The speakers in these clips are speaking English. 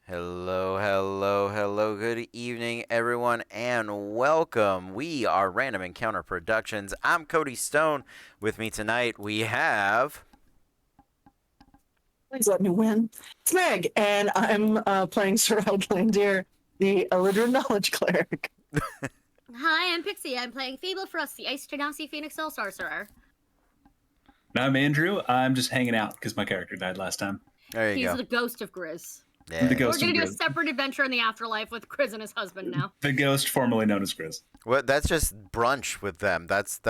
Hello, hello, hello. Good evening, everyone, and welcome. We are Random Encounter Productions. I'm Cody Stone. With me tonight, we have. Please let me win. It's Meg, and I'm playing Sir Outlandir, the Illiterate Knowledge Cleric. Hi, I'm Pixie. I'm playing Fable Frost, the Ice Genasi Phoenix Soul Sorcerer. And I'm Andrew. I'm just hanging out because my character died last time. There you He's go. the ghost of Grizz. Yeah. The ghost We're gonna of do a Grizz. separate adventure in the afterlife with Grizz and his husband now. The ghost formerly known as Grizz. Well, that's just brunch with them. That's.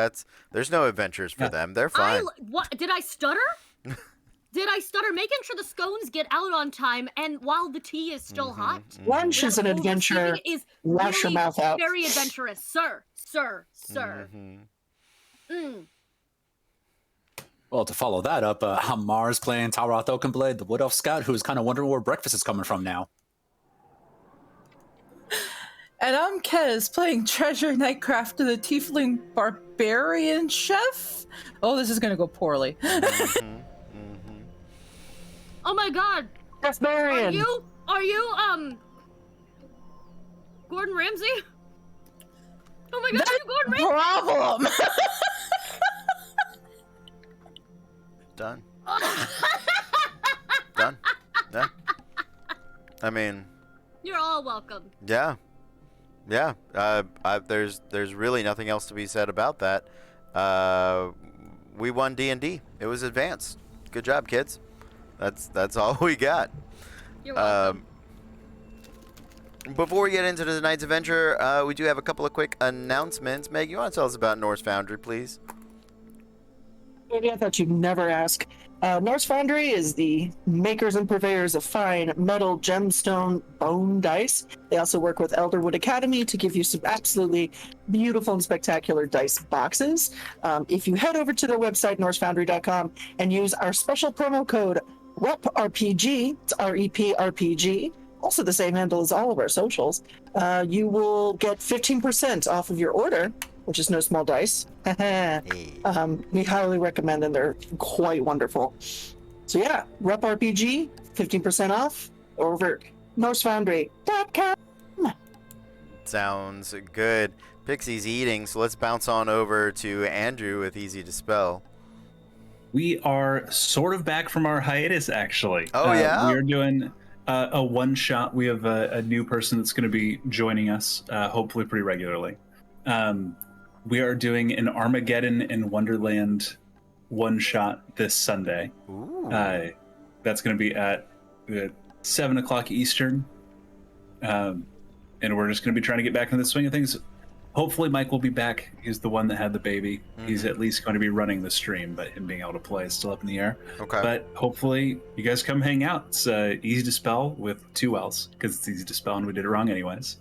There's no adventures for Yeah. them. They're fine. What? Did I stutter? Did I stutter? Making sure the scones get out on time and while the tea is still hot. Lunch is an Without adventure. oversteaming Is Wash your really mouth out. very adventurous, sir. Well, to follow that up, I'm Mars playing Tarath Oakenblade, the Wood Elf Scout, who's kind of wondering where breakfast is coming from now. And I'm Kez, playing Treasure Nightcraft, the Tiefling Barbarian Chef. Oh, this is gonna go poorly. Oh my god! Barbarian. Are you Gordon Ramsay? Oh my god, are you Gordon Ramsay? Problem. Done. Done. Done. I mean, You're all welcome. yeah. There's really nothing else to be said about that. We won D&D. It was advanced. Good job, kids. That's all we got. You're welcome. Before we get into tonight's adventure, we do have a couple of quick announcements. Meg, you want to tell us about Norse Foundry, please? Maybe I thought you'd never ask. Norse Foundry is the makers and purveyors of fine metal gemstone bone dice. They also work with Elderwood Academy to give you some absolutely beautiful and spectacular dice boxes. If you head over to their website, norsefoundry.com, and use our special promo code REPRPG, it's REPRPG, also the same handle as all of our socials, you will get 15% off of your order, which is no small dice. We highly recommend them. They're quite wonderful. So yeah, Rep RPG, 15% off over NorseFoundry.com. Sounds good. Pixie's eating, so let's bounce on over to Andrew with Easy to Spell. We are sort of back from our hiatus, actually. Oh, yeah? We are doing a one-shot. We have a new person that's going to be joining us, hopefully pretty regularly. We are doing an Armageddon in Wonderland one-shot this Sunday. Ooh. That's going to be at 7 o'clock Eastern. And we're just going to be trying to get back into the swing of things. Hopefully Mike will be back. He's the one that had the baby. He's at least going to be running the stream, but him being able to play is still up in the air. Okay. But hopefully you guys come hang out. It's easy to spell with two L's because it's easy to spell and we did it wrong anyways.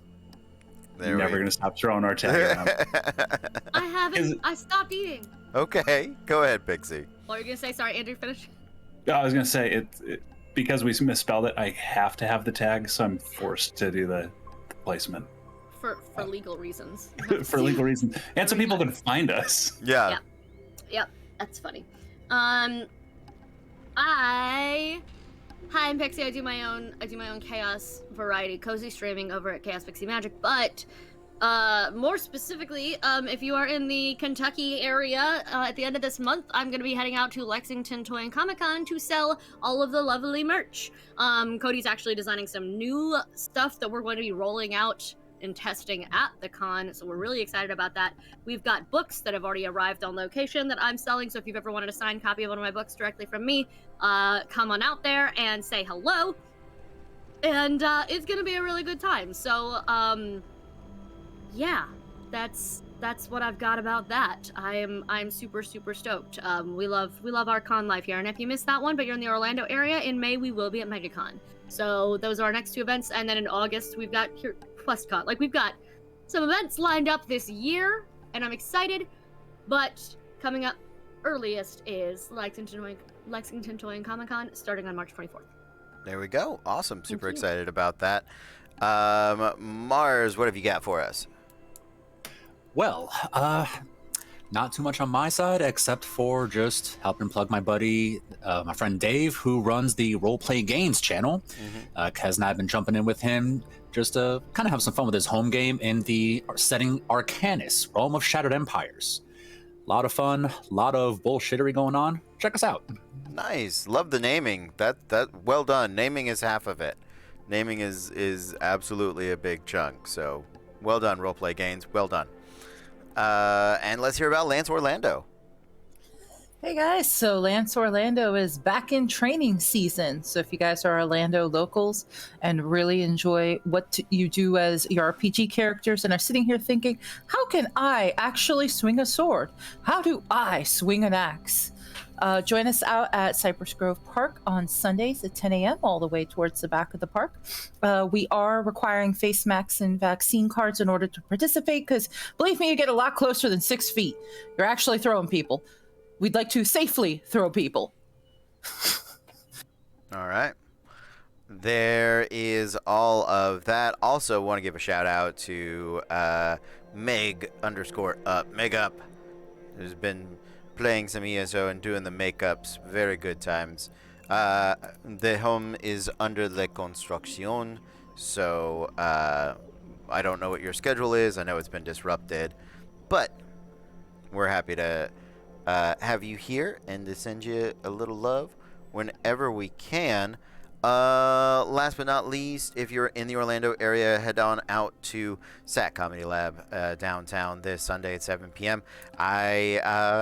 There Never going to stop throwing our tag around. I haven't. I stopped eating. Okay, go ahead, Pixie. What are you gonna say? Sorry, Andrew, finish. I was going to say, it because we misspelled it, I have to have the tag, so I'm forced to do the placement. For legal reasons. For legal reasons. And so people can find us. Yeah. Yep, that's funny. Hi, I'm Pixie. I do my own chaos variety cozy streaming over at Chaos Pixie Magic. But more specifically, if you are in the Kentucky area, at the end of this month, I'm going to be heading out to Lexington Toy and Comic Con to sell all of the lovely merch. Cody's actually designing some new stuff that we're going to be rolling out and testing at the con, so we're really excited about that. We've got books that have already arrived on location that I'm selling, so if you've ever wanted a signed copy of one of my books directly from me, come on out there and say hello. And it's gonna be a really good time. So yeah, that's what I've got about that. I'm super stoked. We love our con life here, and if you missed that one but you're in the Orlando area, in May we will be at MegaCon. So those are our next two events, and then in August we've got QuestCon. Like, we've got some events lined up this year, and I'm excited. But coming up earliest is Lexington Toy and Comic Con, starting on March 24th. There we go. Awesome. Super you. excited about that. Mars, what have you got for us? Well, Not too much on my side, except for just helping plug my buddy, my friend Dave, who runs the Role Play Games channel. Kez and I have been jumping in with him just to kind of have some fun with his home game in the setting Arcanis, Realm of Shattered Empires. A lot of fun, a lot of bullshittery going on. Check us out. Nice. Love the naming. That well done. Naming is half of it. Naming is absolutely a big chunk. So well done, Roleplay Games. Well done. And let's hear about Lance Orlando. Hey guys, so Lance Orlando is back in training season. So if you guys are Orlando locals and really enjoy what you do as your RPG characters and are sitting here thinking, how can I actually swing a sword? How do I swing an axe? Join us out at Cypress Grove Park on Sundays at 10 a.m. all the way towards the back of the park. We are requiring face masks and vaccine cards in order to participate because, believe me, you get a lot closer than 6 feet. You're actually throwing people. We'd like to safely throw people. All right. There is all of that. Also, want to give a shout out to Meg_up. Meg Up, who's been playing some ESO and doing the makeups. Very good times. The home is under la construction, so I don't know what your schedule is. I know it's been disrupted, but we're happy to have you here and to send you a little love whenever we can. Last but not least, if you're in the Orlando area, head on out to SAT Comedy Lab downtown this Sunday at 7 p.m. I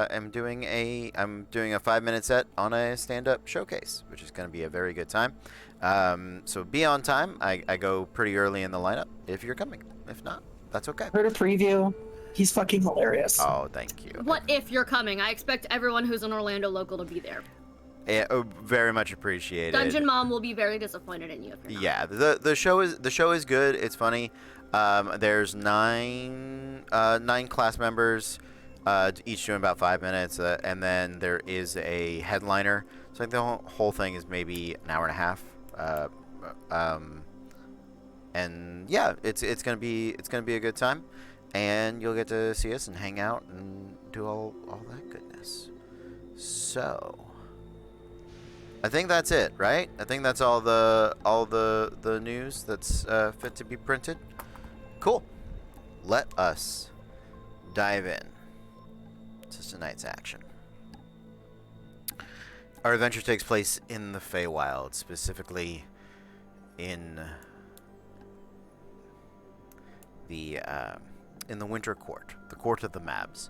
am doing a 5-minute set on a stand-up showcase, which is going to be a very good time. So be on time. I go pretty early in the lineup if you're coming. If not, that's okay. Heard a preview. He's fucking hilarious. Oh, thank you. What if you're coming? I expect everyone who's an Orlando local to be there. Yeah, very much appreciated. Dungeon Mom will be very disappointed in you if you're not. Yeah, the show is good. It's funny. There's nine class members, each doing about 5 minutes, and then there is a headliner. So I think the whole thing is maybe an hour and a half. And yeah, it's gonna be a good time, and you'll get to see us and hang out and do all that goodness. So I think that's it, right? I think that's all the news that's fit to be printed. Cool. Let us dive in to tonight's action. Our adventure takes place in the Feywild, specifically in the Winter Court, the Court of the Mabs,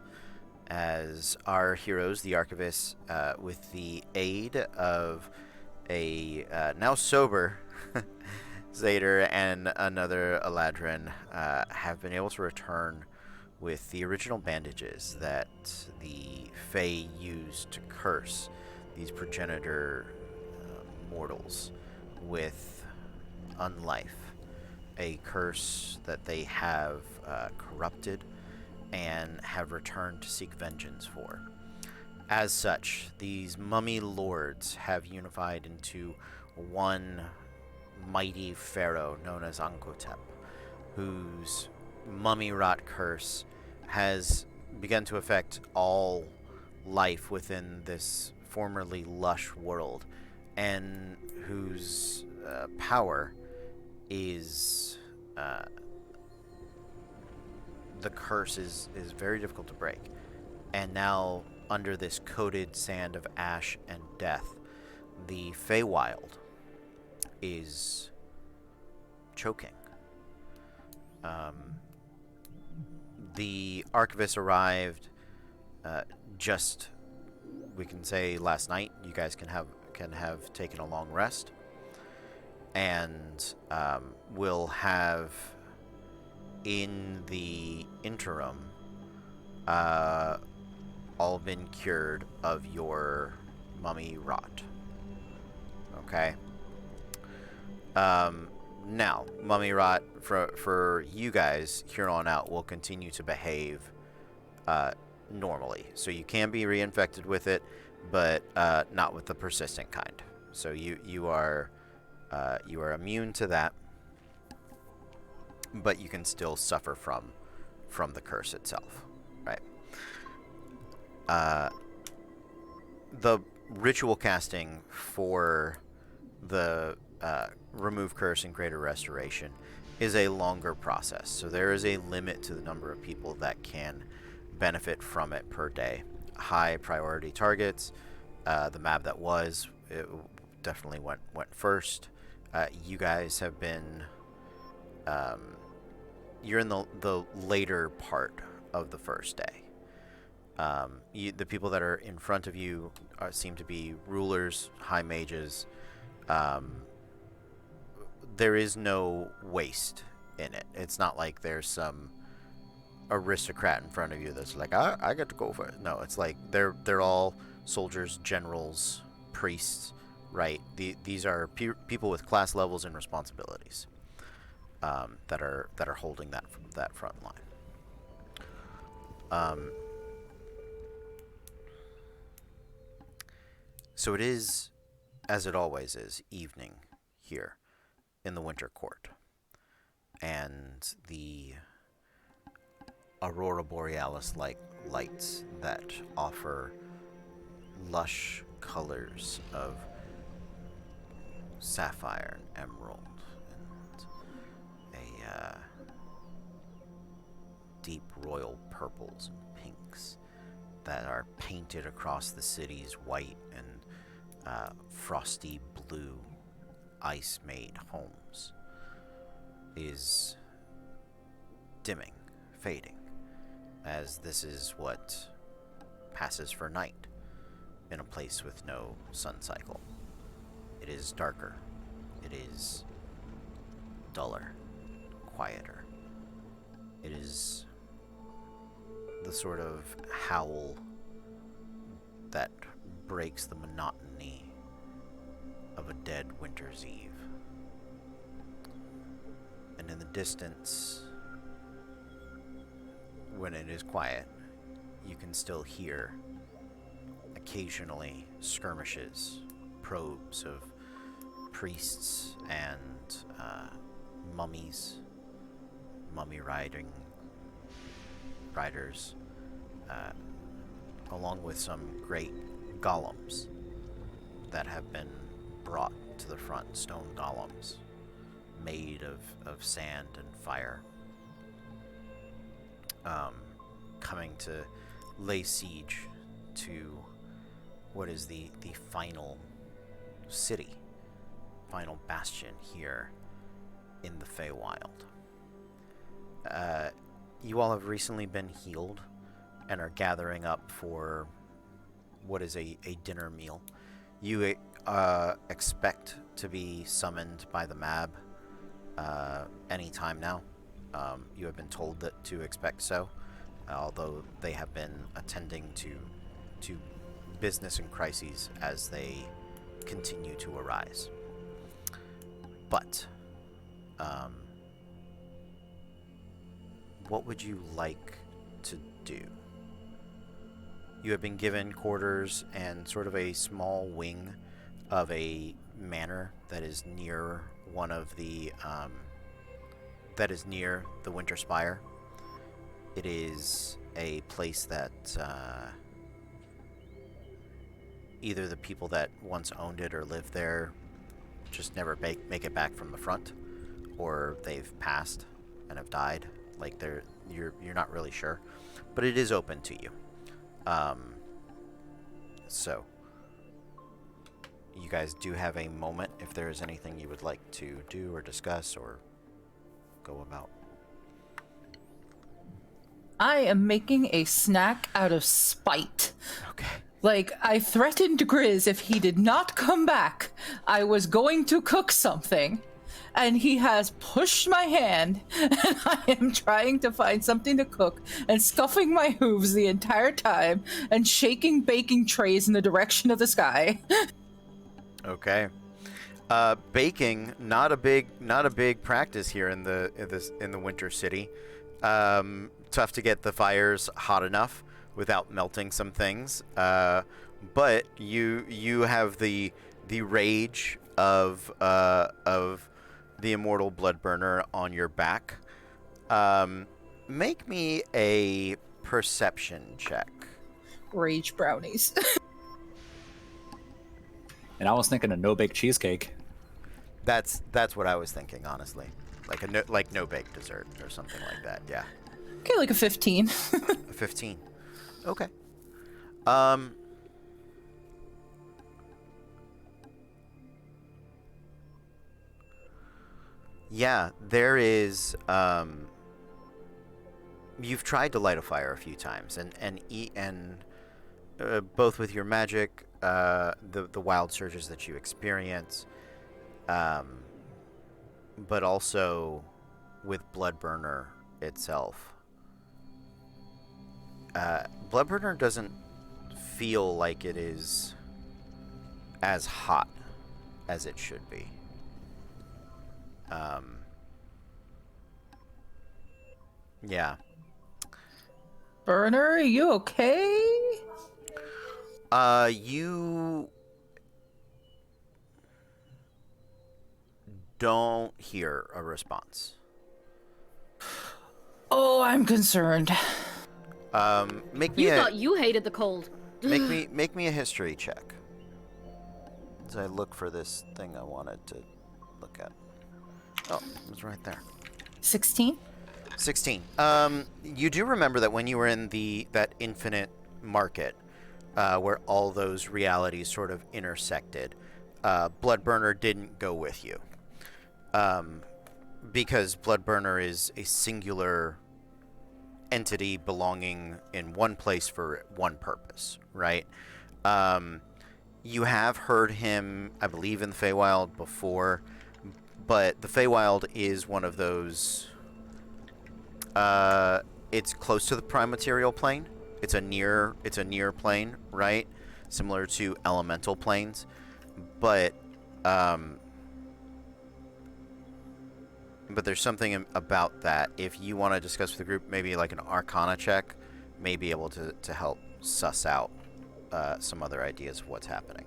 as our heroes, the Archivists, with the aid of a now sober Zader and another Eladrin, have been able to return with the original bandages that the Fey used to curse these progenitor mortals with unlife, a curse that they have corrupted and have returned to seek vengeance for. As such, these mummy lords have unified into one mighty pharaoh known as Ankotep, whose mummy rot curse has begun to affect all life within this formerly lush world, and whose power is the curse is very difficult to break. And now, under this coated sand of ash and death, the Feywild is choking. The Archivists arrived just, we can say, last night. You guys can have taken a long rest, and will have, in the interim, all been cured of your mummy rot. Okay. Now, mummy rot for you guys here on out will continue to behave normally. So you can be reinfected with it, but not with the persistent kind. So you are immune to that, but you can still suffer from the curse itself, right? the ritual casting for the remove curse and greater restoration is a longer process. So there is a limit to the number of people that can benefit from it per day. High priority targets, the map that was, it definitely went first. You guys have been, you're in the later part of the first day. The people that are in front of you seem to be rulers, high mages. There is no waste in it. It's not like there's some aristocrat in front of you that's like, I get to go for it. No, it's like they're all soldiers, generals, priests, right? These are people with class levels and responsibilities that are holding that front line. So it is, as it always is, evening here in the Winter Court. And the Aurora Borealis-like lights that offer lush colors of sapphire and emerald and a deep royal purples and pinks that are painted across the city's white and frosty blue ice-made homes is dimming, fading, as this is what passes for night in a place with no sun cycle. It is darker. It is duller, quieter. It is the sort of howl that breaks the monotony of a dead winter's eve. And in the distance, when it is quiet, you can still hear occasionally skirmishes, probes of priests and mummies, mummy riders, along with some great golems that have been brought to the front, stone golems made of sand and fire, coming to lay siege to what is the final city, final bastion here in the Feywild. You all have recently been healed and are gathering up for what is a dinner meal. You expect to be summoned by the Mab any time now. You have been told that to expect so, although they have been attending to business and crises as they continue to arise. But what would you like to do? You have been given quarters and sort of a small wing of a manor that is near one of the near the Winter Spire. It is a place that either the people that once owned it or lived there just never make it back from the front, or they've passed and have died. Like you're not really sure, but it is open to you. So you guys do have a moment if there is anything you would like to do or discuss or go about. I am making a snack out of spite. Okay. Like, I threatened Grizz if he did not come back, I was going to cook something. And he has pushed my hand, and I am trying to find something to cook and scuffing my hooves the entire time and shaking baking trays in the direction of the sky. Okay. Baking, not a big practice here in the Winter City. Tough to get the fires hot enough without melting some things. But you have the rage of the immortal Bloodburner on your back. Make me a perception check, rage brownies. And I was thinking a no-bake cheesecake. That's what I was thinking, honestly. Like no bake dessert or something like that. Yeah. Okay, like a 15. A 15. Okay. Yeah, there is. You've tried to light a fire a few times, and both with your magic, the wild surges that you experience, but also with Bloodburner itself. Bloodburner doesn't feel like it is as hot as it should be. Yeah. Burner, are you okay? You don't hear a response. Oh, I'm concerned. Make me You a thought you hated the cold. make me a history check. As I look for this thing I wanted to look at. Oh, it was right there. 16? 16. You do remember that when you were in that infinite market, where all those realities sort of intersected, Bloodburner didn't go with you. Because Bloodburner is a singular entity belonging in one place for one purpose, right? You have heard him, I believe, in the Feywild before, but the Feywild is one of those... it's close to the prime material plane. It's a near plane, right? Similar to elemental planes, but there's something about that. If you want to discuss with the group, maybe like an Arcana check, may be able to help suss out some other ideas of what's happening.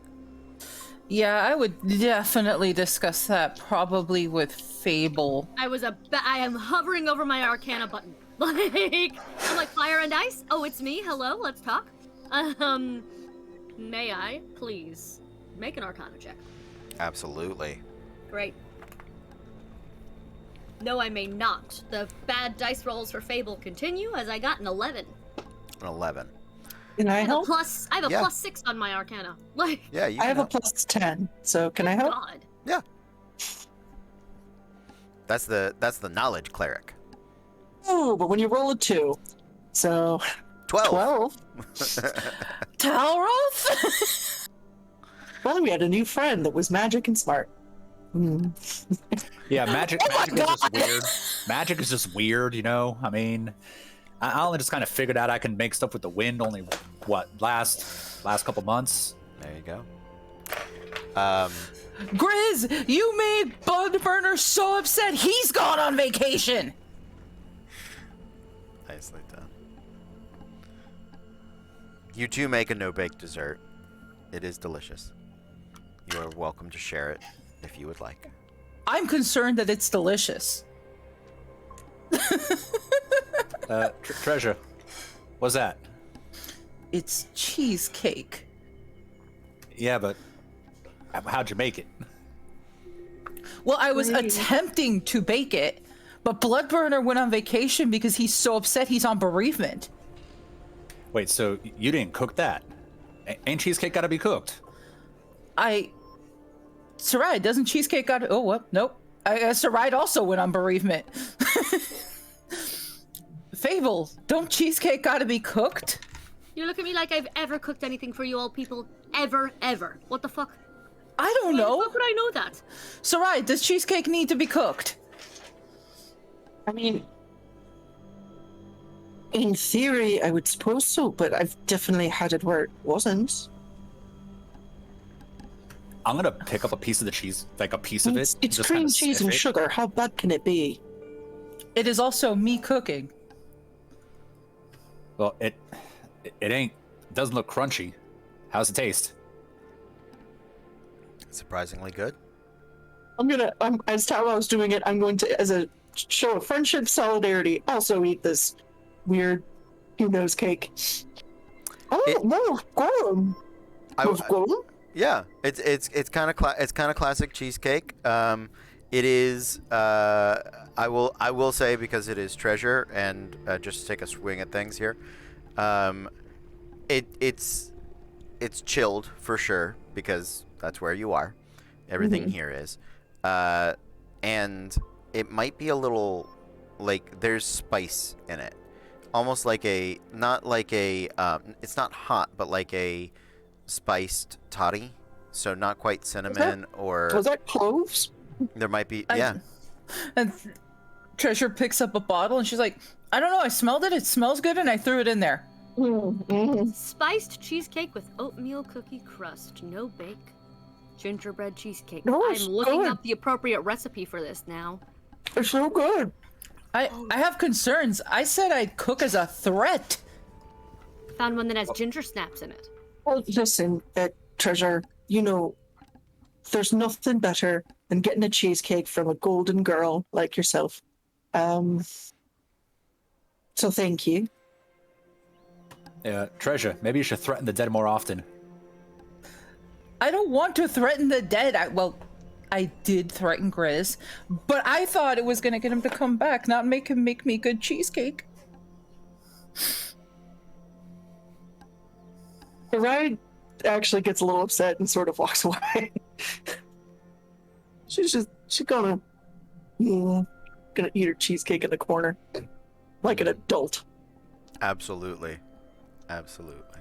Yeah, I would definitely discuss that, probably with Fable. I am hovering over my Arcana button. I'm like, fire and ice? Oh, it's me? Hello, let's talk. May I, please, make an Arcana check? Absolutely. Great. No, I may not. The bad dice rolls for Fable continue, as I got an 11. An 11. Can I I have help? a Yeah. +6 on my Arcana. Like, Yeah, you I can have a help. plus 10, so can I help? God. Yeah. That's the knowledge cleric. Oh, but when you roll a 2, so 12. Talroth? Well, we had a new friend that was magic and smart. Yeah, magic. Oh my magic is just God! weird. Magic is just weird, you know. I mean, I only just kind of figured out I can make stuff with the wind. Only last couple months. There you go. Grizz, you made Bloodburner so upset he's gone on vacation! Nicely done. You too make a no-bake dessert. It is delicious. You are welcome to share it if you would like. I'm concerned that it's delicious. Treasure, what's that? It's cheesecake. Yeah, but how'd you make it? Well, I was Great. attempting to bake it, but Bloodburner went on vacation because he's so upset he's on bereavement. Wait, so you didn't cook that? Ain't cheesecake gotta be cooked? Sarai, doesn't cheesecake got? Oh, what? Nope. Sarai also went on bereavement. Fable, don't cheesecake gotta be cooked? You look at me like I've ever cooked anything for you all people. Ever. What the fuck? I don't Why the know. fuck would I know that? Sarai, does cheesecake need to be cooked? I mean, in theory, I would suppose so, but I've definitely had it where it wasn't. I'm gonna pick up a piece of the cheese, like a piece of it. It's just cream kinda cheese sniff and it. sugar. How bad can it be? It is also me cooking. Well, it ain't. It doesn't look crunchy. How's it taste? Surprisingly good. As Tao was doing it, I'm going to, as a show of friendship, solidarity, also eat this weird who knows cake. Oh, It- no, Gollum. I, Was Gollum? Yeah, it's kind of it's kind of classic cheesecake. It is. I will say, because it is treasure, and just to take a swing at things here. Um, it's chilled for sure, because that's where you are. Everything here is, and it might be a little, like, there's spice in it, almost like a, not like a it's not hot, but like a spiced toddy, so not quite cinnamon, or Was that cloves? there might be, I- yeah. And Treasure picks up a bottle and she's like, I don't know, I smelled it. It smells good, and I threw it in there. Mm-hmm. Spiced cheesecake with oatmeal cookie crust, no bake. Gingerbread cheesecake. No, I'm it's looking good. up the appropriate recipe for this now. It's so good. I have concerns. I said I'd cook as a threat. Found one that has ginger snaps in it. Well, listen, Treasure, you know, there's nothing better than getting a cheesecake from a golden girl like yourself. So thank you. Treasure, maybe you should threaten the dead more often. I don't want to threaten the dead. I did threaten Grizz, but I thought it was gonna get him to come back, not make him make me good cheesecake. The ride actually gets a little upset and sort of walks away. she's gonna eat her cheesecake in the corner like an adult. Absolutely. Absolutely.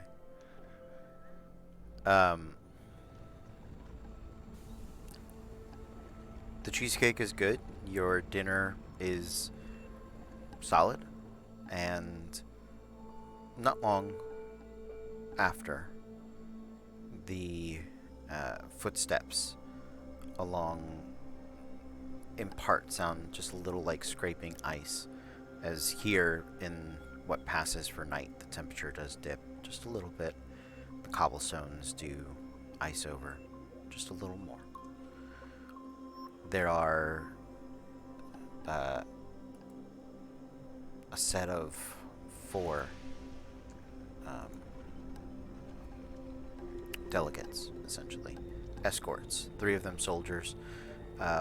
The cheesecake is good. Your dinner is solid. And not long after, the footsteps along, in part, sound just a little like scraping ice, as here in what passes for night, the temperature does dip just a little bit. The cobblestones do ice over just a little more. There are a set of 4 delegates, essentially. Escorts. 3 of them soldiers.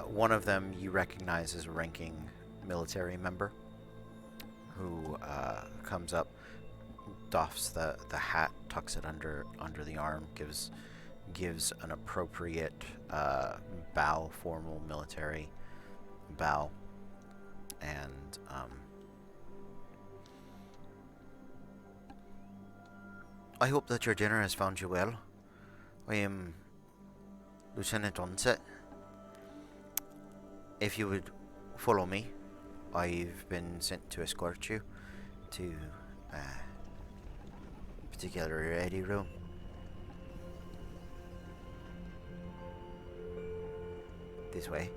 One of them you recognize as a ranking military member, who comes up, doffs the hat, tucks it under the arm, gives an appropriate bow, formal military bow, and I hope that your dinner has found you well. I am Lieutenant Onset. If you would follow me, I've been sent to escort you to a particular ready room. This way.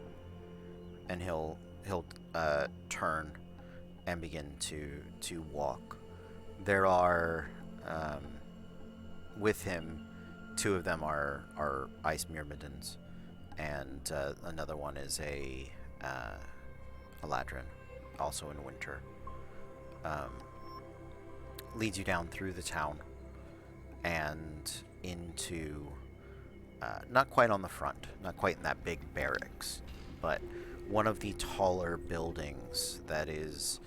And he'll turn and begin to walk. There are with him, 2 of them are ice myrmidons, and another one is a ladrin, also in winter. Leads you down through the town and into, not quite on the front, not quite in that big barracks, but one of the taller buildings that is,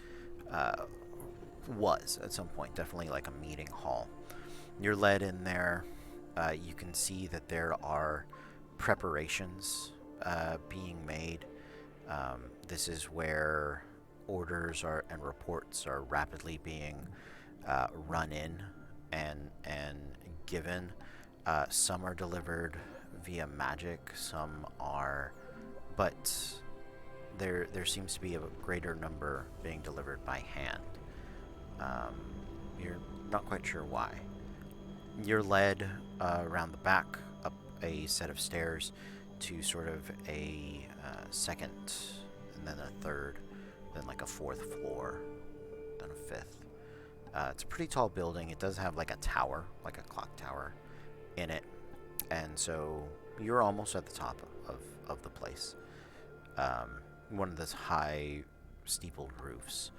was at some point definitely like a meeting hall. You're led in there. You can see that there are preparations being made. This is where orders and reports are rapidly being run in and given. Some are delivered via magic, some are, but there seems to be a greater number being delivered by hand. You're not quite sure why. You're led around the back, up a set of stairs to sort of a second, and then a third, then like a 4th floor, then a 5th. It's a pretty tall building. It does have like a tower, like a clock tower in it, and so you're almost at the top of the place. One of those high steepled roofs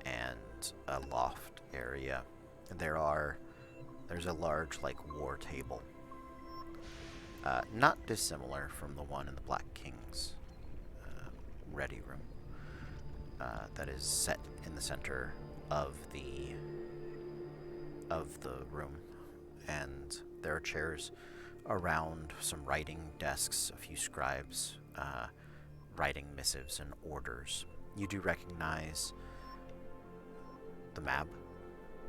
and a loft area. There are there's a large, like, war table. Not dissimilar from the one in the Black King's ready room. That is set in the center of the room, and there are chairs around, some writing desks, a few scribes writing missives and orders. You do recognize the Mab,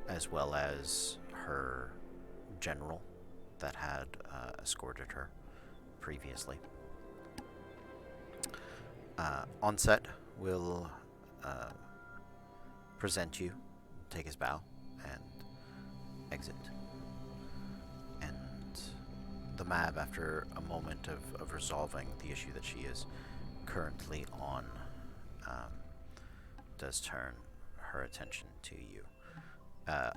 as well as her general that had escorted her previously. Onset will present you, take his bow, and exit. And the Mab, after a moment of resolving the issue that she is currently on, does turn her attention to you.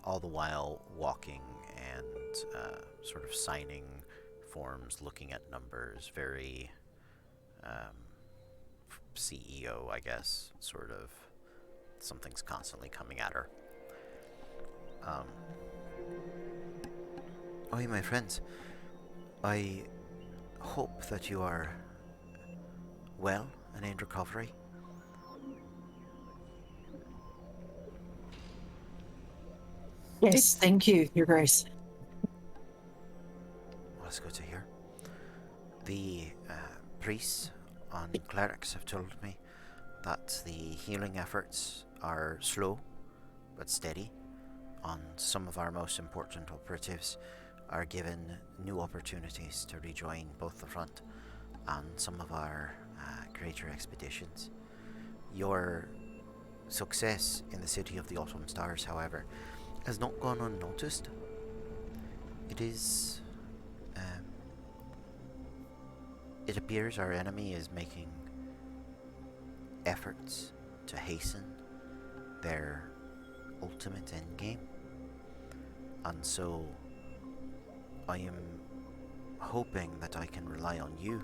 All the while walking and sort of signing forms, looking at numbers, very CEO, I guess, sort of. Something's constantly coming at her. Oh, my friends, I hope that you are well and in recovery. Yes, thank you, Your Grace. Well, that's good to hear. The priests and clerics have told me that the healing efforts are slow but steady, and some of our most important operatives are given new opportunities to rejoin both the front and some of our greater expeditions. Your success in the City of the Autumn Stars, however, has not gone unnoticed. It is... it appears our enemy is making efforts to hasten their ultimate endgame. And so I am hoping that I can rely on you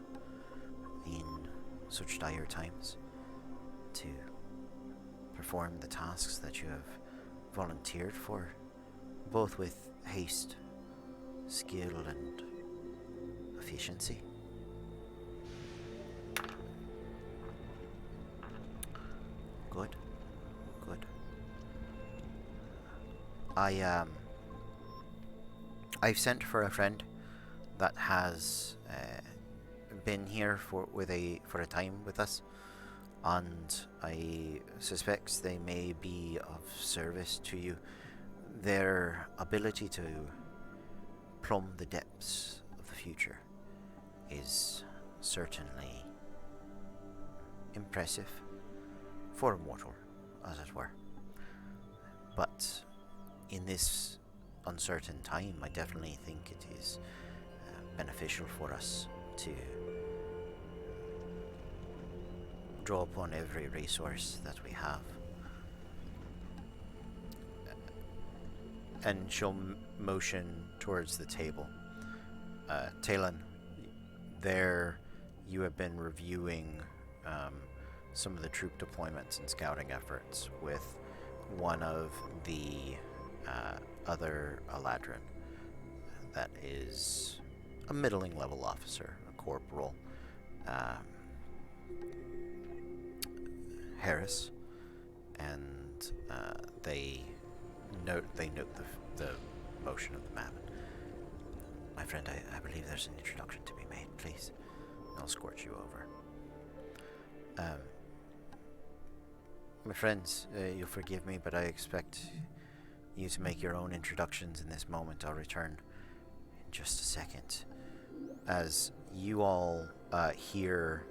in such dire times to perform the tasks that you have volunteered for, both with haste, skill, and efficiency. Good. Good. I've sent for a friend that has been here for a time with us, and I suspect they may be of service to you. Their ability to plumb the depths of the future is certainly impressive for a mortal, as it were. But in this uncertain time, I definitely think it is beneficial for us to draw upon every resource that we have. And she'll motion towards the table. Talon, there you have been reviewing some of the troop deployments and scouting efforts with one of the other Eladrin that is a middling level officer, a corporal, Harris, and they note the motion of the map. My friend, I believe there's an introduction to be made, please. I'll escort you over. My friends, you'll forgive me, but I expect you to make your own introductions in this moment. I'll return in just a second. As you all hear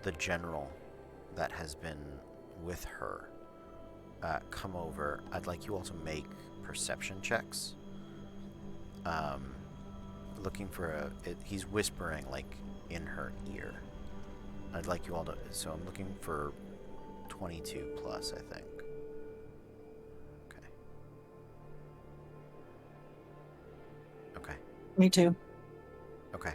the general that has been with her come over, I'd like you all to make perception checks. Looking for he's whispering like in her ear. I'd like you all to, so I'm looking for 22 plus, I think. Okay. Okay. Me too. Okay.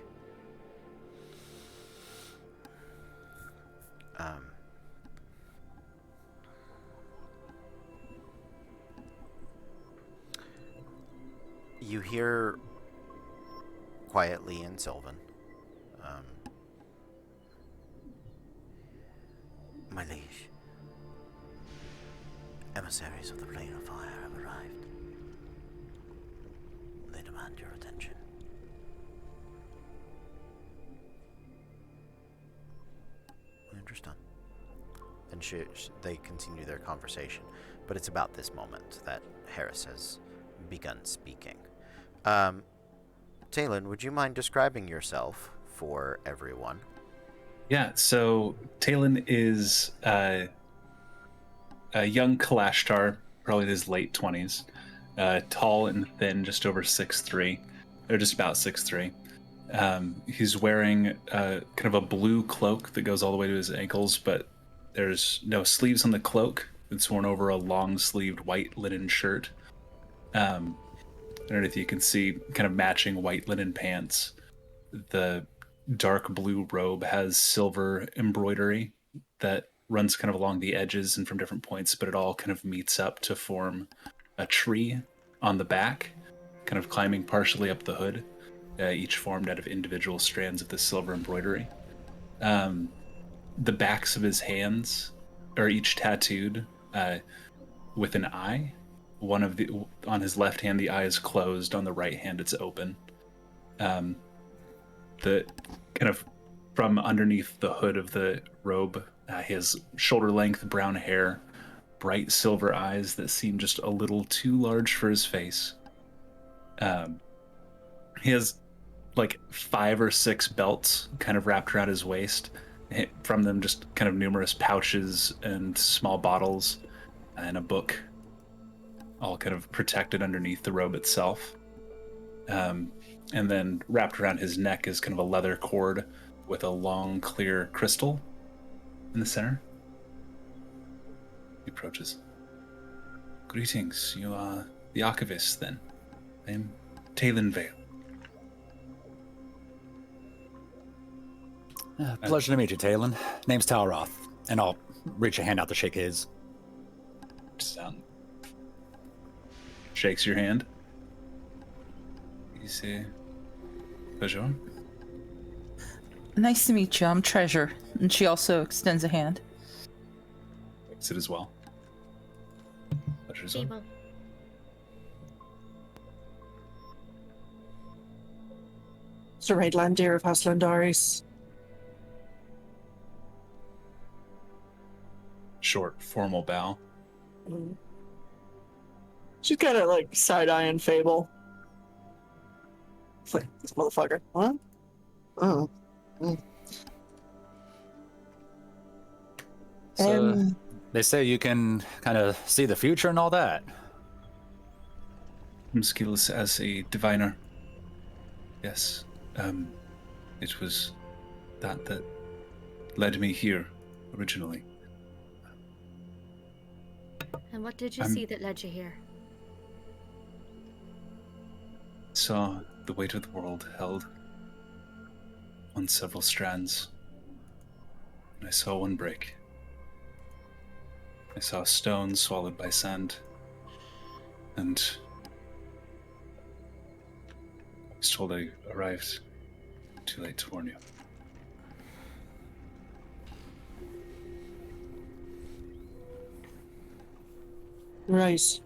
you hear quietly in Sylvan, my liege, emissaries of the Plane of Fire have arrived. They demand your attention. We understand. And they continue their conversation, but it's about this moment that Harris has begun speaking. Talon, would you mind describing yourself for everyone? Yeah, so Talon is a young Kalashtar, probably in his late 20s, tall and thin, just over 6'3", or just about 6'3". He's wearing kind of a blue cloak that goes all the way to his ankles, but there's no sleeves on the cloak. It's worn over a long-sleeved white linen shirt. Underneath you can see kind of matching white linen pants. The dark blue robe has silver embroidery that runs kind of along the edges and from different points, but it all kind of meets up to form a tree on the back, kind of climbing partially up the hood, each formed out of individual strands of the silver embroidery. The backs of his hands are each tattooed with an eye. On his left hand, the eye is closed. On the right hand, it's open. The kind of from underneath the hood of the robe, he has shoulder-length brown hair, bright silver eyes that seem just a little too large for his face. He has like 5 or 6 belts kind of wrapped around his waist. From them, just kind of numerous pouches and small bottles and a book, all kind of protected underneath the robe itself. And then wrapped around his neck is kind of a leather cord with a long, clear crystal in the center. He approaches. Greetings, you are the archivist, then. I am Talon Vale. Pleasure to meet you, Talon. Name's Talroth, and I'll reach a hand out to shake his. Shakes your hand. You say, pleasure. Nice to meet you. I'm Treasure. And she also extends a hand. Sit as well. Pleasure as well. People. Sir Raidlandir of House Landaris. Short, formal bow. She's kind of like side-eyeing Fable. It's like, this motherfucker. What? Oh. So, they say you can kind of see the future and all that. Skills as a diviner. Yes. It was that led me here originally. And what did you see that led you here? Saw the weight of the world held on several strands. And I saw one break. I saw a stone swallowed by sand. And I was told I arrived too late to warn you. Right.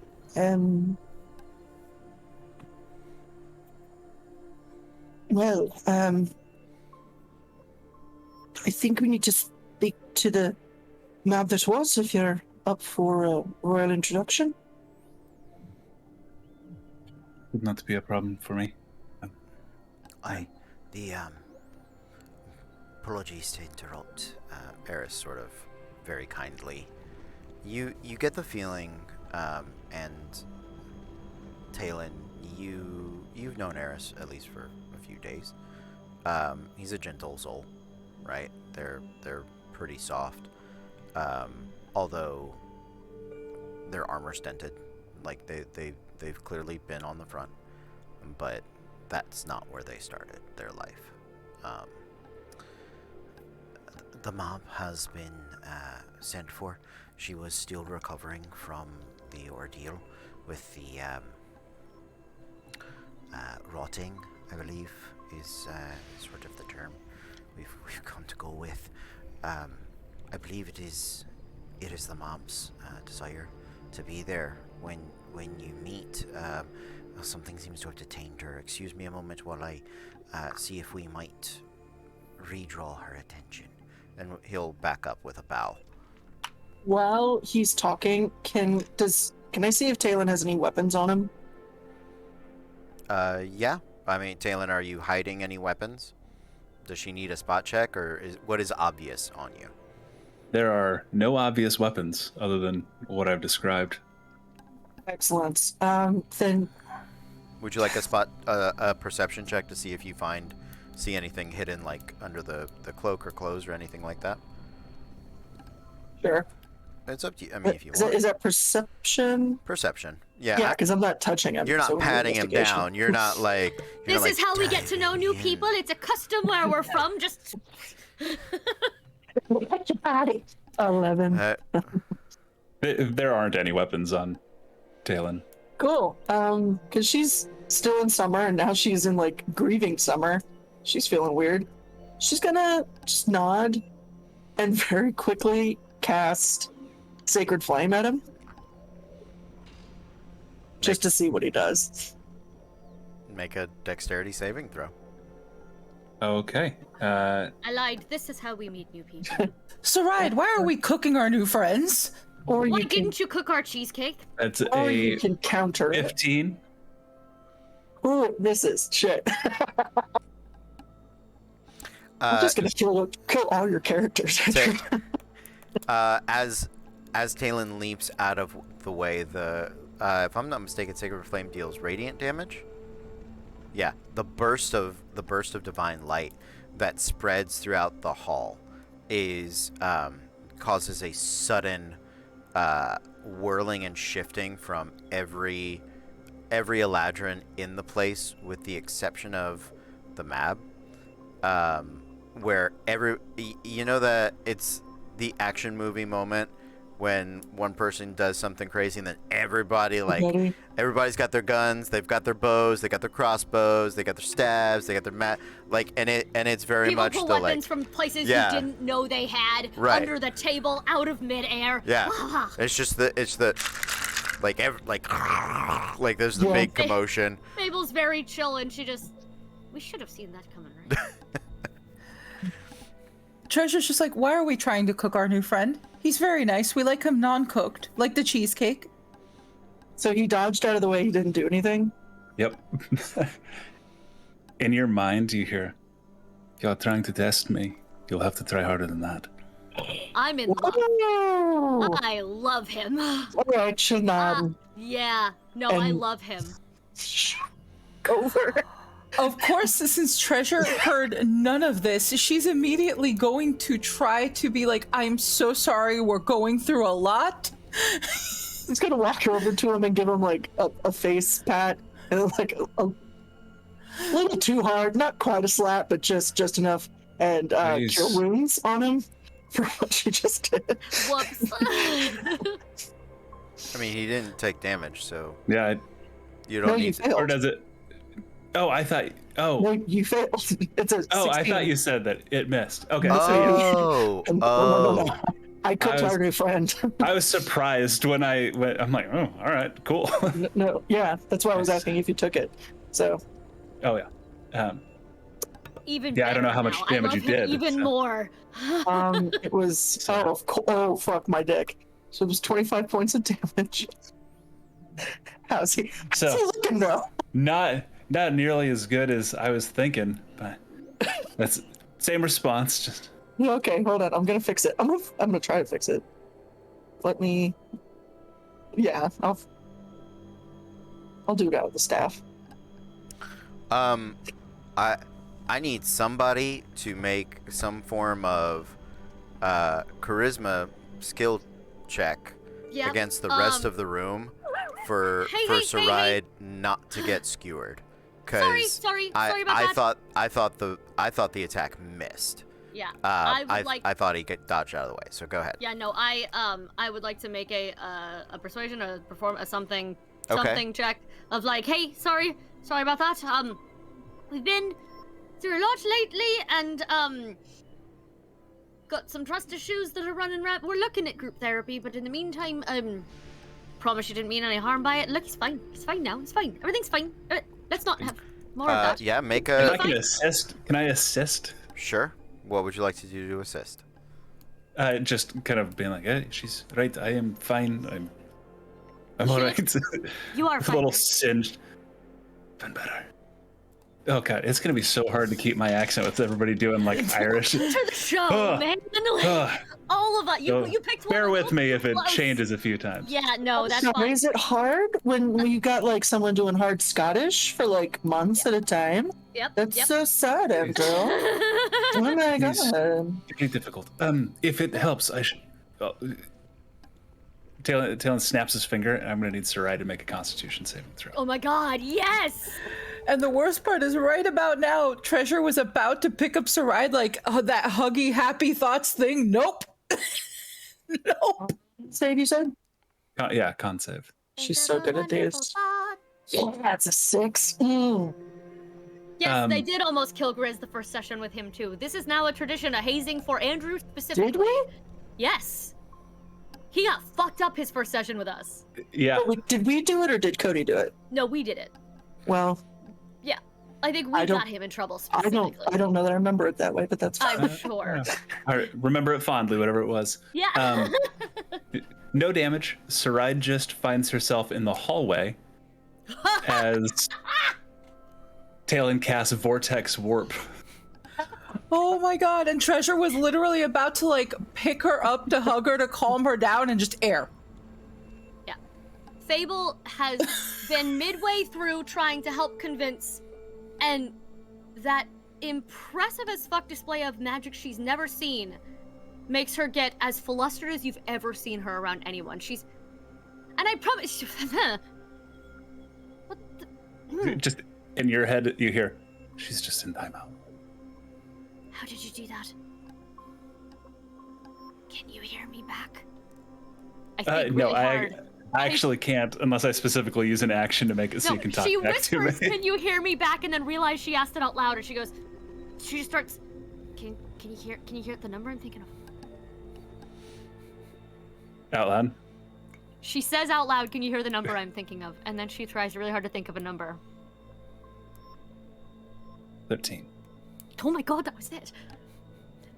Well, I think we need to speak to the map that was, if you're up for a royal introduction. Would not be a problem for me. Apologies to interrupt, Eris sort of very kindly. You get the feeling, and Talon, you've known Eris at least for a few days. He's a gentle soul, right? They're pretty soft, although their armor stinted. Like they've clearly been on the front, but that's not where they started their life. The mob has been sent for. She was still recovering from the ordeal with rotting, I believe, is sort of the term we've come to go with. I believe it is the mom's desire to be there when you meet. Something seems to have detained her. Excuse me a moment while I see if we might redraw her attention. And he'll back up with a bow. While he's talking, can I see if Talon has any weapons on him? Yeah. I mean, Talon, are you hiding any weapons? Does she need a spot check, or what is obvious on you? There are no obvious weapons other than what I've described. Excellent. Then Would you like a perception check to see if you see anything hidden, like under the cloak or clothes or anything like that? sure. It's up to you. I mean, if you Is want. that perception? Perception. Yeah. Yeah, because I'm not touching him. You're not so we're patting him investigation. down. You're not like. You're This not is like, how we get to know new "Dive people. in." It's a custom where we're from. Just Touch your body. 11. There aren't any weapons on Talon. Cool. Because she's still in summer and now she's in like grieving summer. She's feeling weird. She's gonna just nod and very quickly cast Sacred Flame at him. Just to see what he does. Make a dexterity saving throw. Okay. I lied. This is how we meet new people. Saride, why are we cooking our new friends? Or Why you can, didn't you cook our cheesecake? That's or you a can counter it. 15. Ooh, this is shit. I'm just gonna kill all your characters. As Talon leaps out of the way, if I'm not mistaken, Sacred Flame deals radiant damage. Yeah, the burst of divine light that spreads throughout the hall causes a sudden whirling and shifting from every Eladrin in the place, with the exception of the Mab, where that it's the action movie moment when one person does something crazy and then everybody's got their guns, they've got their bows, they got their crossbows, they got their stabs, they got their and it's very People much pull the weapons from places Yeah. you didn't know they had, Right. under the table, out of midair. Yeah. It's just the like there's the Yeah. big commotion. Mabel's very chill, and we should have seen that coming, right? Treasure's just like, why are we trying to cook our new friend? He's very nice. We like him non-cooked, like the cheesecake. So he dodged out of the way. He didn't do anything. Yep. In your mind, you hear, "You're trying to test me. You'll have to try harder than that." I'm in love. Oh, I love him. all right, should nod. Yeah. No, I And- love him. Over. Of course, since Treasure heard none of this, she's immediately going to try to be like, I'm so sorry, we're going through a lot. He's gonna walk over to him and give him like a face pat and like a little too hard, not quite a slap, but just enough, and Nice. cure wounds on him for what she just did. Whoops. I mean, he didn't take damage, so Yeah. you No, don't you need to. failed. Or does it? Oh, I thought. Oh. No, you failed. It's a. Oh, I 16. thought you said that it missed. Okay. Oh, No. I cooked I was- our new friend. I was surprised when I'm like, oh, all right, cool. No, yeah, that's why I was asking if you took it. So Oh yeah. Even Yeah, I don't know better how much now. damage I you love him did, even so. more. it was oh fuck my dick. So it was 25 points of damage. How's he? So- How's he looking though? Not nearly as good as I was thinking, but that's same response. Just Yeah, okay, hold on. I'm gonna fix it. I'm gonna try to fix it. Let me. Yeah, I'll do that with the staff. I need somebody to make some form of charisma skill check Yeah. against the rest of the room for Hey, hey, hey, Saride not to get skewered. Sorry about that. I thought the attack missed. Yeah. I thought he could dodge out of the way. So go ahead. Yeah, no, I would like to make a persuasion or perform a something Okay. something check of like, hey, sorry about that. We've been through a lot lately, and got some trust issues that are running rampant. We're looking at group therapy, but in the meantime, promise you didn't mean any harm by it. Look, he's fine. He's fine now. He's fine. Everything's fine. Let's not have more of that. Yeah, make Can a... I assist? Can I assist? Sure. What would you like to do to assist? Just kind of being like, hey, she's right. I am fine. I'm all right. You are A fine. little man. singed. Been better. Oh god, it's gonna be so hard to keep my accent with everybody doing like Irish. To the show, Ugh. man. Ugh. All of us. So You picked one. bear of with those me if it close. changes a few times. Yeah, no, that's Sorry, fine. is it hard when you got like someone doing hard Scottish for like months at a time? Yep. That's yep. so sad, Angel. Oh my Please. god. Very difficult. If it helps, I should. Talon snaps his finger, and I'm gonna need Sarai to make a Constitution saving throw. Oh my god, yes! And the worst part is right about now, Treasure was about to pick up Sarai like that huggy happy thoughts thing. Nope. Nope. Save, you said? Yeah, con save. She's so good at these. Yeah, that's a 6. Yes, they Um, did almost kill Grizz the first session with him too. This is now a tradition, a hazing for Andrew specifically. Did we? Yes. He got fucked up his first session with us. Yeah. Did we do it or did Cody do it? No, we did it. Well, I think we I don't- got him in trouble I specifically. don't know that I remember it that way, but that's fine. I'm sure. All right, remember it fondly, whatever it was. Yeah. No damage. Sarai just finds herself in the hallway as Talon casts Vortex Warp. Oh my god. And Treasure was literally about to like pick her up to hug her to calm her down and just air. Fable has been midway through trying to help convince, and that impressive as fuck display of magic she's never seen makes her get as flustered as you've ever seen her around anyone. She's, and I promise. What the? Just in your head, you hear, she's just in timeout. How did you do that? Can you hear me back? I think No, really hard. I actually can't unless I specifically use an action to make it so No, you can talk she back to whispers, me. "Can you hear me back?" And then realizes she asked it out loud, and she goes, she just starts, Can you hear the number I'm thinking of?" Out loud. She says out loud, "Can you hear the number I'm thinking of?" And then she tries really hard to think of a number. 13. Oh my god, that was it.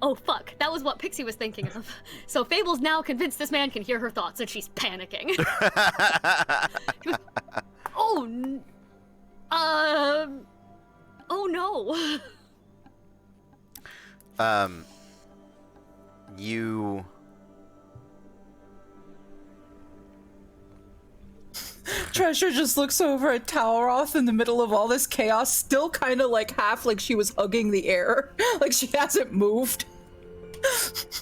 Oh fuck, that was what Pixie was thinking of. So Fable's now convinced this man can hear her thoughts, and she's panicking. Oh no. You... Treasure just looks over at Talroth in the middle of all this chaos, still kind of like half like she was hugging the air, like she hasn't moved.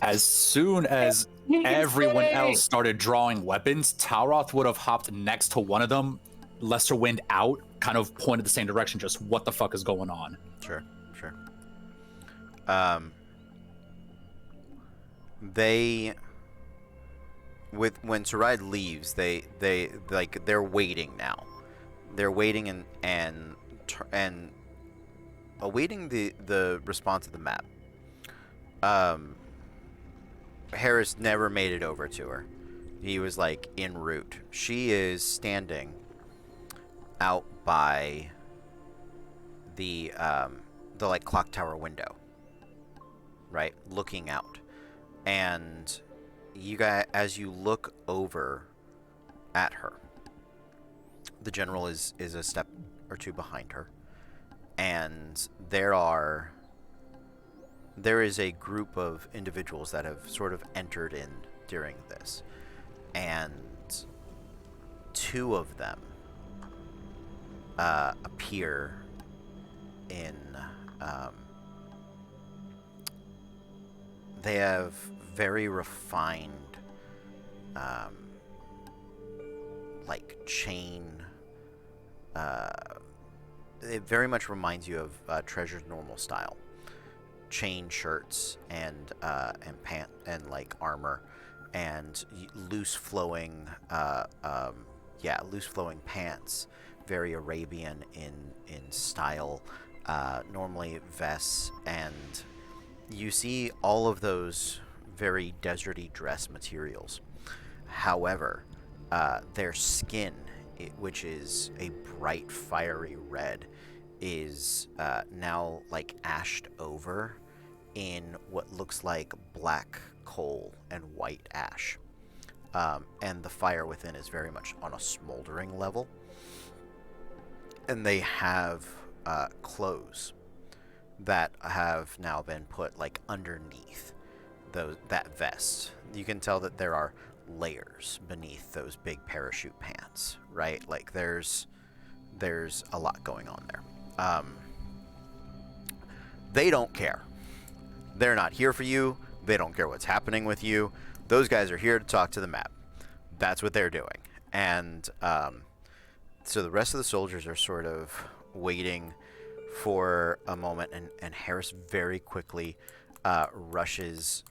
As soon as everyone else started drawing weapons, Talroth would have hopped next to one of them, Lesser Wind out, kind of pointed the same direction, just what the fuck is going on? Sure. They... when Sarai leaves, they're waiting now. They're waiting and awaiting the response of the map. Harris never made it over to her. He was like en route. She is standing out by the like clock tower window, right, looking out, and you guys, as you look over at her, the general is a step or two behind her, and there is a group of individuals that have sort of entered in during this, and two of them appear in they have very refined like chain. It very much reminds you of Treasure's normal style. Chain shirts and pant and like armor and loose flowing loose flowing pants, very Arabian in style, normally vests, and you see all of those very deserty dress materials. However, their skin, which is a bright fiery red, is now like ashed over in what looks like black coal and white ash. And the fire within is very much on a smoldering level. And they have clothes that have now been put like underneath that vest. You can tell that there are layers beneath those big parachute pants, right? Like there's a lot going on there. They don't care. They're not here for you. They don't care what's happening with you. Those guys are here to talk to the map. That's what they're doing. And so the rest of the soldiers are sort of waiting for a moment, and Harris very quickly rushes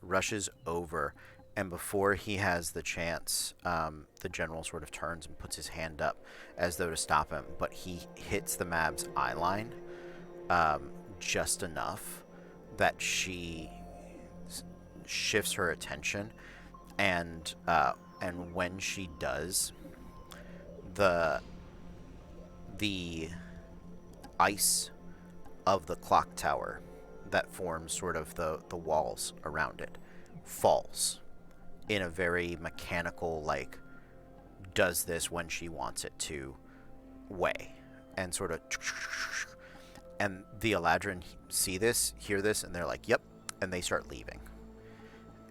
over, and before he has the chance, the general sort of turns and puts his hand up as though to stop him, but he hits the Mab's eyeline just enough that she shifts her attention, and when she does, the ice of the clock tower that forms sort of the walls around it falls in a very mechanical, like, does this when she wants it to way, and sort of, and the Eladrin see this, hear this, and they're like, yep, and they start leaving.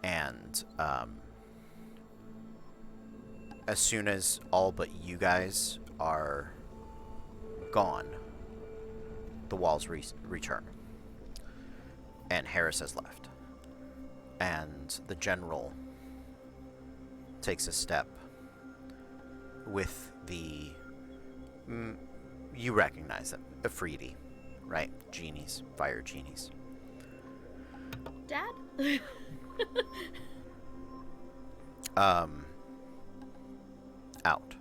And as soon as all but you guys are gone, the walls return, and Harris has left, and the general takes a step with the you recognize them, Afridi, right? Genies, fire genies. Dad? Out.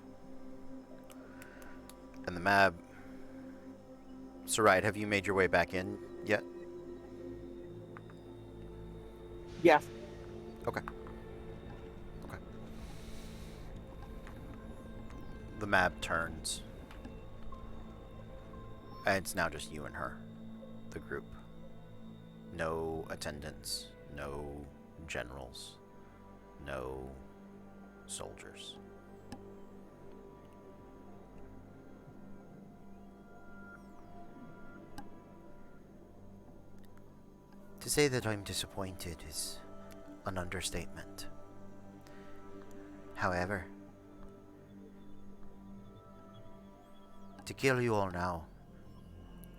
And the Mab. Sarai, have you made your way back in yet? Yeah. Okay. The Mab turns. And it's now just you and her. The group. No attendants. No generals. No soldiers. To say that I'm disappointed is an understatement. However, to kill you all now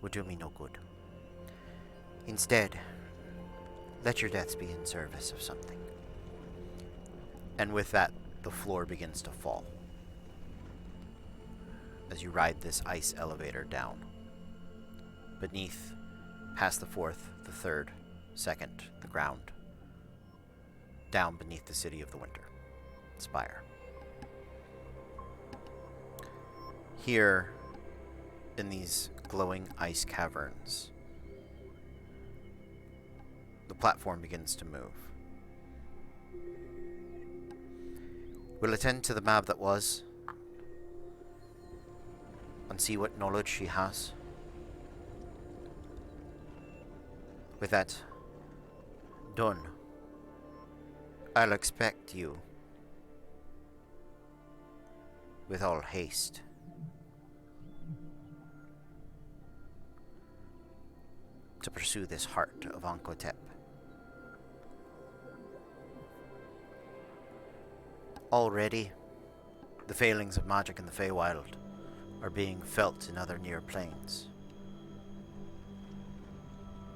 would do me no good. Instead, let your deaths be in service of something. And with that, the floor begins to fall as you ride this ice elevator down. Beneath, past the fourth, the third, second, the ground, down beneath the city of the winter, Spire. Here, in these glowing ice caverns, the platform begins to move. We'll attend to the Mab that was, and see what knowledge she has. With that done, I'll expect you with all haste. To pursue this heart of Ankotep. Already, the failings of magic in the Feywild are being felt in other near planes.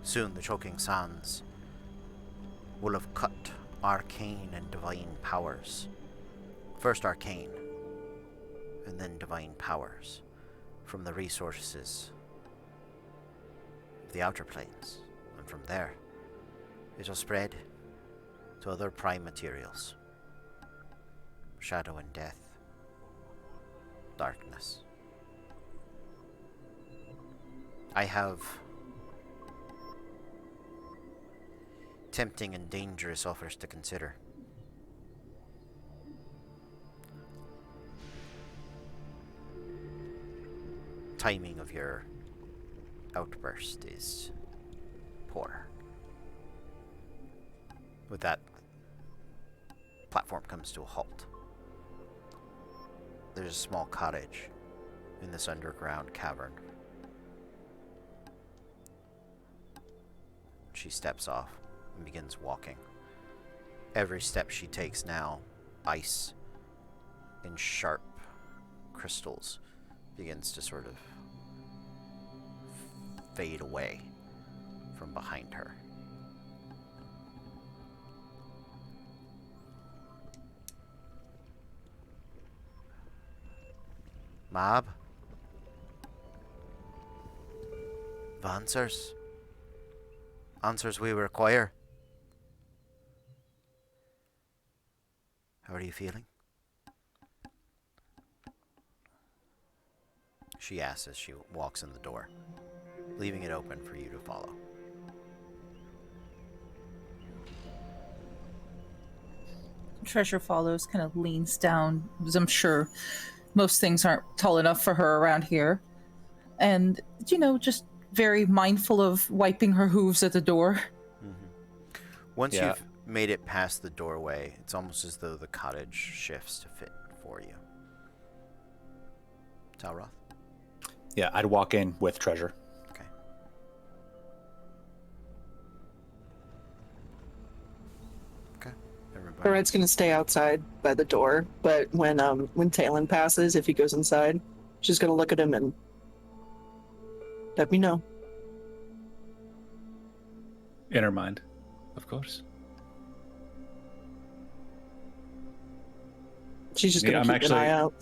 Soon the choking sands will have cut arcane and divine powers. First arcane, and then divine powers from the resources of the outer planes, and from there it will spread to other prime materials. Shadow and death. darkness. I have tempting and dangerous offers to consider. Timing of your outburst is poor. With that, platform comes to a halt. There's a small cottage in this underground cavern. She steps off and begins walking. Every step she takes now, ice and sharp crystals begins to sort of fade away from behind her. Mab? The answers? Answers we require. How are you feeling? She asks as she walks in the door, leaving it open for you to follow. Treasure follows, kind of leans down, because I'm sure most things aren't tall enough for her around here. And, just very mindful of wiping her hooves at the door. Once Yeah. you've made it past the doorway, it's almost as though the cottage shifts to fit for you. Talroth? Yeah, I'd walk in with Treasure. Okay. Okay. Everybody. Red's gonna stay outside by the door, but when Talon passes, if he goes inside, she's gonna look at him and let me know. In her mind, of course. She's just Yeah, gonna keep an eye out.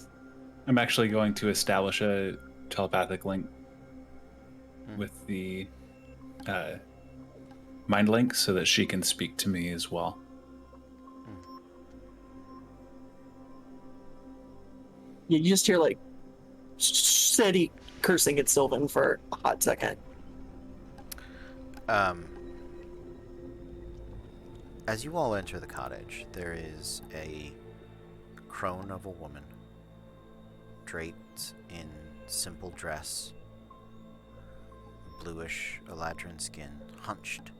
I'm actually going to establish a telepathic link with the mind link so that she can speak to me as well. You just hear like steady cursing at Sylvan for a hot second. As you all enter the cottage, there is a crone of a woman, draped in simple dress, bluish Eladrin skin, hunched.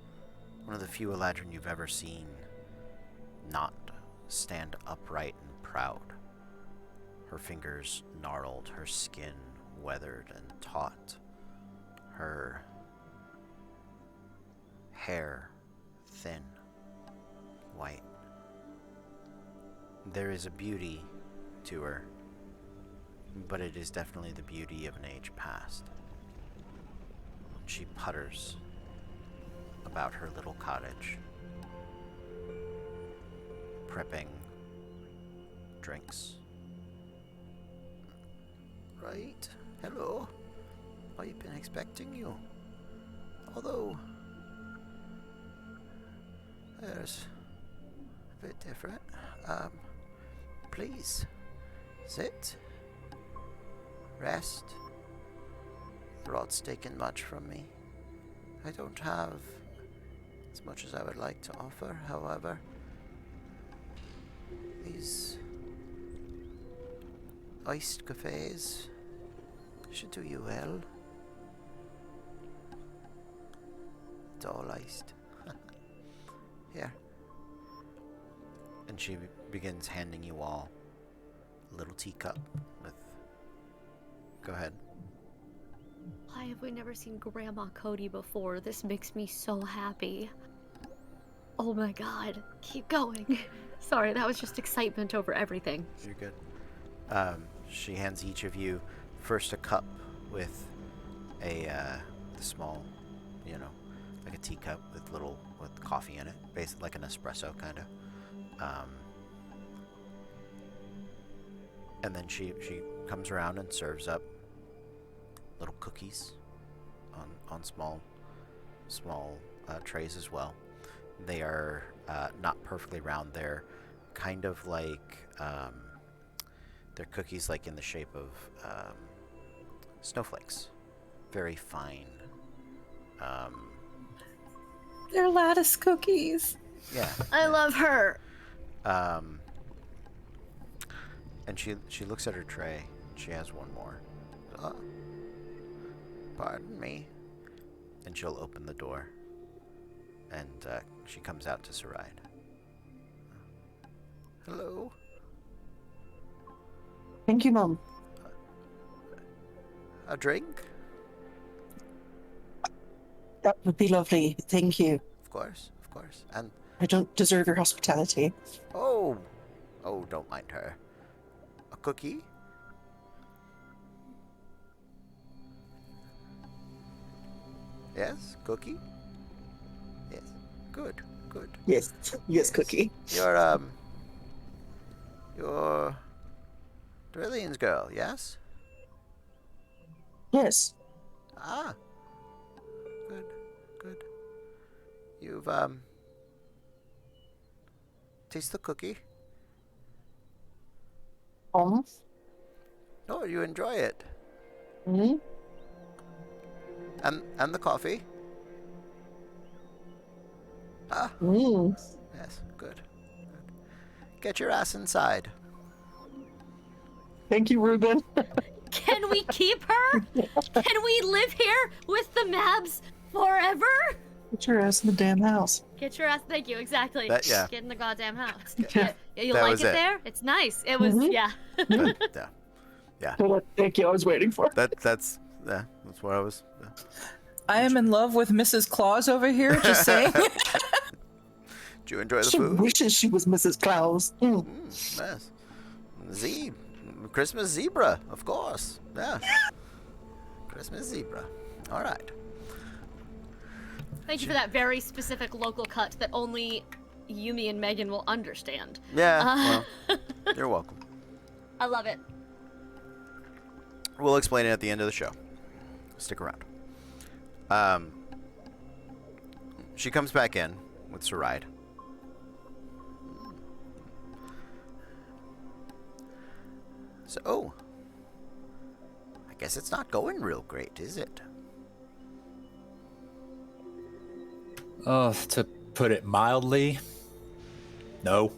One of the few Eladrin you've ever seen not stand upright and proud. Her fingers gnarled, her skin weathered and taut, her hair thin, white. There is a beauty to her, but it is definitely the beauty of an age past. She putters about her little cottage, prepping drinks. Right, hello. I've been expecting you. Although, there's a bit different. Please, sit, rest. Rod's taken much from me. I don't have as much as I would like to offer, however. These iced cafes should do you well. It's all iced. Here. And she begins handing you all a little teacup with... Go ahead. Why have we never seen Grandma Cody before? This makes me so happy. Oh my god. Keep going. Sorry, that was just excitement over everything. You're good. She hands each of you first a cup with a small, like a teacup with coffee in it, basically like an espresso kind of. And then she comes around and serves up little cookies on small trays as well. They are not perfectly round. They're kind of like They're cookies like in the shape of snowflakes. Very fine. They're lattice cookies. Yeah. I love her. And she looks at her tray. She has one more. Pardon me. And she'll open the door. And she comes out to Saride. Hello. Thank you, Mom. A drink? That would be lovely. Thank you. Of course, of course. And I don't deserve your hospitality. oh, don't mind her. A cookie? Yes, cookie. Yes, good. Yes, yes, Cookie. You're Drillian's girl, yes? Yes. Ah. Good. You've, taste the cookie? Oh. Oh, you enjoy it. Hmm. And the coffee? Ah, Mm. yes, good. Get your ass inside. Thank you, Ruben. Can we keep her? Can we live here with the Mabs forever? Get your ass in the damn house. Get your ass. Thank you. Exactly. Yeah. Get in the goddamn house. Yeah. You That like was it it. there? It's nice. It was. Mhm. Yeah. But, yeah, Thank you. I was waiting for. that's what I was. I am in love with Mrs. Claus over here, just saying. Did you enjoy the She food? wishes she was Mrs. Claus. Mm. Yes. Christmas zebra, of course. Yeah. Christmas zebra. All right. Thank you for that very specific local cut that only Yumi and Megan will understand. Yeah. Well, you're welcome. I love it. We'll explain it at the end of the show. Stick around. She comes back in with Saride. So, I guess it's not going real great, is it? To put it mildly, no.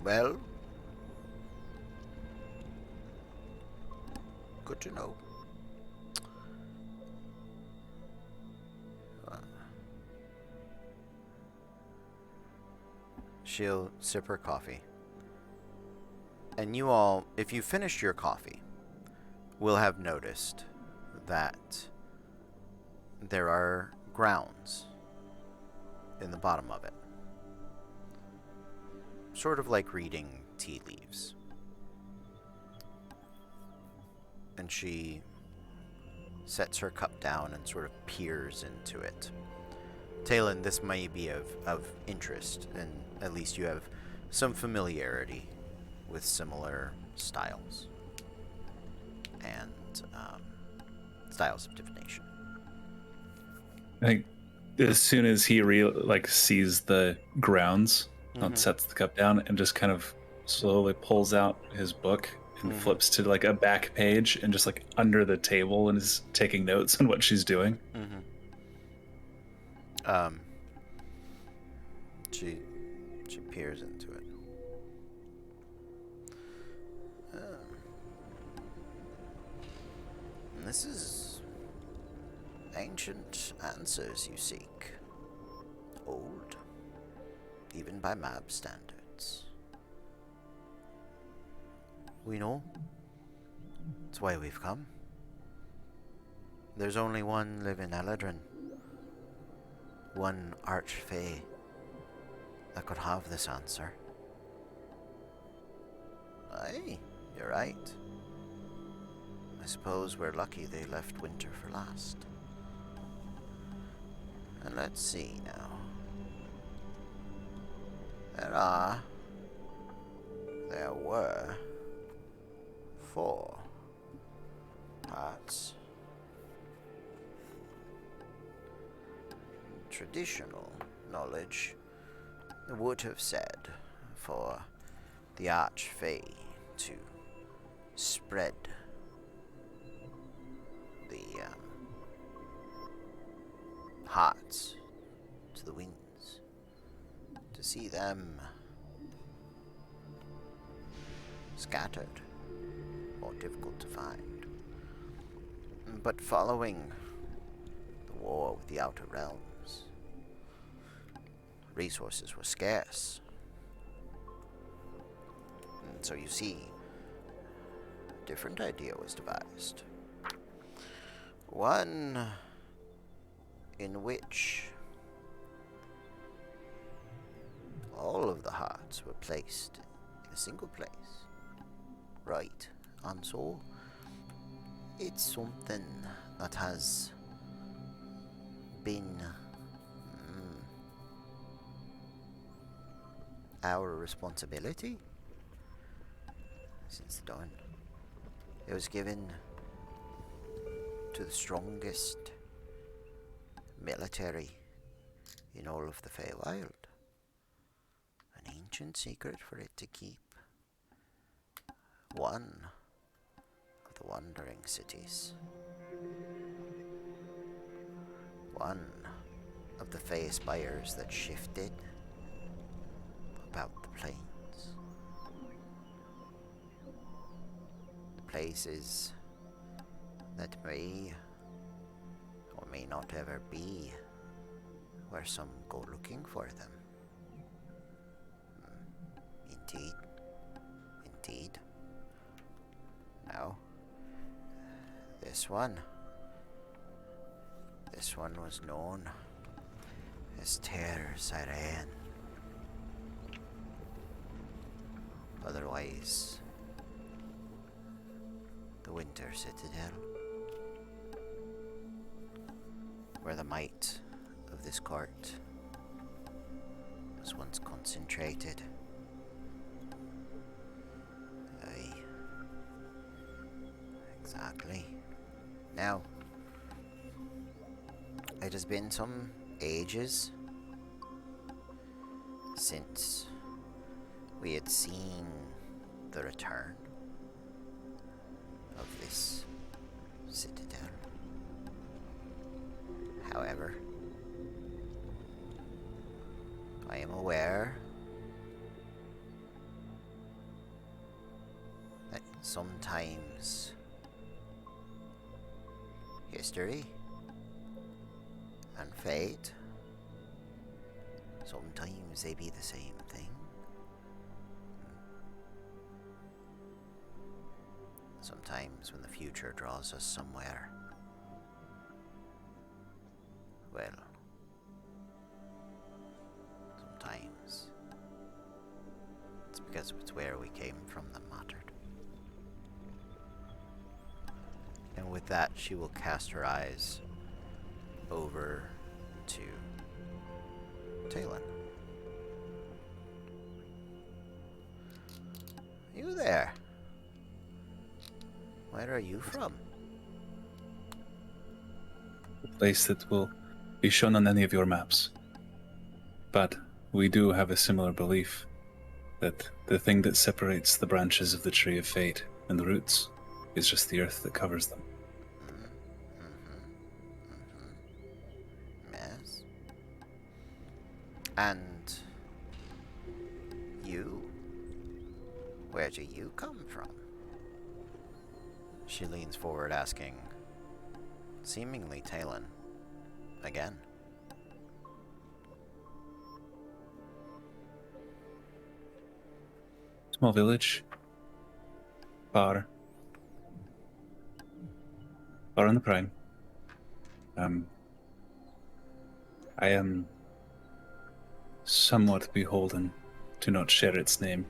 Well, good to know. She'll sip her coffee. And you all, if you finished your coffee, will have noticed that there are grounds in the bottom of it. Sort of like reading tea leaves. And she sets her cup down and sort of peers into it. Talon, this may be of interest, and at least you have some familiarity with similar styles and styles of divination. I think as soon as he sees the grounds, sets the cup down and just kind of slowly pulls out his book and flips to like a back page and just like under the table and is taking notes on what she's doing. She peers into it. This is ancient answers you seek. Old, even by Mab standards. We know. That's why we've come. There's only one living Eladrin. One archfey that could have this answer. Aye, you're right. I suppose we're lucky they left winter for last. And let's see now. There were 4 parts. Traditional knowledge would have said for the Archfey to spread the hearts to the winds, to see them scattered, more difficult to find. But following the war with the Outer Realms, resources were scarce. And so you see, a different idea was devised. One in which all of the hearts were placed in a single place. Right, and so it's something that has been our responsibility since the dawn. It was given to the strongest military in all of the Feywild. An ancient secret for it to keep one of the wandering cities. One of the Fey spires that shifted about the plains. The places that may or may not ever be where some go looking for them. Indeed. Indeed. Now, this one was known as Ter Syren. Otherwise, the Winter Citadel, where the might of this court was once concentrated. Aye. Exactly. Now, it has been some ages since we had seen the return of this citadel. However, I am aware that sometimes history and fate, sometimes they be the same thing. Sometimes when the future draws us somewhere, well, sometimes it's because it's where we came from that mattered. And with that, she will cast her eyes over to Talon. You there? Where are you from? A place that will be shown on any of your maps. But we do have a similar belief that the thing that separates the branches of the Tree of Fate and the roots is just the earth that covers them. Yes. And you? Where do you come from? She leans forward, asking, seemingly Talon, again. Small village. Far in the Prime. I am somewhat beholden to not share its name.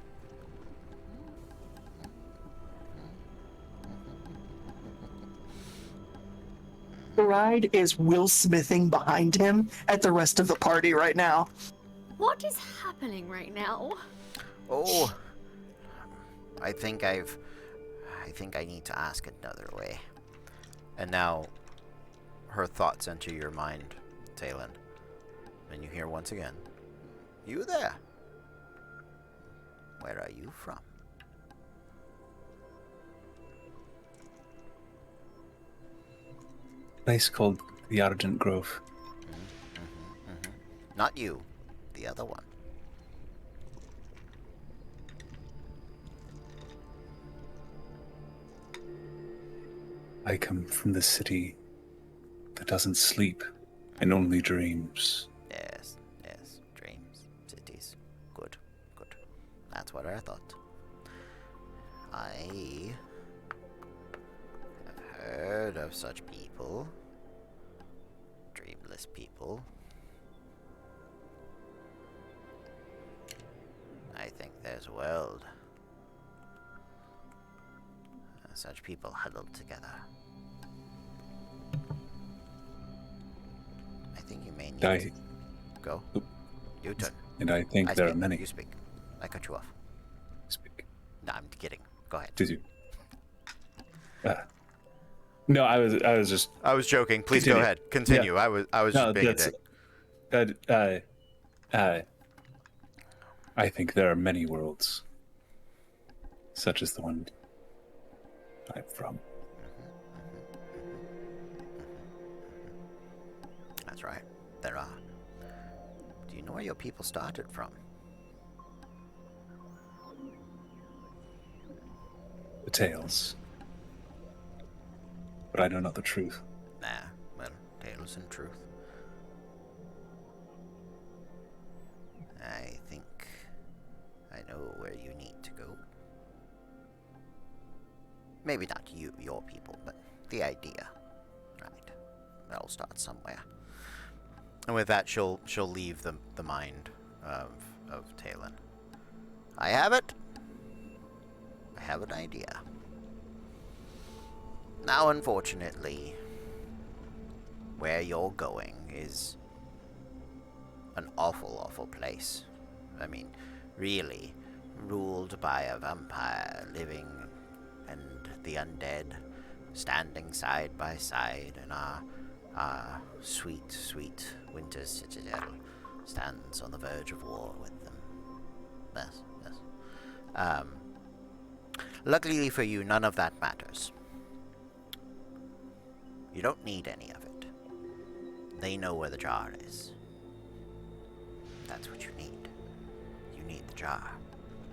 The ride is Will Smithing behind him at the rest of the party right now. What is happening right now? Oh, I think I need to ask another way. And now, her thoughts enter your mind, Talon. And you hear once again, you there? Where are you from? Place called the Ardent Grove. Not you. The other one. I come from the city that doesn't sleep and only dreams. Yes. Dreams. Cities. Good. That's what I thought. I have heard of such people. Dreamless people. I think there's a world. Such people huddled together. I think you may need to go. Oop. You turn. And I think I there speak. are many. You speak. I cut you off. Speak. No, I'm kidding. Go ahead. Did you? No, I was just. I was joking. Please Continue. go ahead. Continue. I was No, just being a that's. dick. I think there are many worlds, such as the one I'm from. That's right. There are. Do you know where your people started from? The tales. But I don't know the truth. Nah. Well, tales and truth. I think I know where you need to go. Maybe not you, your people, but the idea. Right. That'll start somewhere. And with that, she'll leave the mind of Talon. I have it. I have an idea. Now, unfortunately, where you're going is an awful place. I mean, really, ruled by a vampire, living and the undead standing side by side, and our sweet winter citadel stands on the verge of war with them. Yes. Luckily for you, none of that matters. You don't need any of it. They know where the jar is. That's what you need. You need the jar.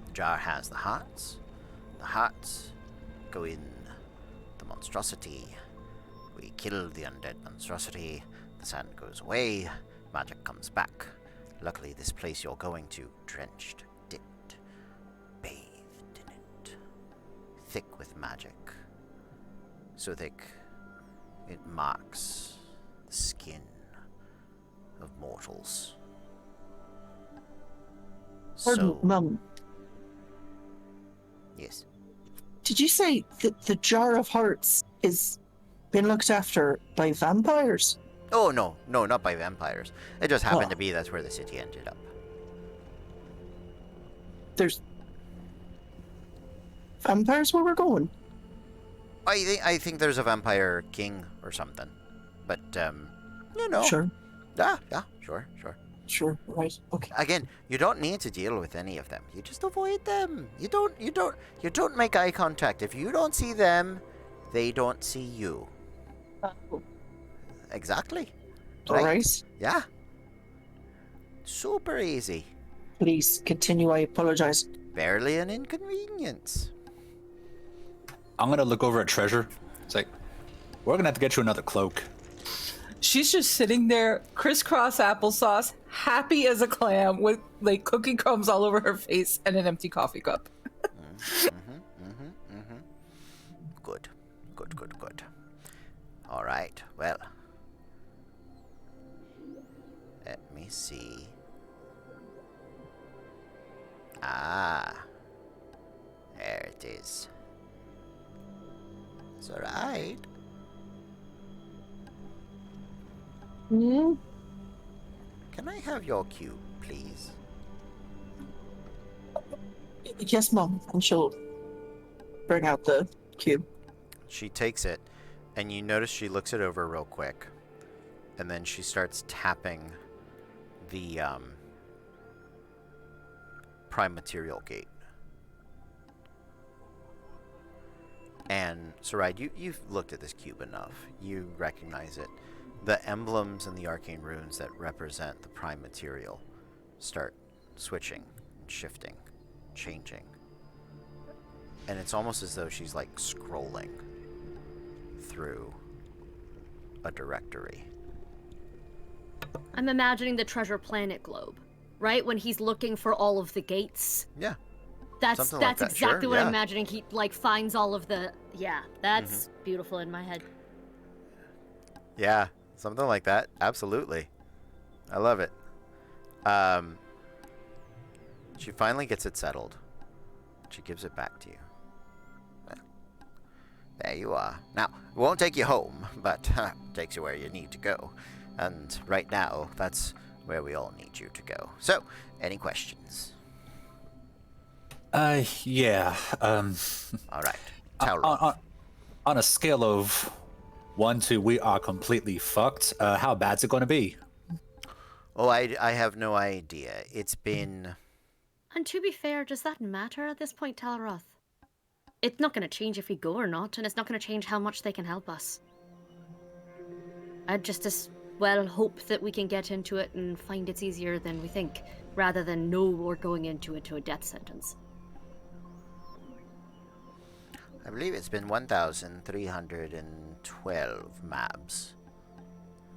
The jar has the hearts. The hearts go in the monstrosity. We kill the undead monstrosity. The sand goes away. Magic comes back. Luckily, this place you're going to, drenched, dipped, bathed in it. Thick with magic. So thick it marks the skin of mortals. Pardon, Mum. Yes. Did you say that the Jar of Hearts is been looked after by vampires? Oh, no, not by vampires. It just happened to be that's where the city ended up. There's vampires where we're going. I think there's a vampire king or something. But, Sure. Yeah, sure. Sure. Right. Okay. Again, you don't need to deal with any of them. You just avoid them. You don't make eye contact. If you don't see them, they don't see you. Exactly. All right. Yeah. Super easy. Please continue. I apologize. Barely an inconvenience. I'm gonna look over at Treasure. It's like, we're gonna have to get you another cloak. She's just sitting there, crisscross applesauce, happy as a clam, with like cookie crumbs all over her face and an empty coffee cup. Good. All right. Well, let me see. Ah, there it is. It's all right. Hmm? Can I have your cube, please? Yes, Mom. And she'll bring out the cube. She takes it, and you notice she looks it over real quick, and then she starts tapping the prime material gate And Sarai, you've looked at this cube enough. You recognize it. The emblems and the arcane runes that represent the prime material start switching, shifting, changing. And it's almost as though she's like scrolling through a directory. I'm imagining the Treasure Planet globe, right? When he's looking for all of the gates. Yeah. That's Something like that. exactly Sure, what I'm yeah. imagining. He like finds all of the that's beautiful in my head. Yeah, something like that. Absolutely. I love it. She finally gets it settled. She gives it back to you. Well, there you are. Now, it won't take you home, but takes you where you need to go. And right now, that's where we all need you to go. So, any questions? Yeah. All right. Tell On a scale of 1 to we are completely fucked, how bad's it going to be? Oh, I have no idea. It's been... And to be fair, does that matter at this point, Talroth? It's not going to change if we go or not, and it's not going to change how much they can help us. I'd just as well hope that we can get into it and find it's easier than we think, rather than know we're going into it to a death sentence. I believe it's been 1,312 MABs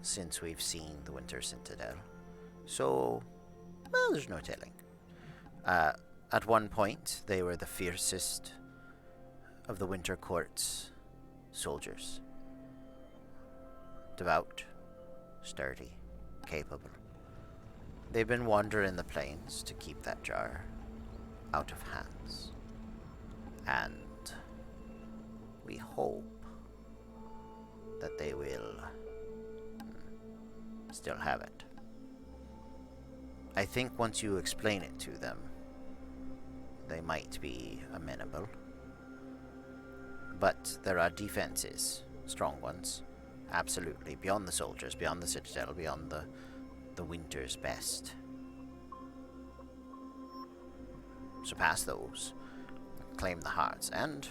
since we've seen the Winter Citadel. So, well, there's no telling. At one point, they were the fiercest of the Winter Court's soldiers. Devout, sturdy, capable. They've been wandering the plains to keep that jar out of hands. And we hope that they will still have it. I think once you explain it to them, they might be amenable. But there are defenses, strong ones, absolutely, beyond the soldiers, beyond the citadel, beyond the winter's best. Surpass those, claim the hearts, and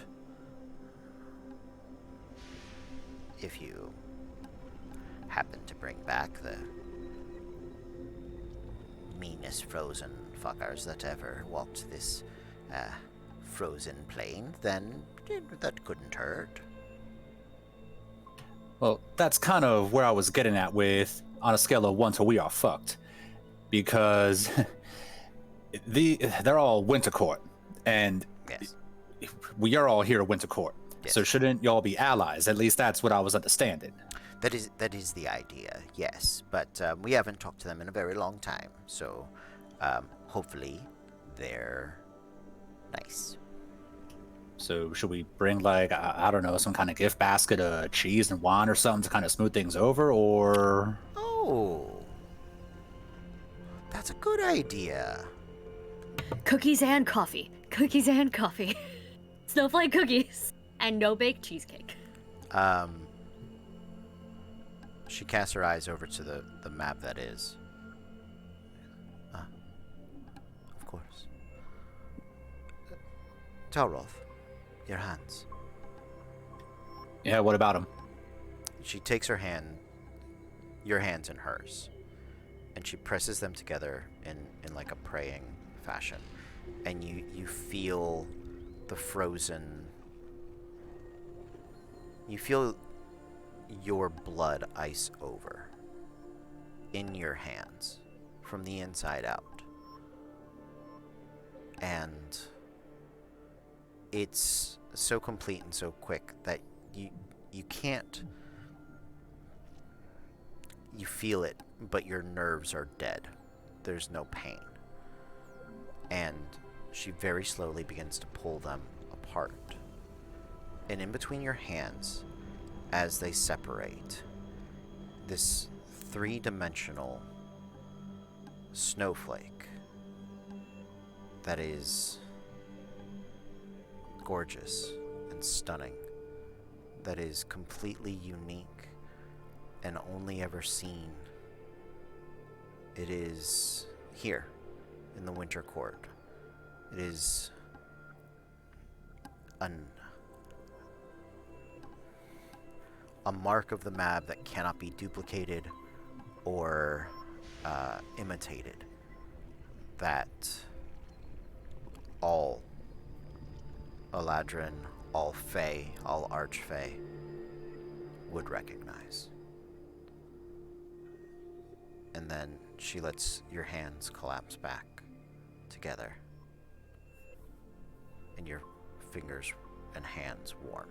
if you happen to bring back the meanest frozen fuckers that ever walked this frozen plain, then that couldn't hurt. Well, that's kind of where I was getting at with on a scale of 1 to we are fucked. Because they're all Winter Court, and Yes. we are all here at Winter Court. Yes. So shouldn't y'all be allies? At least that's what I was understanding. That is the idea, yes. But we haven't talked to them in a very long time, so hopefully they're nice. So should we bring like I don't know, some kind of gift basket of cheese and wine or something to kind of smooth things over, or? Oh, that's a good idea. Cookies and coffee. Cookies and coffee. Snowflake cookies. And no baked cheesecake. She casts her eyes over to the map that is. Of course. Talroth, your hands. Yeah, what about him? She takes her hand, your hands in hers, and she presses them together in like a praying fashion. And you feel the frozen... You feel your blood ice over in your hands from the inside out. And it's so complete and so quick that you can't... You feel it, but your nerves are dead. There's no pain. And she very slowly begins to pull them apart. And in between your hands, as they separate, this three-dimensional snowflake that is gorgeous and stunning, that is completely unique and only ever seen. It is here in the Winter Court. It is a mark of the Mab that cannot be duplicated or imitated, that all Eladrin, all Fae, all Archfey would recognize. And then she lets your hands collapse back together, and your fingers and hands warm.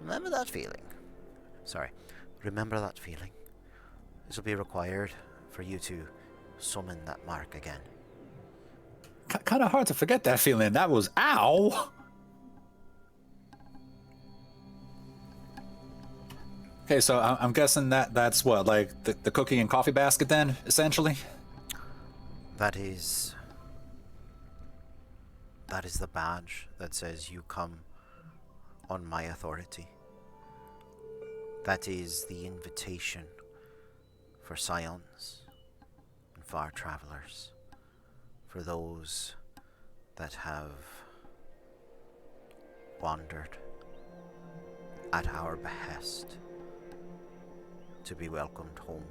Remember that feeling. Sorry. Remember that feeling. This will be required for you to summon that mark again. Kind of hard to forget that feeling. That was ow. Okay, so I'm guessing that's what, like the cookie and coffee basket then, essentially? That is the badge that says you come on my authority. That is the invitation for scions and far travelers, for those that have wandered at our behest, to be welcomed home.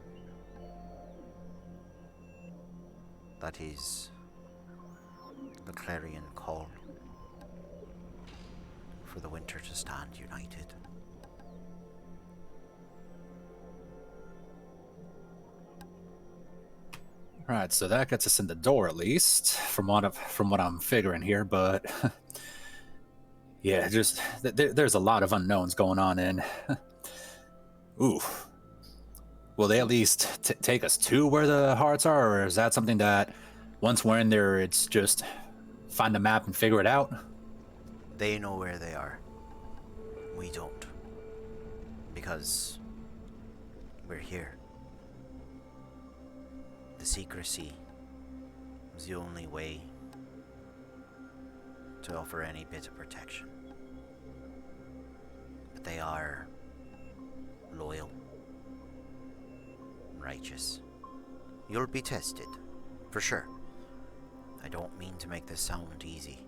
That is the clarion call for the winter to stand united. Right, so that gets us in the door at least, from what I'm figuring here. But yeah, just there's a lot of unknowns going on, and ooh, will they at least take us to where the hearts are, or is that something that once we're in there, it's just find the map and figure it out? They know where they are. We don't, because we're here. The secrecy is the only way to offer any bit of protection. But they are loyal, righteous. You'll be tested, for sure. I don't mean to make this sound easy,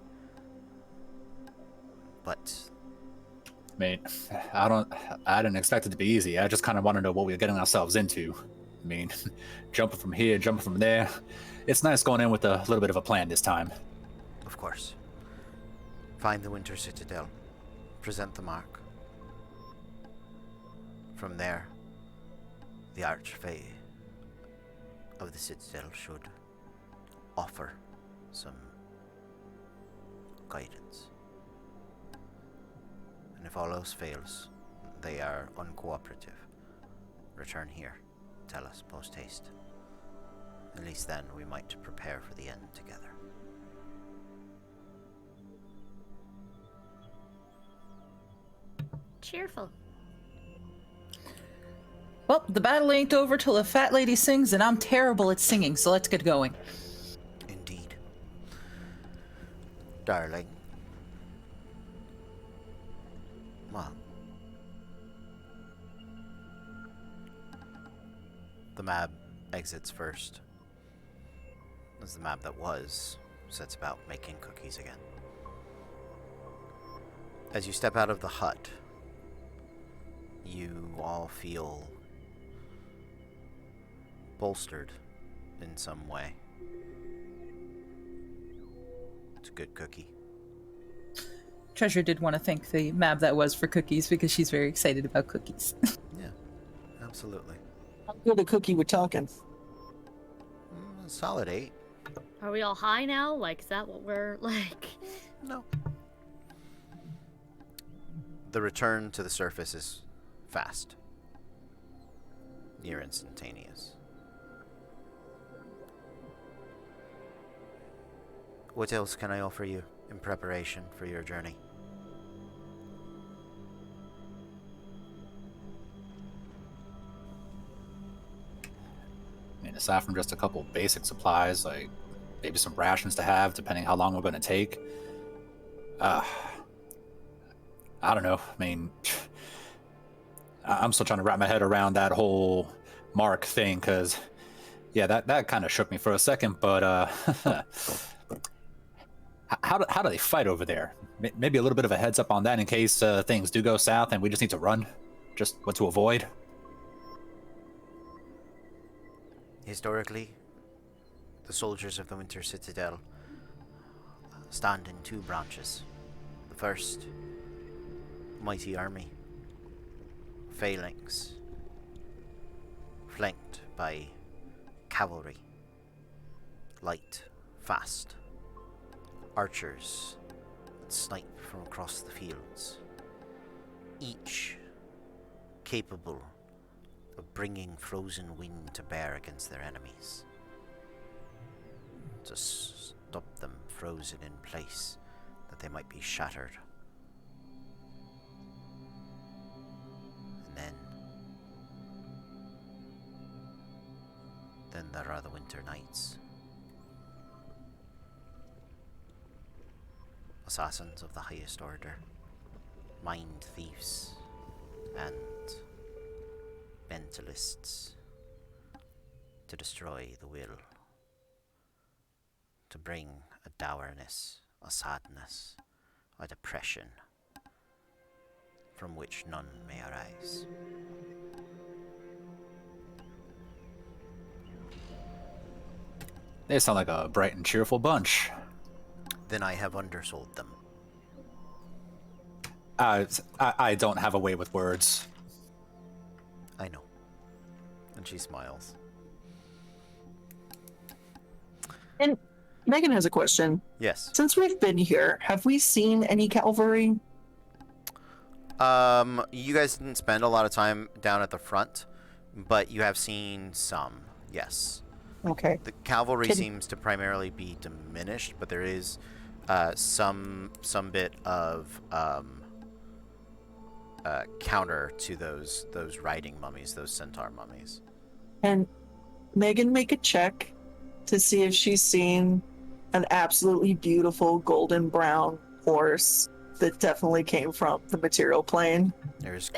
but I mean, I didn't expect it to be easy. I just kind of want to know what we were getting ourselves into. I mean, jumping from here, jumping from there. It's nice going in with a little bit of a plan this time. of course, find the Winter Citadel, present the mark. From there, the Archfey of the Citadel should offer some guidance. And if all else fails, they are uncooperative, return here. Tell us post haste. At least then we might prepare for the end together. Cheerful. Well, the battle ain't over till a fat lady sings, and I'm terrible at singing, so let's get going. Indeed. Darling. Well. The Mab exits first, as the Mab that was sets about making cookies again. As you step out of the hut, you all feel bolstered in some way. It's a good cookie. Treasure did want to thank the Mab that was for cookies because she's very excited about cookies. Yeah, absolutely. How good a cookie with talking. Solid 8. Are we all high now? Like, is that what we're like? No. The return to the surface is fast. Near instantaneous. What else can I offer you in preparation for your journey? I mean, aside from just a couple basic supplies, like maybe some rations to have, depending how long we're going to take. I don't know. I mean, I'm still trying to wrap my head around that whole mark thing, because, yeah, that kind of shook me for a second. But how do they fight over there? Maybe a little bit of a heads up on that in case things do go south and we just need to run. Just what to avoid. Historically, the soldiers of the Winter Citadel stand in two branches. The first, mighty army, phalanx, flanked by cavalry, light, fast, archers that snipe from across the fields, each capable of bringing frozen wind to bear against their enemies, to stop them frozen in place, that they might be shattered. And then there are the winter nights. Assassins of the highest order, mind thieves, and mentalists, to destroy the will, to bring a dourness, a sadness, a depression from which none may arise. They sound like a bright and cheerful bunch. Then I have undersold them. I don't have a way with words. I know. And she smiles. And Megan has a question. Yes. Since we've been here, have we seen any cavalry? You guys didn't spend a lot of time down at the front, but you have seen some, yes. Okay. The cavalry Can- seems to primarily be diminished, but there is some bit of counter to those riding mummies, those centaur mummies. Can Megan make a check to see if she's seen an absolutely beautiful golden brown horse that definitely came from the material plane? There's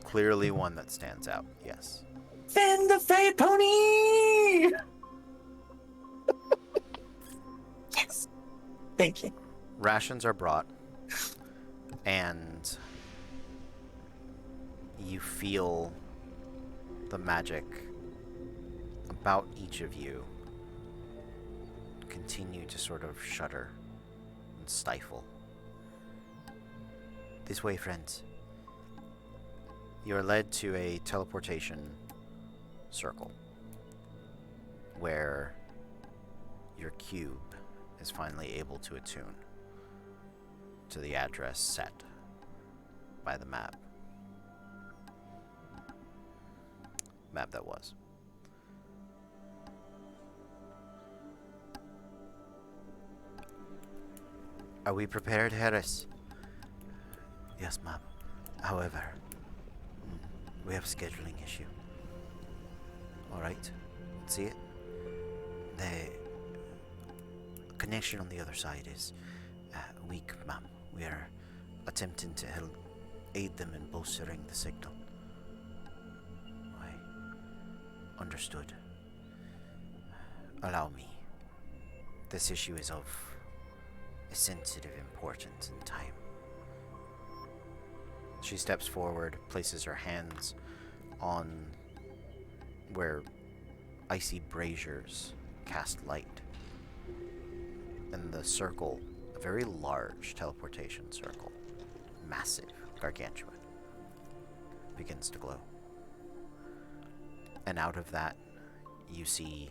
clearly one that stands out, yes. Finn the Fey Pony! Yes. Thank you. Rations are brought, and you feel the magic about each of you continue to sort of shudder and stifle. This way, friends. You are led to a teleportation circle where your cube is finally able to attune to the address set by the map. Map that was. Are we prepared, Harris? Yes, ma'am. However, we have a scheduling issue. Alright, see it? The connection on the other side is weak, ma'am. We are attempting to aid them in bolstering the signal. I understood. Allow me. This issue is of a sensitive importance in time. She steps forward, places her hands on where icy braziers cast light. And the circle, a very large teleportation circle, massive, gargantuan, begins to glow. And out of that, you see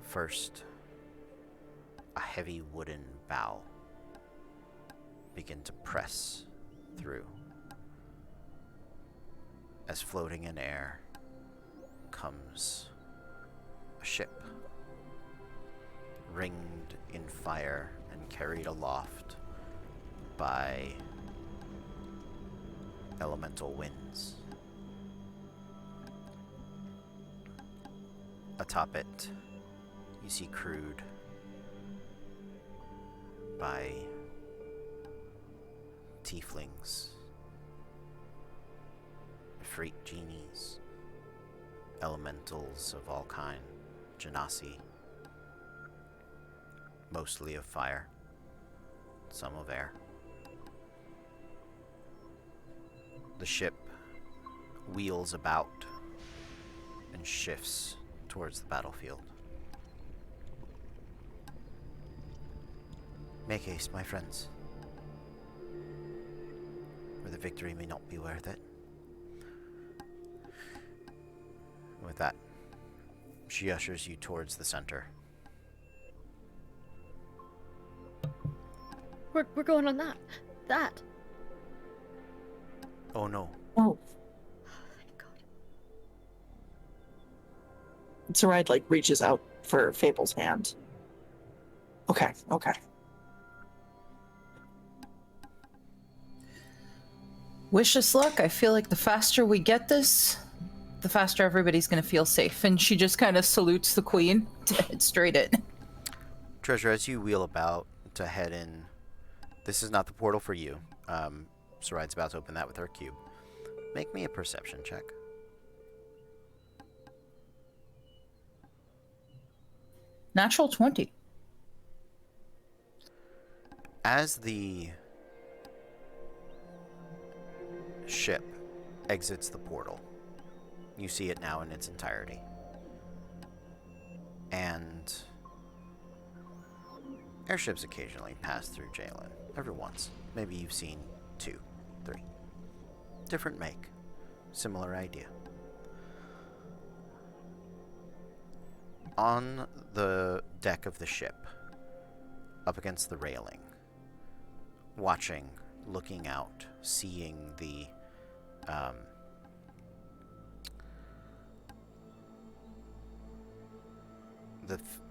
first a heavy wooden bow begin to press through, as floating in air comes a ship, ringed in fire and carried aloft by elemental winds. Atop it, you see crewed by tieflings, freak genies, elementals of all kind, genasi, mostly of fire, some of air. The ship wheels about and shifts towards the battlefield. Make haste, my friends, or the victory may not be worth it. With that, she ushers you towards the center. We're going on that. That. Oh no. Oh, Thank God. Zoraid like reaches out for Fable's hand. Okay. Wish us luck. I feel like the faster we get this, the faster everybody's going to feel safe. And she just kind of salutes the queen to head straight in. Treasure, as you wheel about to head in, this is not the portal for you. Zoraid's about to open that with her cube. Make me a perception check. Natural 20. As the ship exits the portal, you see it now in its entirety. And airships occasionally pass through Jalen. Every once. Maybe you've seen 2, 3. Different make. Similar idea. On the deck of the ship, up against the railing, watching, looking out, seeing the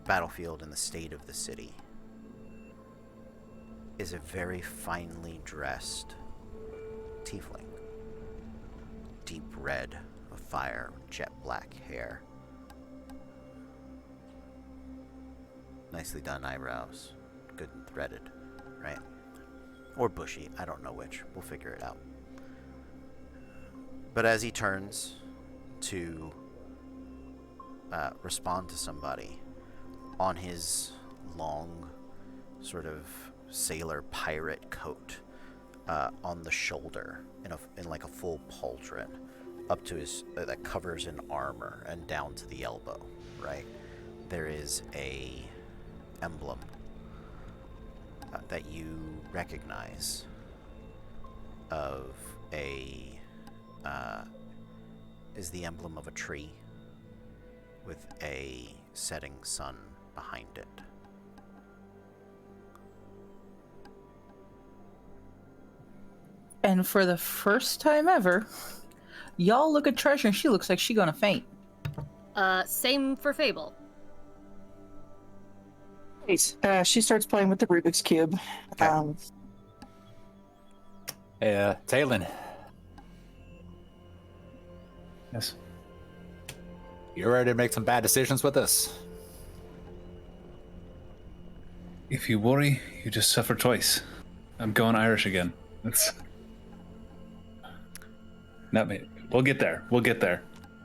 battlefield and the state of the city, is a very finely dressed tiefling. Deep red of fire, jet black hair. Nicely done eyebrows. Good and threaded, right? Or bushy, I don't know which. We'll figure it out. But as he turns to respond to somebody, on his long sort of sailor pirate coat, on the shoulder, in like a full pauldron, up to his that covers an armor and down to the elbow, right? There is a emblem that you recognize of is the emblem of a tree with a setting sun behind it. And for the first time ever, y'all look at Treasure and she looks like she gonna faint. Same for Fable. Great. She starts playing with the Rubik's Cube. Okay. Hey, Talon, Yes. you ready to make some bad decisions with us? If you worry, you just suffer twice. I'm going Irish again. That's not me. We'll get there.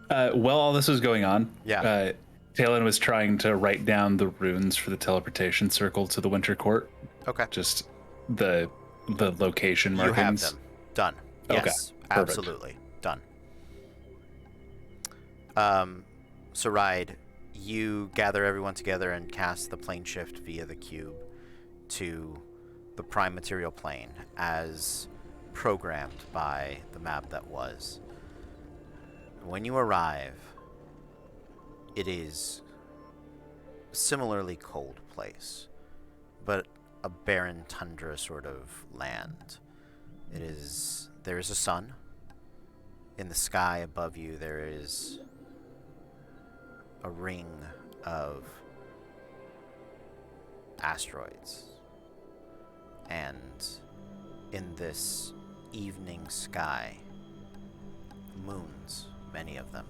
While all this was going on, Yeah. Talon was trying to write down the runes for the teleportation circle to the Winter Court. Okay. Just the location You have markings. them. Done. Okay, Yes, perfect. absolutely. Done. Zoraid, you gather everyone together and cast the plane shift via the cube to the prime material plane as programmed by the map that was. When you arrive, it is a similarly cold place, but a barren tundra sort of land. There is a sun. In the sky above you, there is a ring of asteroids. And in this evening sky, moons, many of them.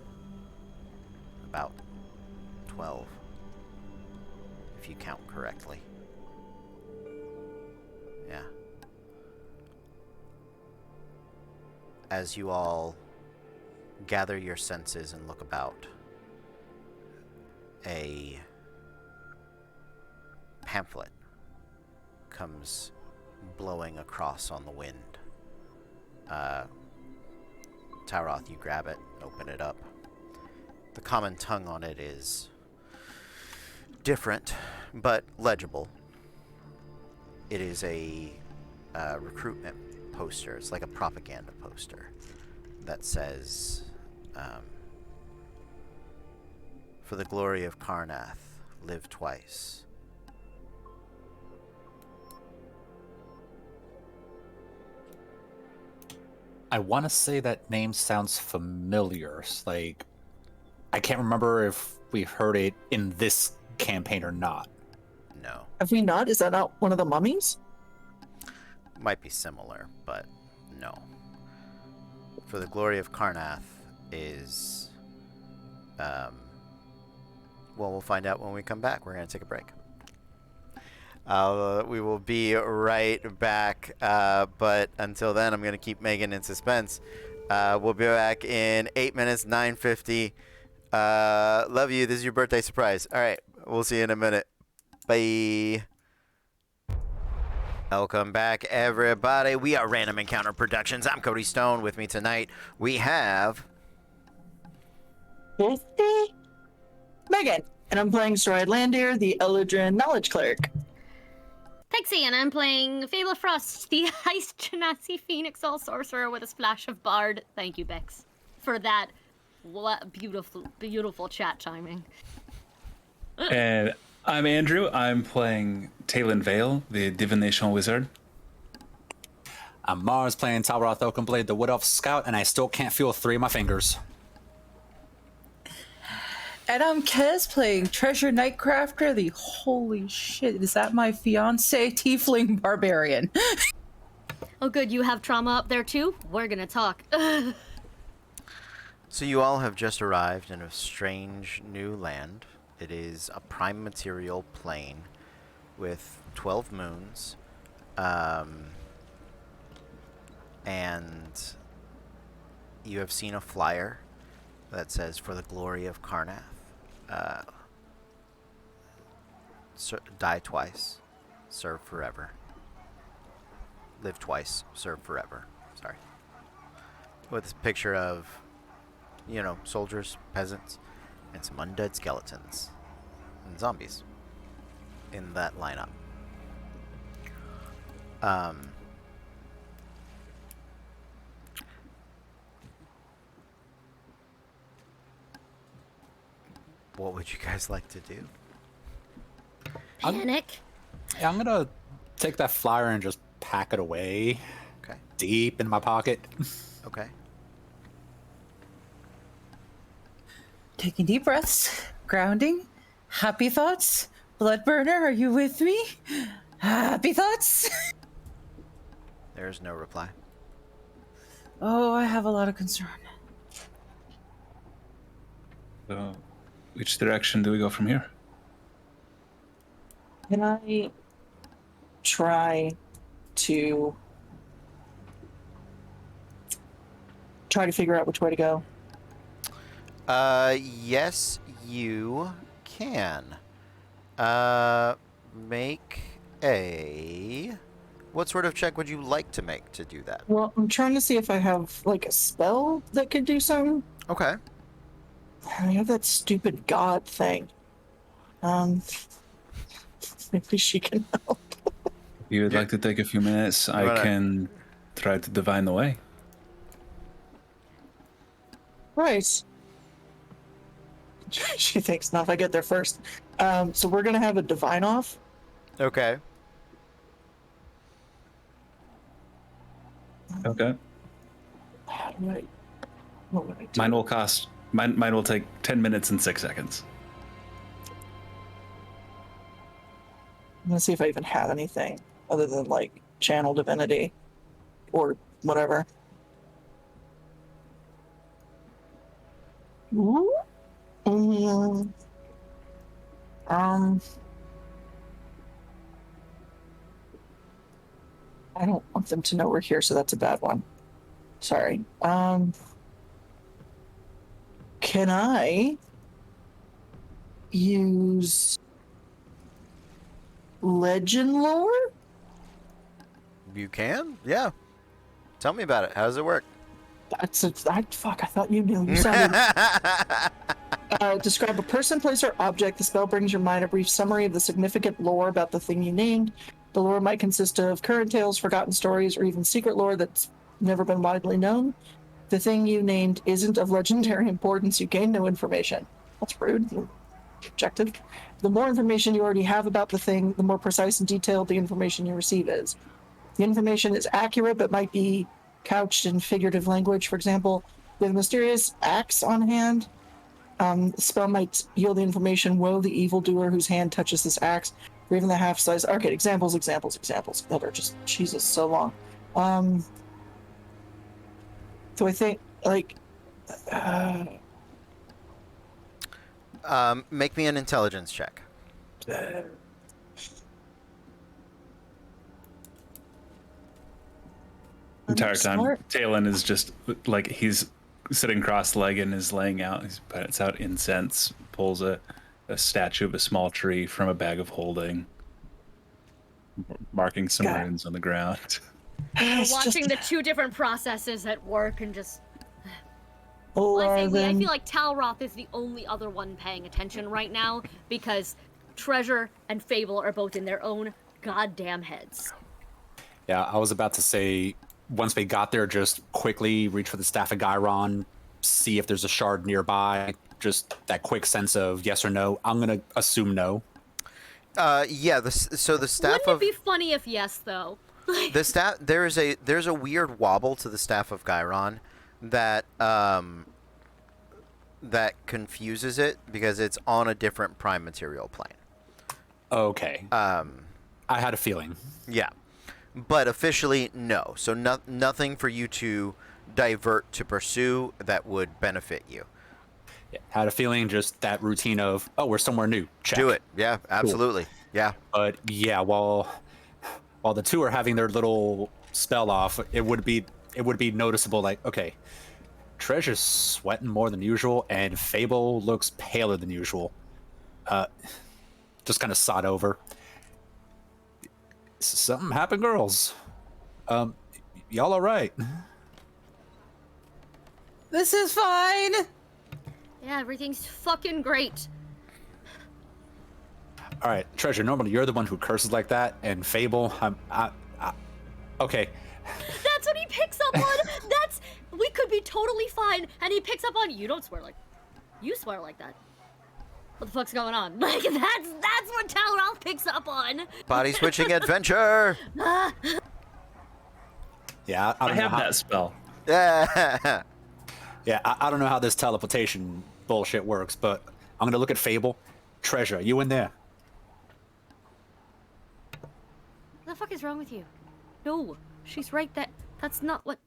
About 12, if you count correctly. Yeah. As you all gather your senses and look about, a pamphlet comes blowing across on the wind. Tauroth, you grab it, open it up. The common tongue on it is different, but legible. It is a recruitment poster. It's like a propaganda poster that says, "For the glory of Karnath, live twice." I want to say that name sounds familiar. It's like, I can't remember if we heard it in this campaign or not. No. Have we not? Is that not one of the mummies? Might be similar, but no. For the glory of Karnath is, well, we'll find out when we come back. We're going to take a break. We will be right back, but until then, I'm going to keep Megan in suspense. We'll be back in 8 minutes, 9:50. Love you. This is your birthday surprise. All right, we'll see you in a minute. Bye. Welcome back, everybody. We are Random Encounter Productions. I'm Cody Stone. With me tonight, we have 50? Megan. And I'm playing Stride Landir, the Eladrin Knowledge Cleric. Pixie, and I'm playing Fable Frost, the Heist Genasi Phoenix All Sorcerer with a splash of Bard. Thank you, Bex, for that. What beautiful, beautiful chat timing. And I'm Andrew. I'm playing Talon Vale, the Divination Wizard. I'm Mars playing Talroth Oakenblade, the Wood Elf Scout, and I still can't feel 3 of my fingers. And I'm Kez playing Treasure Nightcrafter, the holy shit, is that my fiance Tiefling Barbarian? Oh, good, you have trauma up there too? We're gonna talk. So you all have just arrived in a strange new land. It is a prime material plane with 12 moons. And you have seen a flyer that says, "For the glory of Karnath. Die twice, serve forever. Live twice, serve forever." Sorry. With this picture of, you know, soldiers, peasants, and some undead skeletons and zombies in that lineup. What would you guys like to do? Panic. Yeah, I'm gonna take that flyer and just pack it away Okay. deep in my pocket. Okay. Taking deep breaths, grounding, happy thoughts. Blood burner, are you with me? Happy thoughts? There's no reply. Oh, I have a lot of concern. So, which direction do we go from here? Can I try to figure out which way to go? Yes, you can. Make a... What sort of check would you like to make to do that? Well, I'm trying to see if I have like a spell that could do something. Okay. I have that stupid god thing. Maybe she can help. If you would like to take a few minutes, I Right. can try to divine the way. Right. She thinks, not if I get there first. So we're gonna have a divine off. Okay. Okay. How do I? What would I do? Mine will cost. Mine will take 10 minutes and 6 seconds. I'm gonna see if I even have anything other than like channel divinity or whatever. Ooh. I don't want them to know we're here, so that's a bad one. Sorry. Can I use legend lore? You can? Yeah. Tell me about it. How does it work? Fuck, I thought you knew. You sounded... Describe a person, place, or object. The spell brings your mind a brief summary of the significant lore about the thing you named. The lore might consist of current tales, forgotten stories, or even secret lore that's never been widely known. The thing you named isn't of legendary importance. You gain no information. That's rude. Objective. The more information you already have about the thing, the more precise and detailed the information you receive is. The information is accurate, but might be couched in figurative language. For example, with a mysterious axe on hand, the spell might yield the information, woe the evildoer whose hand touches this axe, or even the half-size... Okay, examples that are just, Jesus, so long. So I think, like... Make me an intelligence check. Entire time, Smart. Talon is just like he's sitting cross-legged and is laying out. He puts out incense, pulls a statue of a small tree from a bag of holding, marking some God. runes on the ground. It's Watching just, the two different processes at work and just. or Well, I then, feel like Talroth is the only other one paying attention right now because Treasure and Fable are both in their own goddamn heads. Yeah, I was about to say, once we got there, just quickly reach for the Staff of Gyron, see if there's a shard nearby. Just that quick sense of yes or no. I'm gonna assume no. Yeah. So the staff Wouldn't of it be funny if yes, though? the staff there's a weird wobble to the staff of Gyron that that confuses it because it's on a different prime material plane. Okay. I had a feeling. Yeah. But officially, no. So nothing for you to divert to pursue that would benefit you. Yeah, had a feeling, just that routine of, oh, we're somewhere new. Check. Do it. Yeah, absolutely. Yeah. But yeah, while the two are having their little spell off, it would be noticeable. Like, okay, Treasure's sweating more than usual, and Fable looks paler than usual. Just kind of sod over. Something happened, girls. Y'all all right? This is fine. Yeah, everything's fucking great. All right, Treasure. Normally you're the one who curses like that, and Fable, okay. That's what he picks up on. We could be totally fine, and he picks up on you don't swear like, you swear like that. What the fuck's going on? Like that's what Talroth picks up on. Body switching adventure. Yeah, I don't know have how, that spell. Yeah. Yeah, I don't know how this teleportation bullshit works, but I'm gonna look at Fable. Treasure, you in there? What the fuck is wrong with you? No, she's right. That's not what.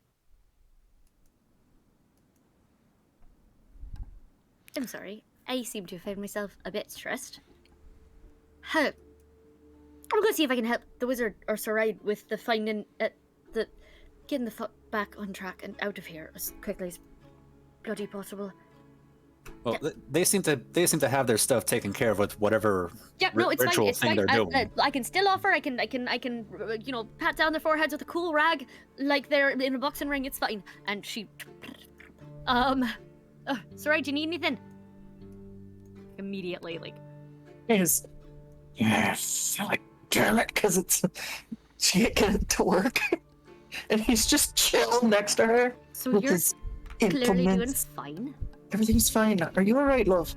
I'm sorry. I seem to have found myself a bit stressed. I'm gonna see if I can help the wizard or Sarai with the finding getting the fuck back on track and out of here as quickly as bloody possible. Well, they seem to have their stuff taken care of with whatever Yeah, no, it's ritual fine. It's thing fine. they're doing. I can still offer. I can, pat down their foreheads with a cool rag, like they're in a boxing ring. It's fine. And she, Sarai, do you need anything? Immediately, like, is yes, like damn it, because she can't get to work, and he's just chilling next to her. so with you're his clearly doing implements. fine. Everything's fine. Are you all right, love?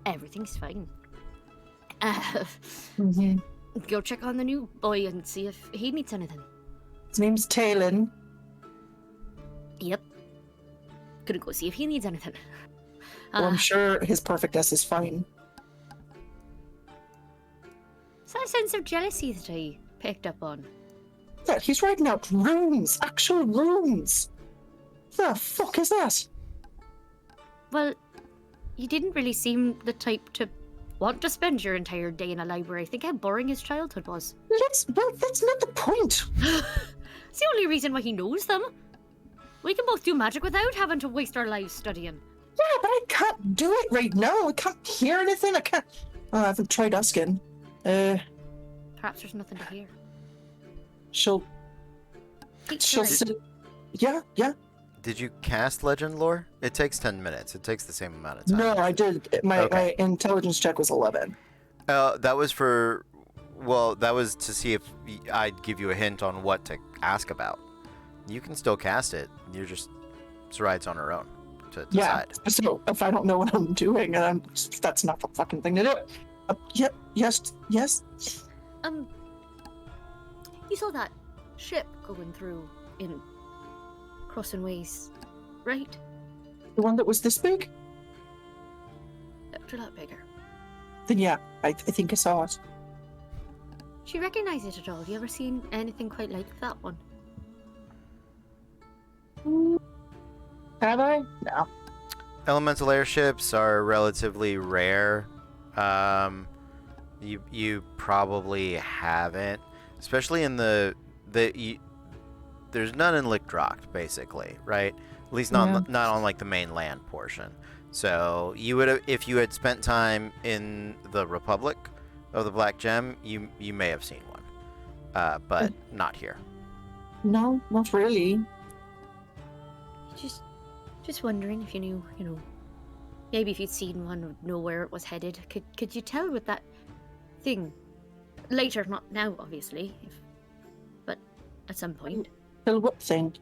Everything's fine. Mm-hmm. Go check on the new boy and see if he needs anything. His name's Talon. Yep. Gonna go see if he needs anything. Well, I'm sure his perfectness is fine. Is that a sense of jealousy that I picked up on? Yeah, he's writing out runes, actual runes. The fuck is that? Well, you didn't really seem the type to want to spend your entire day in a library. Think how boring his childhood was. That's not the point. It's the only reason why he knows them. We can both do magic without having to waste our lives studying. Yeah, but I can't do it right now. I can't hear anything. I can't. Oh, I haven't tried asking. Perhaps there's nothing to hear. She'll Hey, she'll sorry. sit. Yeah. Did you cast legend lore? It takes 10 minutes. It takes the same amount of time. No, I did. My Okay. intelligence check was 11. That was for. Well, that was to see if I'd give you a hint on what to ask about. You can still cast it. You're just. Zoraid's on her own to Yeah. decide. So if I don't know what I'm doing, and that's not the fucking thing to do. Yep. Yes. You saw that ship going through in Crossing Ways, right? The one that was this big. A lot bigger. Then yeah, I think I saw it. Do you recognize it at all? Have you ever seen anything quite like that one? Have I? No. Elemental airships are relatively rare. You probably haven't, especially in there's none in Lickdrocht, basically, right? At least not on like the mainland portion. So you would have, if you had spent time in the Republic of the Black Gem, you may have seen one, but not here. No, not really. Just wondering if you knew, maybe if you'd seen one or know where it was headed. Could you tell with that thing? Later, not now, obviously, but at some point. Tell what thing?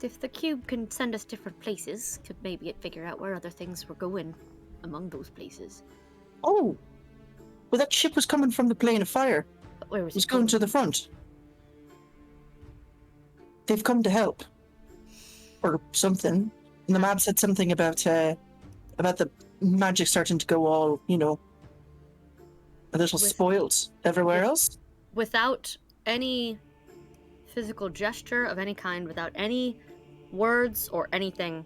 If the cube can send us different places, could maybe it figure out where other things were going among those places. Oh, well, that ship was coming from the plane of fire. But where was It was it going to the front. They've come to help, or something. And the map said something about the magic starting to go all, a little With- spoiled everywhere with- else. Without any physical gesture of any kind, without any words or anything,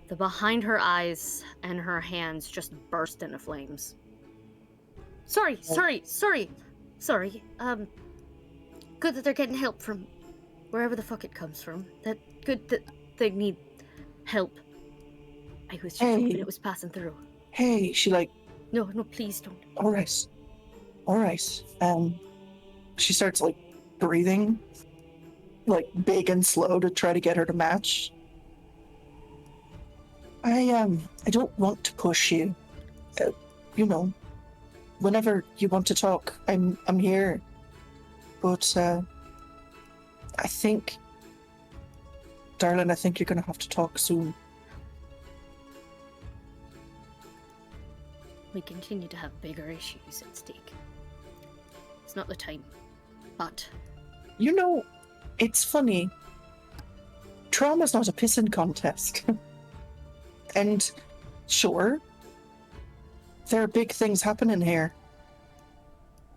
the behind her eyes and her hands just burst into flames. Sorry. Good that they're getting help from wherever the fuck it comes from. Good that they need help. I was just hoping it was passing through. Hey, she like, No, please don't. all right. She starts like breathing, like big and slow to try to get her to match. I don't want to push you. Whenever you want to talk, I'm here. But I think, darling, you're gonna have to talk soon. We continue to have bigger issues at stake. It's not the time. But It's funny. Trauma's not a pissing contest. And sure, there are big things happening here.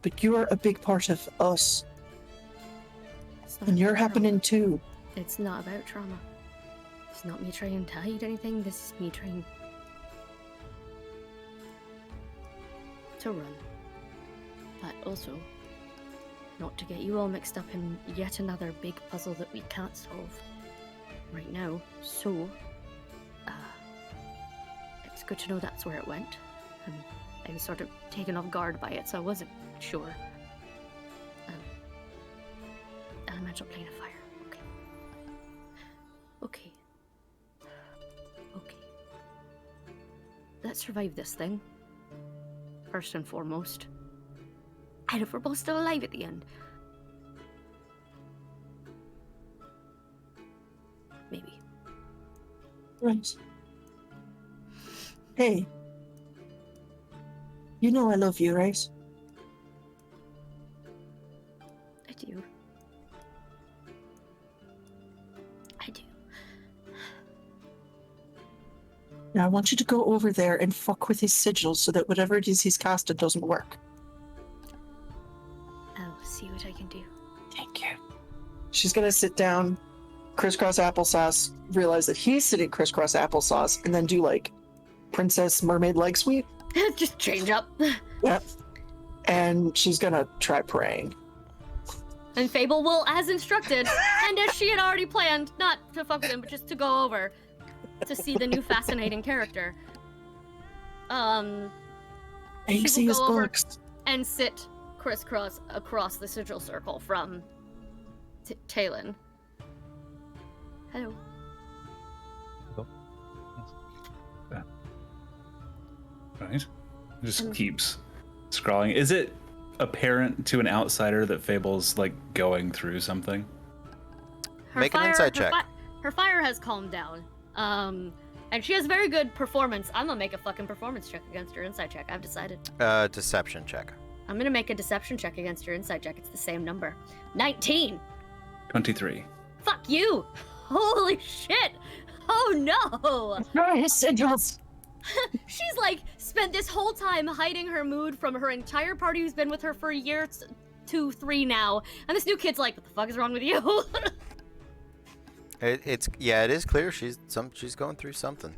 But you're a big part of us. it's not And you're about trauma. happening too. It's not about trauma. It's not me trying to hide anything. This is me trying to run. But also, not to get you all mixed up in yet another big puzzle that we can't solve right now. So, it's good to know that's where it went. And I was sort of taken off guard by it, so I wasn't sure. Elemental plane of fire. Okay. Let's survive this thing. First and foremost. And if we're both still alive at the end. Maybe. Right. Hey. You know I love you, right? I do. Now I want you to go over there and fuck with his sigils so that whatever it is he's casted doesn't work. I'll see what I can do. Thank you. She's gonna sit down, crisscross applesauce, realize that he's sitting crisscross applesauce, and then do like princess mermaid leg sweep. Just change up. Yep. And she's gonna try praying. And Fable will, as instructed, and as she had already planned, not to fuck with him, but just to go over to see the new fascinating character. I She see will his go over- books. and sit crisscross across the sigil circle from Talon. Hello. Right. Just keeps scrawling. Is it apparent to an outsider that Fable's like going through something? Make an insight check. Her fire has calmed down. And she has very good performance. I'm gonna make a fucking performance check against her insight check. I've decided. Deception check. I'm gonna make a deception check against her insight check. It's the same number. 19. 23. Fuck you. Holy shit. Oh no. No, his sigils. She's like spent this whole time hiding her mood from her entire party who's been with her for a year, 2, 3 now. And this new kid's like, what the fuck is wrong with you? It is clear she's going through something.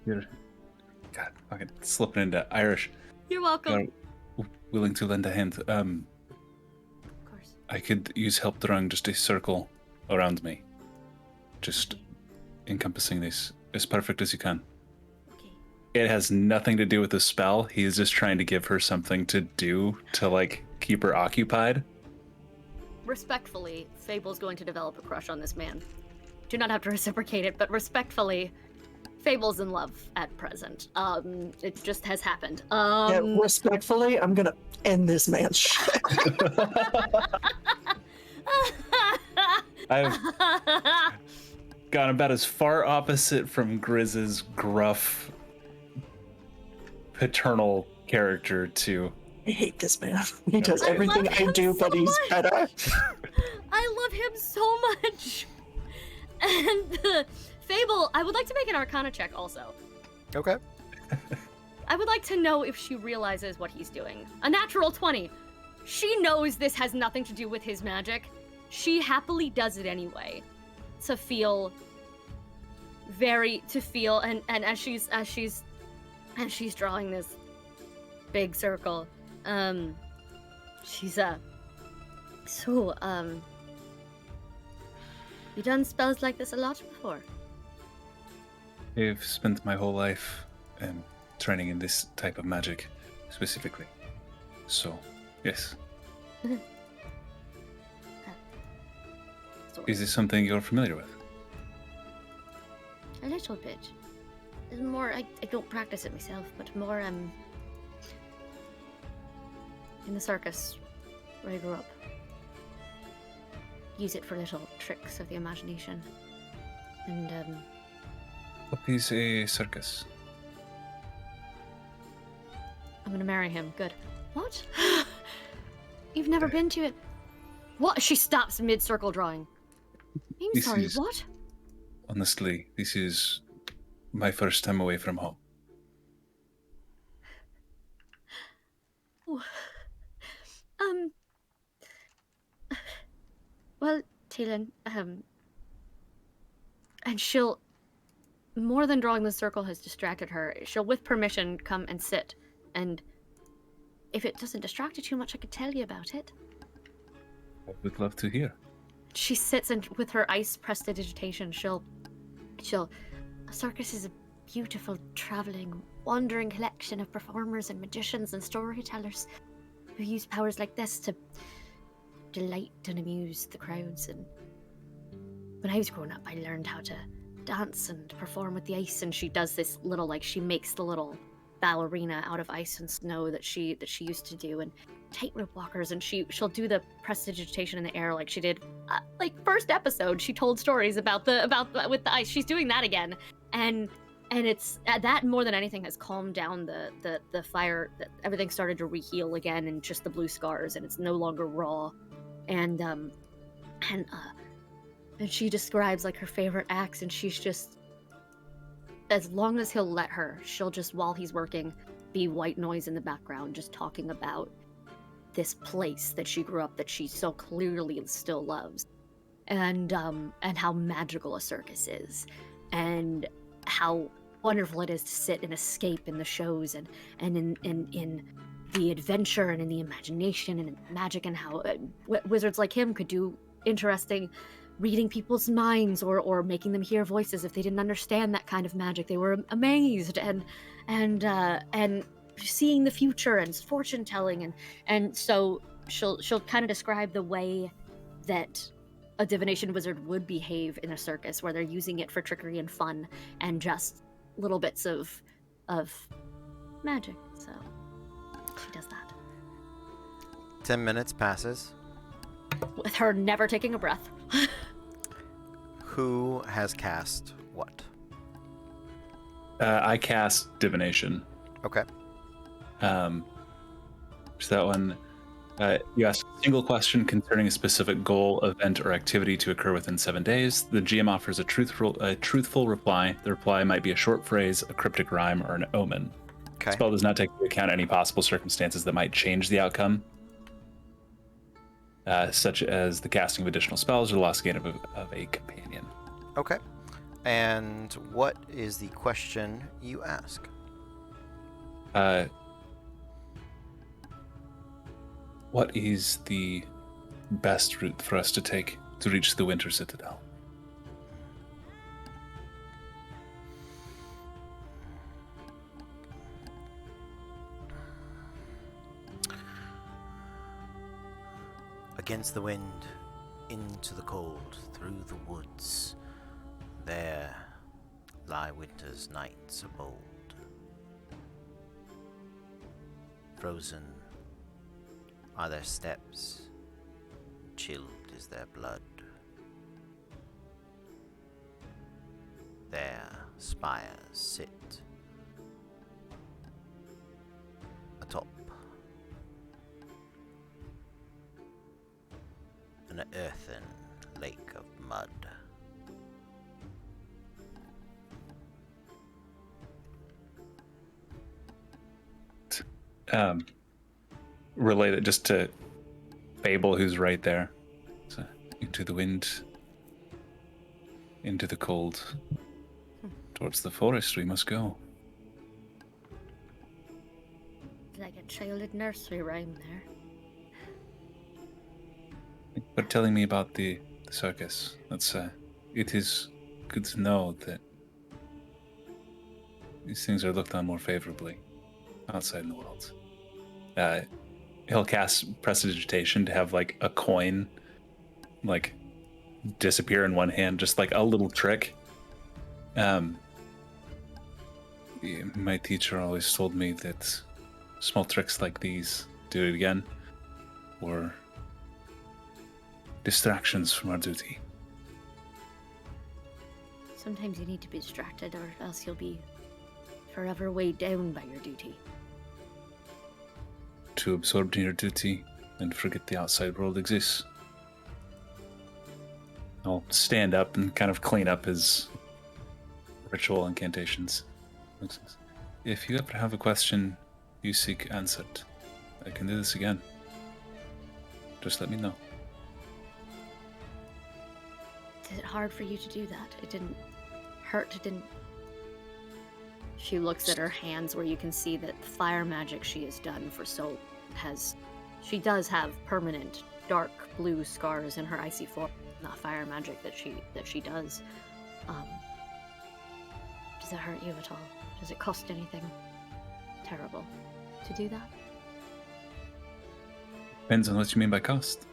You're, God, fucking slipping into Irish. You're welcome. Willing to lend a hand. Of course. I could use help drawing just a circle around me, just encompassing this as perfect as you can. Okay. It has nothing to do with the spell. He is just trying to give her something to do to like keep her occupied. Respectfully, Fable's going to develop a crush on this man. Do not have to reciprocate it, but respectfully, Fable's in love at present. It just has happened. Yeah, respectfully, I'm gonna end this man's shit. I've gone about as far opposite from Grizz's gruff paternal character to I hate this man. He does I everything love I him do, but so he's much. better. I love him so much. And Fable, I would like to make an Arcana check also. Okay. I would like to know if she realizes what he's doing. A natural 20. She knows this has nothing to do with his magic. She happily does it anyway. To feel and as she's drawing this big circle, she's you done spells like this a lot before? I've spent my whole life training in this type of magic specifically. So, yes. Is this something you're familiar with? A little bit. It's more, I don't practice it myself, but more, in the circus, where I grew up. Use it for little tricks of the imagination. And, What is a circus? I'm gonna marry him. Good. What? You've never been to it? What? She stops mid-circle drawing. I'm This sorry, is- what? Honestly, this is my first time away from home. Ooh. Well, Talon, and she'll, more than drawing the circle has distracted her, she'll, with permission, come and sit, and if it doesn't distract you too much, I could tell you about it. I would love to hear. She sits and with her ice prestidigitation, she'll, a circus is a beautiful, traveling, wandering collection of performers and magicians and storytellers who use powers like this to delight and amuse the crowds. And when I was growing up, I learned how to dance and perform with the ice, and she does this little, like, she makes the little ballerina out of ice and snow that she used to do, and tightrope walkers, and she'll do the prestidigitation in the air like she did like first episode. She told stories about with the ice. She's doing that again, and it's that more than anything has calmed down the fire. Everything started to reheal again, and just the blue scars, and it's no longer raw. And she describes like her favorite acts, and she's just, as long as he'll let her, she'll just, while he's working, be white noise in the background, just talking about this place that she grew up, that she so clearly still loves, and how magical a circus is, and how wonderful it is to sit and escape in the shows, and in the adventure, and in the imagination, and in magic, and how wizards like him could do interesting reading people's minds, or making them hear voices if they didn't understand that kind of magic. They were amazed, and and seeing the future and fortune telling, and so she'll kind of describe the way that a divination wizard would behave in a circus, where they're using it for trickery and fun and just little bits of magic. So she does that 10 minutes passes. with her never taking a breath. Who has cast what? I cast divination. Okay. So that one, you ask a single question concerning a specific goal, event, or activity to occur within 7 days. The GM offers a truthful reply. The reply might be a short phrase, a cryptic rhyme, or an omen. Okay. The spell does not take into account any possible circumstances that might change the outcome, such as the casting of additional spells or the lost gain of a companion. Okay. And what is the question you ask? What is the best route for us to take to reach the Winter Citadel? Against the wind, into the cold, through the woods. There lie winter's nights of old. Frozen are their steps, chilled is their blood. Their spires sit atop an earthen lake of mud. Relate it just to Fable, who's right there. So, into the wind, into the cold, towards the forest we must go. Like a childhood nursery rhyme there. For telling me about the circus. That's it is good to know that these things are looked on more favorably outside in the world. He'll cast Prestidigitation to have like a coin like disappear in one hand, just like a little trick. My teacher always told me that small tricks like these, do it again, were distractions from our duty. Sometimes you need to be distracted, or else you'll be forever weighed down by your duty. To absorb in your duty and forget the outside world exists. I'll stand up and kind of clean up his ritual incantations. If you ever have a question you seek answered, I can do this again. Just let me know. Is it hard for you to do that? It didn't hurt, it didn't... She looks at her hands where you can see that the fire magic she has done for so has... She does have permanent dark blue scars in her icy form. Not fire magic that she does. Does it hurt you at all? Does it cost anything terrible to do that? Depends on what you mean by cost.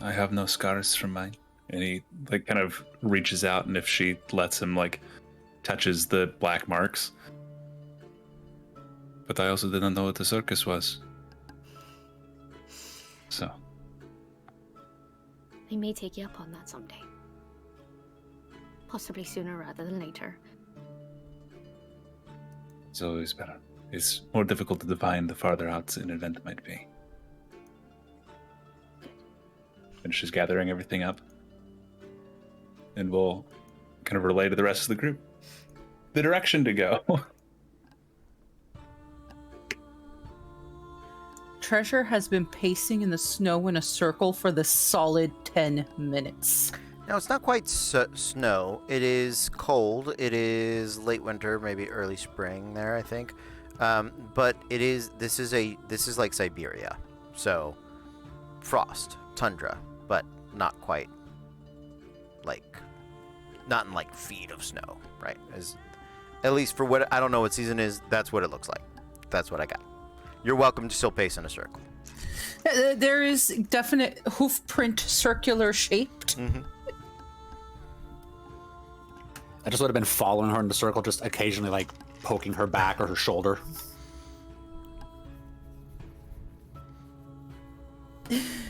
I have no scars from mine. And he like kind of reaches out, and if she lets him, like touches the black marks. But I also didn't know what the circus was. So. I may take you up on that someday. Possibly sooner rather than later. It's always better. It's more difficult to define the farther out an event might be. And she's gathering everything up. And we'll kind of relay to the rest of the group the direction to go. Treasure has been pacing in the snow in a circle for the solid 10 minutes. Now, it's not quite snow. It is cold. It is late winter, maybe early spring there, I think. But it is. This is like Siberia, so frost, tundra, but not quite not in like feet of snow, right? At least for what I don't know what season is, that's what it looks like. That's what I got. You're welcome to still pace in a circle. There is definite hoof print circular shaped. Mm-hmm. I just would have been following her in the circle, just occasionally like poking her back or her shoulder.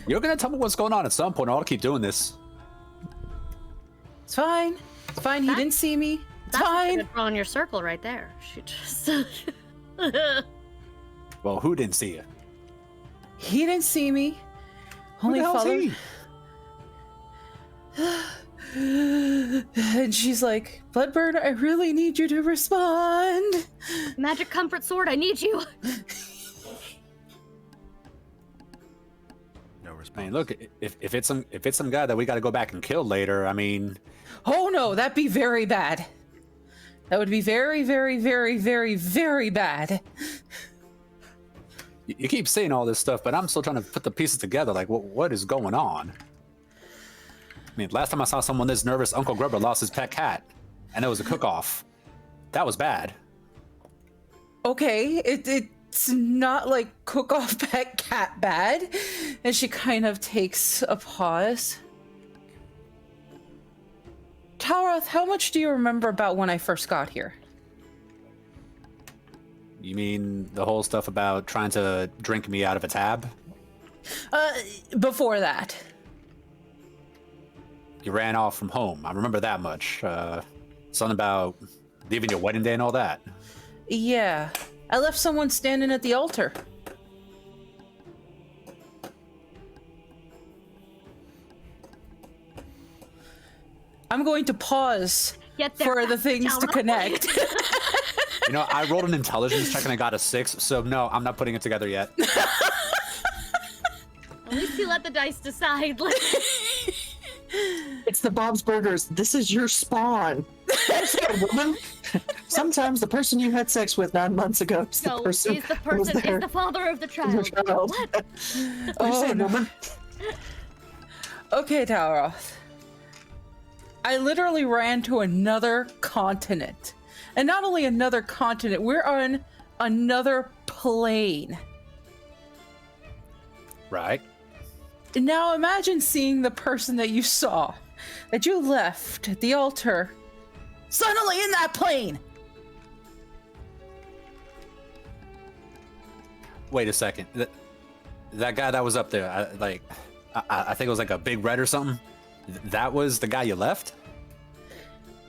You're gonna tell me what's going on at some point, or I'll keep doing this. It's fine. It's fine. He didn't see me. It's That's fine. drawing your circle right there. She just. Well, who didn't see you? He didn't see me. Who Only the hell's followed. he? And she's like, Bloodburn, I really need you to respond. Magic comfort sword, I need you. No response. I mean, look, if it's some guy that we got to go back and kill later, I mean, Oh no, that'd be very bad. That would be very, very, very, very, very bad. you keep saying all this stuff, but I'm still trying to put the pieces together. Like, what is going on? I mean, last time I saw someone this nervous, Uncle Grubber lost his pet cat, and it was a cook-off. That was bad. Okay, it's not like cook-off pet cat bad. And she kind of takes a pause. Talroth, how much do you remember about when I first got here? You mean the whole stuff about trying to drink me out of a tab? Before that. You ran off from home. I remember that much. Something about leaving your wedding day and all that. Yeah, I left someone standing at the altar. I'm going to pause Get there for the fast, things to Talroth. connect. You know, I rolled an intelligence check and I got a 6, so no, I'm not putting it together yet. At least you let the dice decide. Like, It's the Bob's Burgers. This is your spawn. Woman. Sometimes the person you had sex with 9 months ago is the no, person is the who was person there. is the father of the Is your child. child. What? Oh, no. woman. Okay, Talroth. I literally ran to another continent. And not only another continent, we're on another plane. Right? Now imagine seeing the person that you saw, that you left at the altar, suddenly in that plane. Wait a second. That guy that was up there, I think it was like a big red or something. That was the guy you left?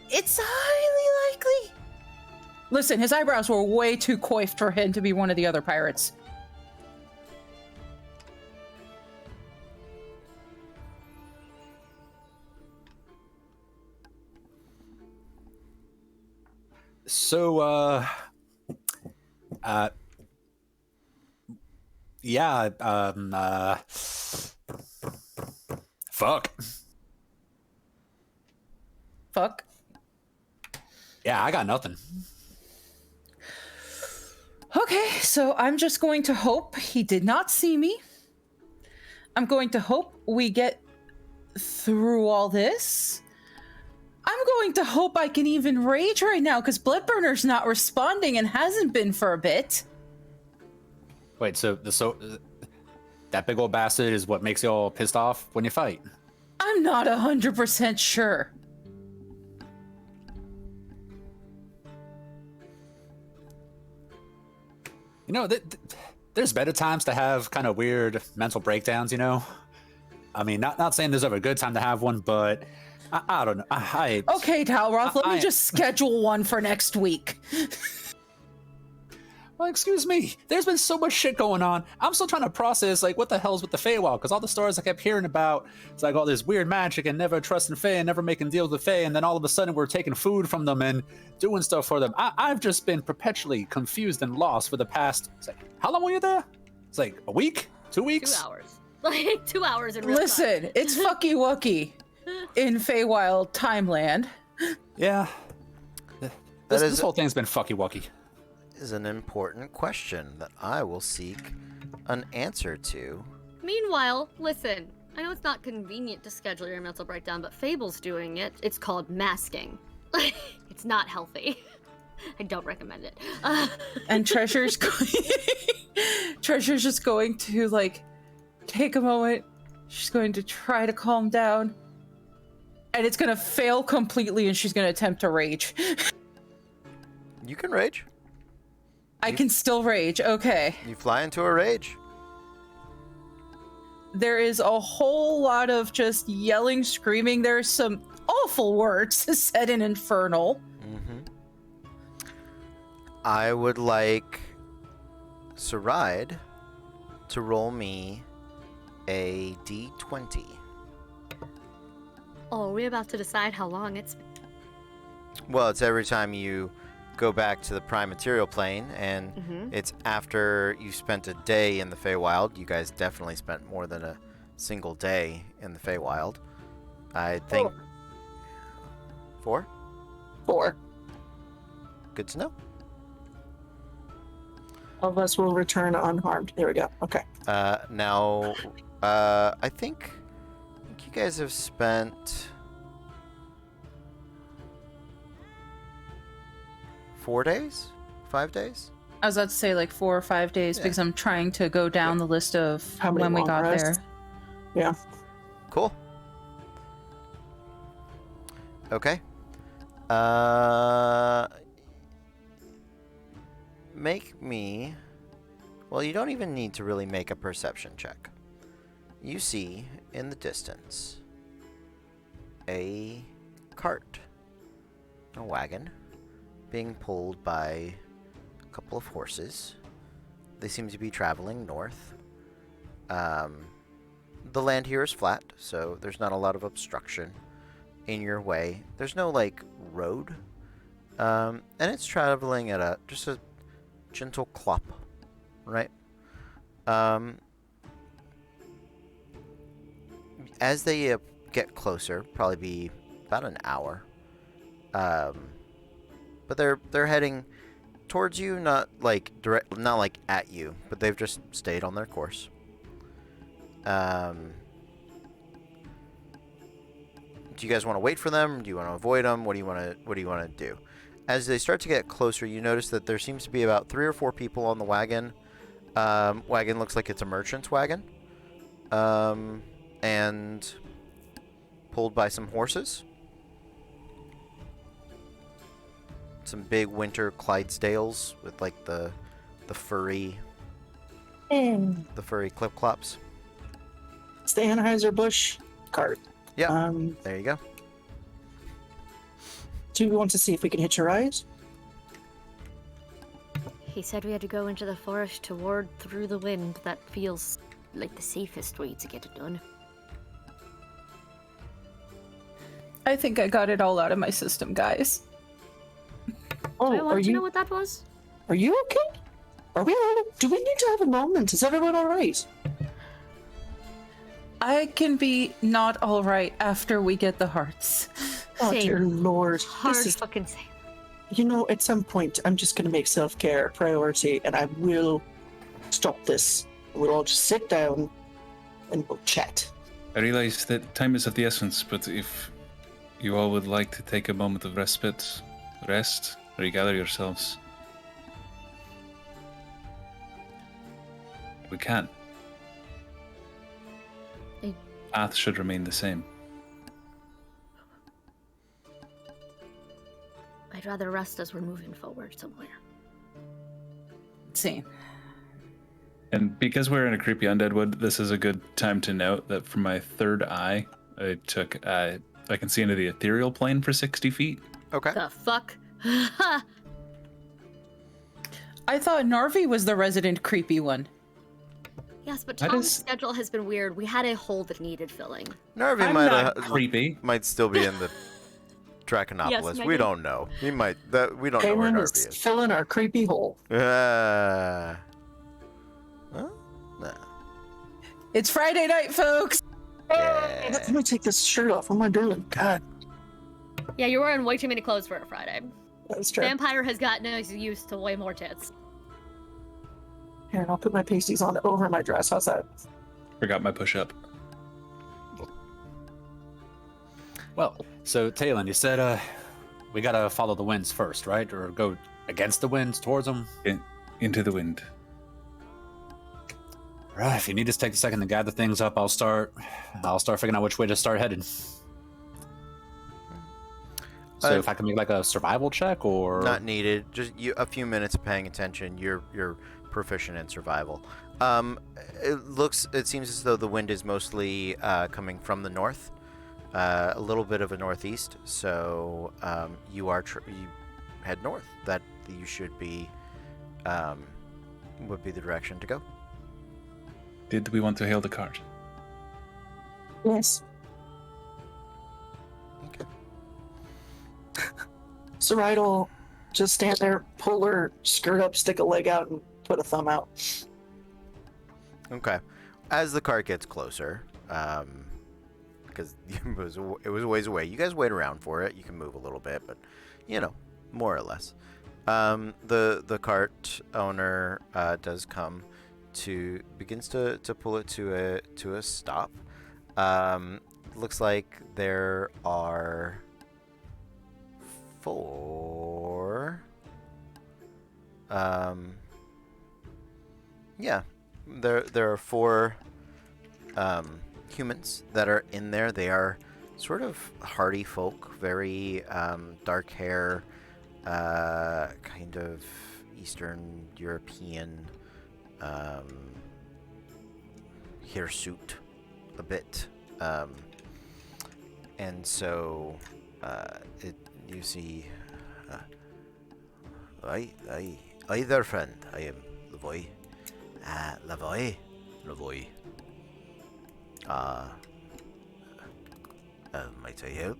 It's highly likely. Listen, his eyebrows were way too coiffed for him to be one of the other pirates. So, yeah, fuck. Fuck. Yeah, I got nothing. Okay, so I'm just going to hope he did not see me. I'm going to hope we get through all this. I'm going to hope I can even rage right now because Bloodburner's not responding and hasn't been for a bit. Wait, so that big old bastard is what makes you all pissed off when you fight? I'm not 100% sure. You know, there's better times to have kind of weird mental breakdowns, you know? I mean, not saying there's ever a good time to have one, but I don't know. Okay, Talroth, let me just schedule one for next week. Well, excuse me. There's been so much shit going on. I'm still trying to process, like, what the hell's with the Feywild? Because all the stories I kept hearing about, it's like all this weird magic and never trusting Fey and never making deals with Fey, and then all of a sudden we're taking food from them and doing stuff for them. I've just been perpetually confused and lost for the past, how long were you there? It's like a week? 2 weeks? 2 hours. Like 2 hours in real Listen, time. it's fucky wucky in Feywild Timeland. Yeah. That This is whole thing's been fucky wucky. is an important question that I will seek an answer to. Meanwhile, listen, I know it's not convenient to schedule your mental breakdown, but Fable's doing it. It's called masking. It's not healthy. I don't recommend it. And Treasure's Treasure's just going to like take a moment. She's going to try to calm down. And it's gonna fail completely and she's gonna attempt to rage. You can rage. I can still rage, okay. You fly into a rage. There is a whole lot of just yelling, screaming. There's some awful words said in Infernal. I would like Saride to roll me a d20. Oh, are we about to decide how long it's been? Well, it's every time you go back to the prime material plane, and it's after you spent a day in the Feywild. You guys definitely spent more than a single day in the Feywild. I think... 4? 4. Good to know. All of us will return unharmed. There we go. Okay. Now, I think you guys have spent 4 days? 5 days? I was about to say like 4 or 5 days because I'm trying to go down the list of How many when we long got rests? there. Yeah. Cool. Okay. Make me... Well, you don't even need to really make a perception check. You see, in the distance, a cart, a wagon, being pulled by a couple of horses. They seem to be traveling north. The land here is flat, so there's not a lot of obstruction in your way. There's no, like, road. And it's traveling at just a gentle clop, right? As they get closer, probably be about an hour. But they're heading towards you, not like at you, but they've just stayed on their course. Do you guys want to wait for them? Do you want to avoid them? What do you want to do? As they start to get closer, you notice that there seems to be about 3 or 4 people on the wagon. Wagon looks like it's a merchant's wagon. And pulled by some horses. Some big winter Clydesdales with like the furry clip clops. It's the Anheuser-Busch cart. Yeah. There you go. Do you want to see if we can hitch a ride? He said we had to go into the forest to ward through the wind. That feels like the safest way to get it done. I think I got it all out of my system, guys. Oh, I want to know what that was. Are you okay? Are we all... Do we need to have a moment? Is everyone all right? I can be not all right after we get the hearts. Oh, Same. dear Lord. Hard This is... fucking same. You know, at some point, I'm just going to make self-care a priority, and I will stop this. We'll all just sit down, and we'll chat. I realize that time is of the essence, but if you all would like to take a moment of respite, rest, regather yourselves, we can. Path should remain the same. I'd rather rest as we're moving forward somewhere. Same. And because we're in a creepy undead wood, this is a good time to note that from my third eye, I can see into the ethereal plane for 60 feet. Okay. The fuck? I thought Narvi was the resident creepy one. Yes, but That Tom's is- schedule has been weird. We had a hole that needed filling. Narvi I'm not creepy. might still be in the Draconopolis. Yes, We Megan. don't know. He might. We don't know where Kaylin Narvi is is. filling our creepy hole. Huh? Nah. It's Friday night, folks! Yeah. Let me take this shirt off. What am I doing? God, Yeah, you're wearing way too many clothes for a Friday. that's true. Vampire has gotten us used to way more tits. Here, I'll put my pasties on over my dress. How's that? Forgot my push-up. Well, so Talon, you said we gotta follow the winds first, right? Or go against the wind towards them. Into the wind. Right. If you need to take a second to gather things up, I'll start figuring out which way to start heading. So if I can make like a survival check or Not needed. Just a few minutes of paying attention. You're proficient in survival. It seems as though the wind is mostly coming from the north, a little bit of a northeast. So you head north. That you should be would be the direction to go. Did we want to hail the cart? Yes. Okay. Sarai will just stand there, pull her skirt up, stick a leg out, and put a thumb out. Okay. As the cart gets closer, because it was a ways away, you guys wait around for it. You can move a little bit, but more or less. The cart owner begins to pull it to a stop. Looks like there are 4. There are 4 humans that are in there. They are sort of hardy folk, very dark hair, kind of Eastern European hirsute a bit, and so you see, I their friend. I am Lavoy. Lavoy. Might I help?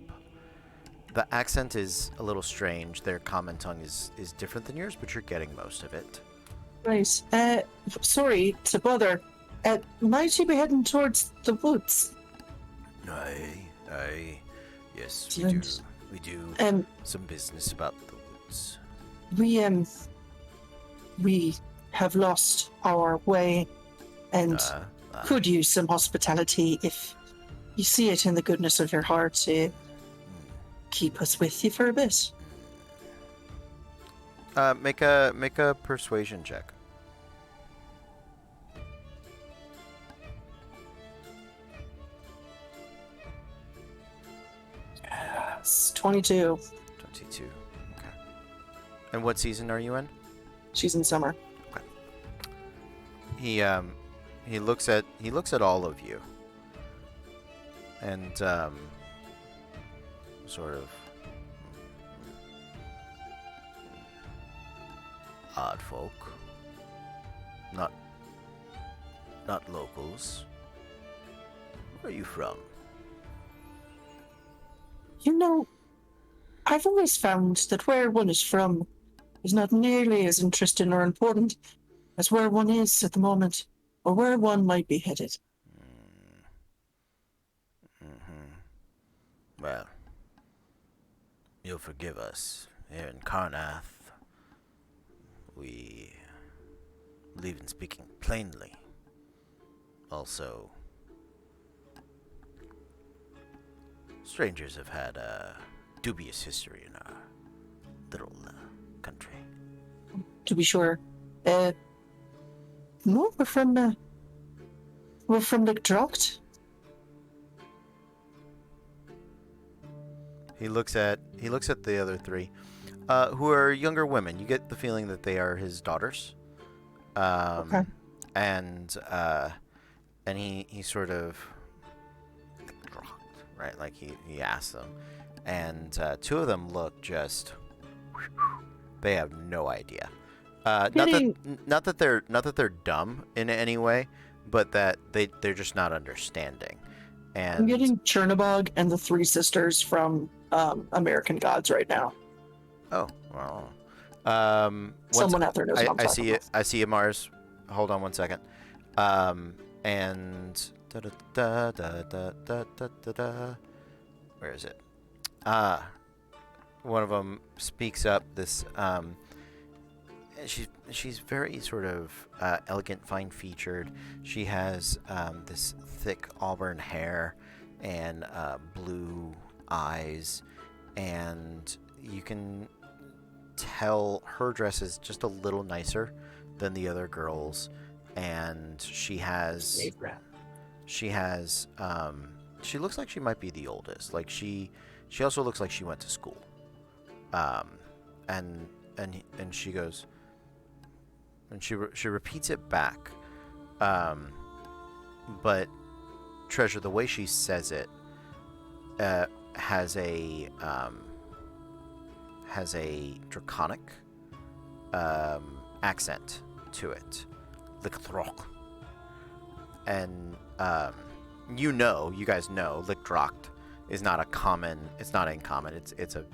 The accent is a little strange. Their common tongue is different than yours, but you're getting most of it. Right. Sorry to bother. Might you be heading towards the woods? Yes, we And- do. We do some business about the woods. We have lost our way and could use some hospitality if you see it in the goodness of your heart to keep us with you for a bit. Make a persuasion check. It's 22. 22. Okay. And what season are you in? She's in summer. He looks at all of you, and sort of odd folk, not locals. Where are you from? You know, I've always found that where one is from is not nearly as interesting or important as where one is at the moment, or where one might be headed. Well, you'll forgive us. Here in Karnath, we believe in speaking plainly. Also, strangers have had a dubious history in our little country. To be sure. No, we're from Lickdrocht. He looks at the other 3, who are younger women. You get the feeling that they are his daughters. Okay. And he sort of, right, like he asks them, and 2 of them look just, they have no idea. Not that they're dumb in any way, but that they're just not understanding. And I'm getting Chernobog and the 3 sisters from American Gods right now. oh well. Someone out there knows what I'm talking about. I see Mars. Hold on one second. And where is it? One of them speaks up. This she's very sort of elegant, fine-featured. She has this thick auburn hair and blue eyes, and you can tell her dress is just a little nicer than the other girls, and she looks like she might be the oldest. Like she also looks like she went to school. And she goes, and she repeats it back. But Treasure, the way she says it, has a draconic accent to it. Lickthrock. And you guys know Lickdrocht is not uncommon. It's an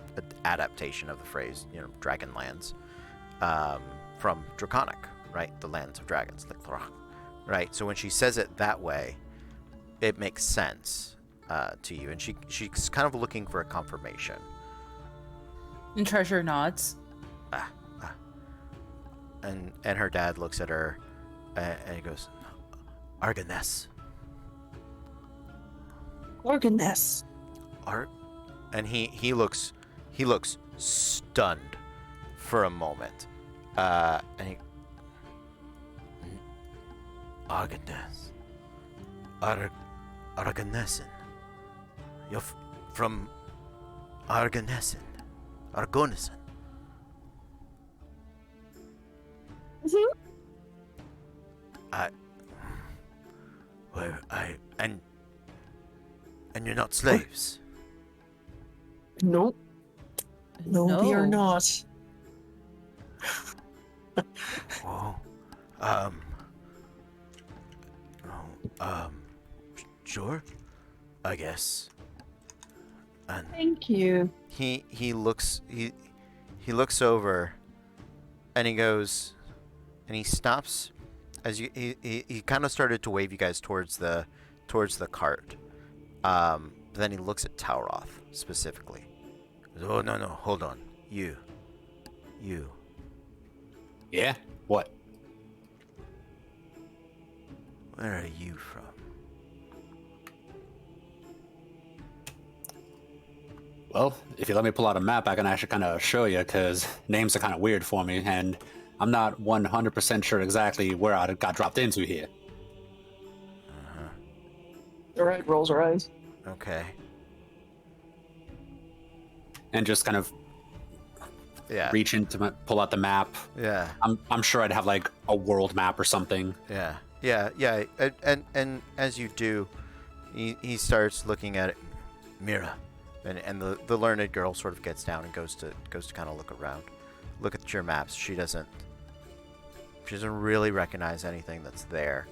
adaptation of the phrase, Dragonlands, from Draconic, right? The lands of dragons, Lickthrock, right? So when she says it that way, it makes sense to you, and she's kind of looking for a confirmation. And Treasure nods. And her dad looks at her, and he goes, Arganess. Arganess. And he looks stunned for a moment. And he, Arganess. Arganessen. You're from Arganessen. Argonessen. And you're not slaves. Nope. No, we are not. Oh, sure, I guess. And Thank you. he looks over, and he goes, and he stops as he kind of started to wave you guys towards the cart. But then he looks at Tauroth specifically. He goes, oh no, hold on, you. Yeah? What? Where are you from? Well, if you let me pull out a map, I can actually kind of show you, because names are kind of weird for me, and I'm not 100% sure exactly where I got dropped into here. All right, rolls her eyes. Okay. And just kind of Yeah. reach into pull out the map. Yeah. I'm sure I'd have like a world map or something. Yeah. And as you do, he starts looking at it. Mira, and the learned girl sort of gets down and goes to kind of look around, look at your maps. She doesn't really recognize anything that's there.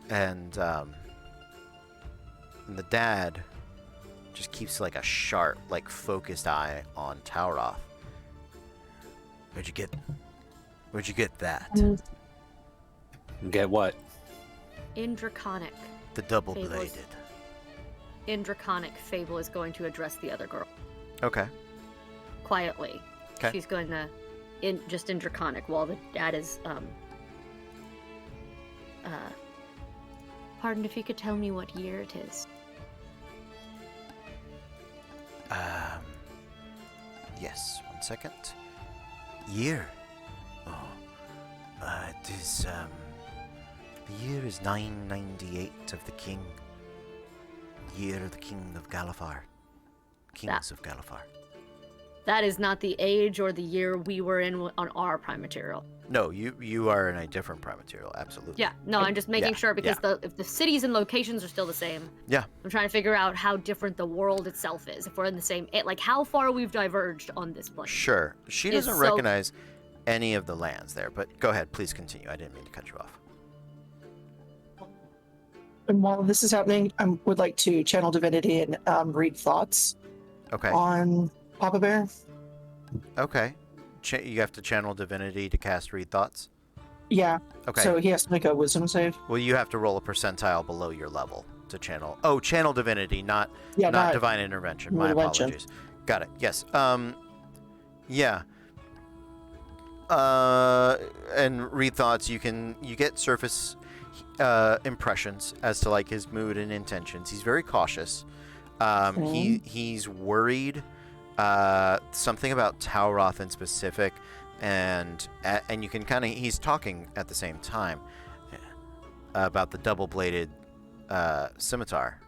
And the dad just keeps like a sharp, like focused eye on Tauroth. Where'd you get that? Get what? In Draconic. The double-bladed. In Draconic, Fable is going to address the other girl Okay. quietly. 'Kay. She's going to, in Draconic, while the dad is, pardon if you could tell me what year it is. Yes, 1 second. Year. Oh, it is, the year is 998 of the king. Year of the King of Galifar. Kings of Galifar. That is not the age or the year we were in on our Prime Material. No, you are in a different Prime Material, absolutely. Yeah, no, I'm just making Yeah, sure because if the cities and locations are still the same, Yeah. I'm trying to figure out how different the world itself is. If we're in the same, like how far we've diverged on this plane. Sure. She Is doesn't so- recognize any of the lands there, but go ahead, please continue. I didn't mean to cut you off. And while this is happening, I would like to channel divinity and read thoughts Okay. on Papa Bear. Okay. You have to channel divinity to cast Read Thoughts? Yeah. Okay. So he has to make a wisdom save. Well, you have to roll a percentile below your level to channel. Oh, channel divinity, not Yeah, not not divine intervention. My intervention. apologies. Got it. Yes. Yeah. And Read Thoughts, you get surface impressions as to like his mood and intentions. He's very cautious. Okay. He's worried Something about Tauroth in specific, and you can kind of, he's talking at the same time about the double-bladed scimitar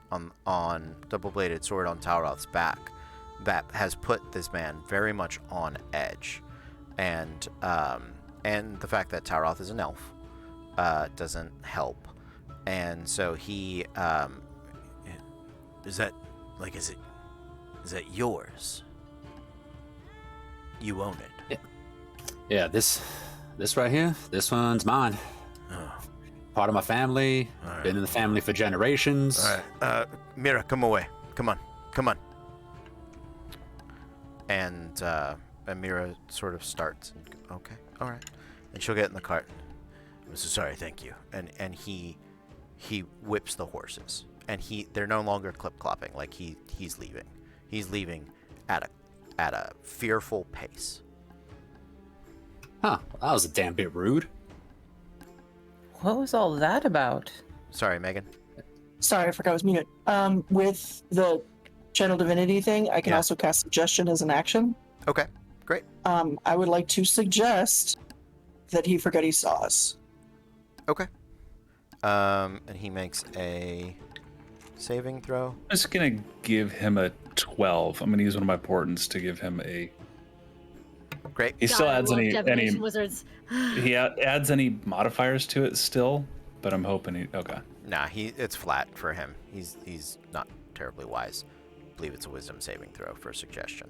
on double-bladed sword on Tauroth's back that has put this man very much on edge, and the fact that Tauroth is an elf doesn't help, and so he is that yours? You own it. Yeah, this right here, this one's mine. Oh. Part of my family. All Been in the family for generations. All right. Mira, come away. Come on. And Mira sort of starts. Okay, all right. And she'll get in the cart. I'm so sorry, thank you. And he whips the horses. And they're no longer clip-clopping. Like he's leaving. He's leaving at a fearful pace. Huh, that was a damn bit rude. What was all that about? Sorry, Megan. Sorry, I forgot I was muted. With the channel divinity thing, I can Yeah. also cast suggestion as an action. Okay, great. I would like to suggest that he forget he saw us. Okay. And he makes a saving throw. I'm just gonna give him a 12. I'm gonna use one of my portents to give him a. Great. He still God, I adds love any divination wizards. he adds any modifiers to it still, but I'm hoping he. Okay. Nah, it's flat for him. He's not terribly wise. I believe it's a wisdom saving throw for suggestion.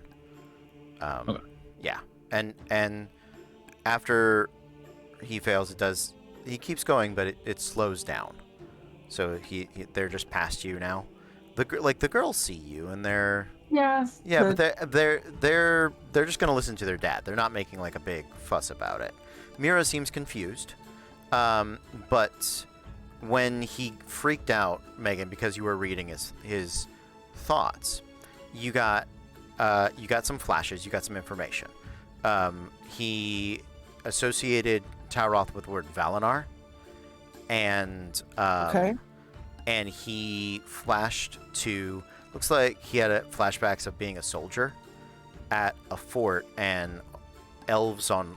Okay. Yeah, and after he fails, he keeps going, but it slows down. So they're just past you now. The girls see you, and they're Yeah. but they're just gonna listen to their dad. They're not making like a big fuss about it. Mira seems confused, but when he freaked out, Megan, because you were reading his thoughts, you got some flashes, you got some information. He associated Tauroth with the word Valinar, and Okay. and he flashed to, looks like he had flashbacks of being a soldier at a fort and elves on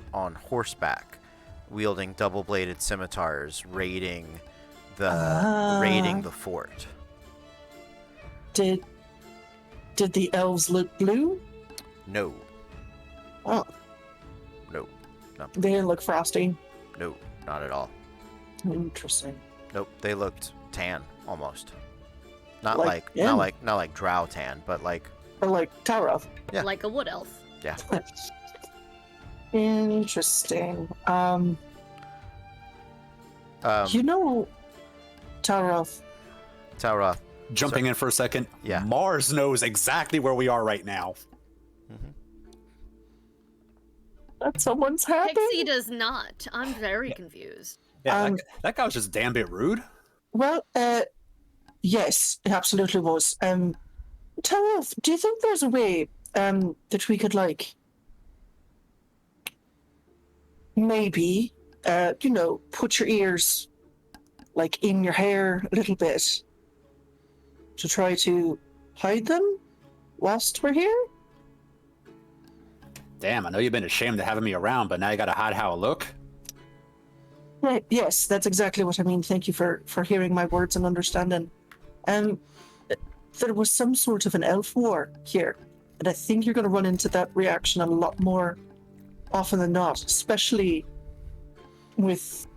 horseback wielding double-bladed scimitars raiding the fort. Did the elves look blue? No, Oh, no, they didn't look frosty. no, not at all. Interesting. Nope, they looked tan almost. Not Like like him. not like drow tan, but like Or like Tauroth. Yeah. Like a wood elf. yeah. Interesting. You Tauroth. Tauroth. Jumping in for a second. Yeah. Mars knows exactly where we are right now. That someone's happy. Pixie does not. I'm very confused. Yeah, Um, that guy was just a damn bit rude. Well, yes, it absolutely was. Tauroth, do you think there's a way that we could maybe put your ears in your hair a little bit to try to hide them whilst we're here? Damn, I know you've been ashamed of having me around, but now you gotta hide how I look. Right, yes, that's exactly what I mean. Thank you for hearing my words and understanding. There was some sort of an elf war here, and I think you're going to run into that reaction a lot more often than not, especially with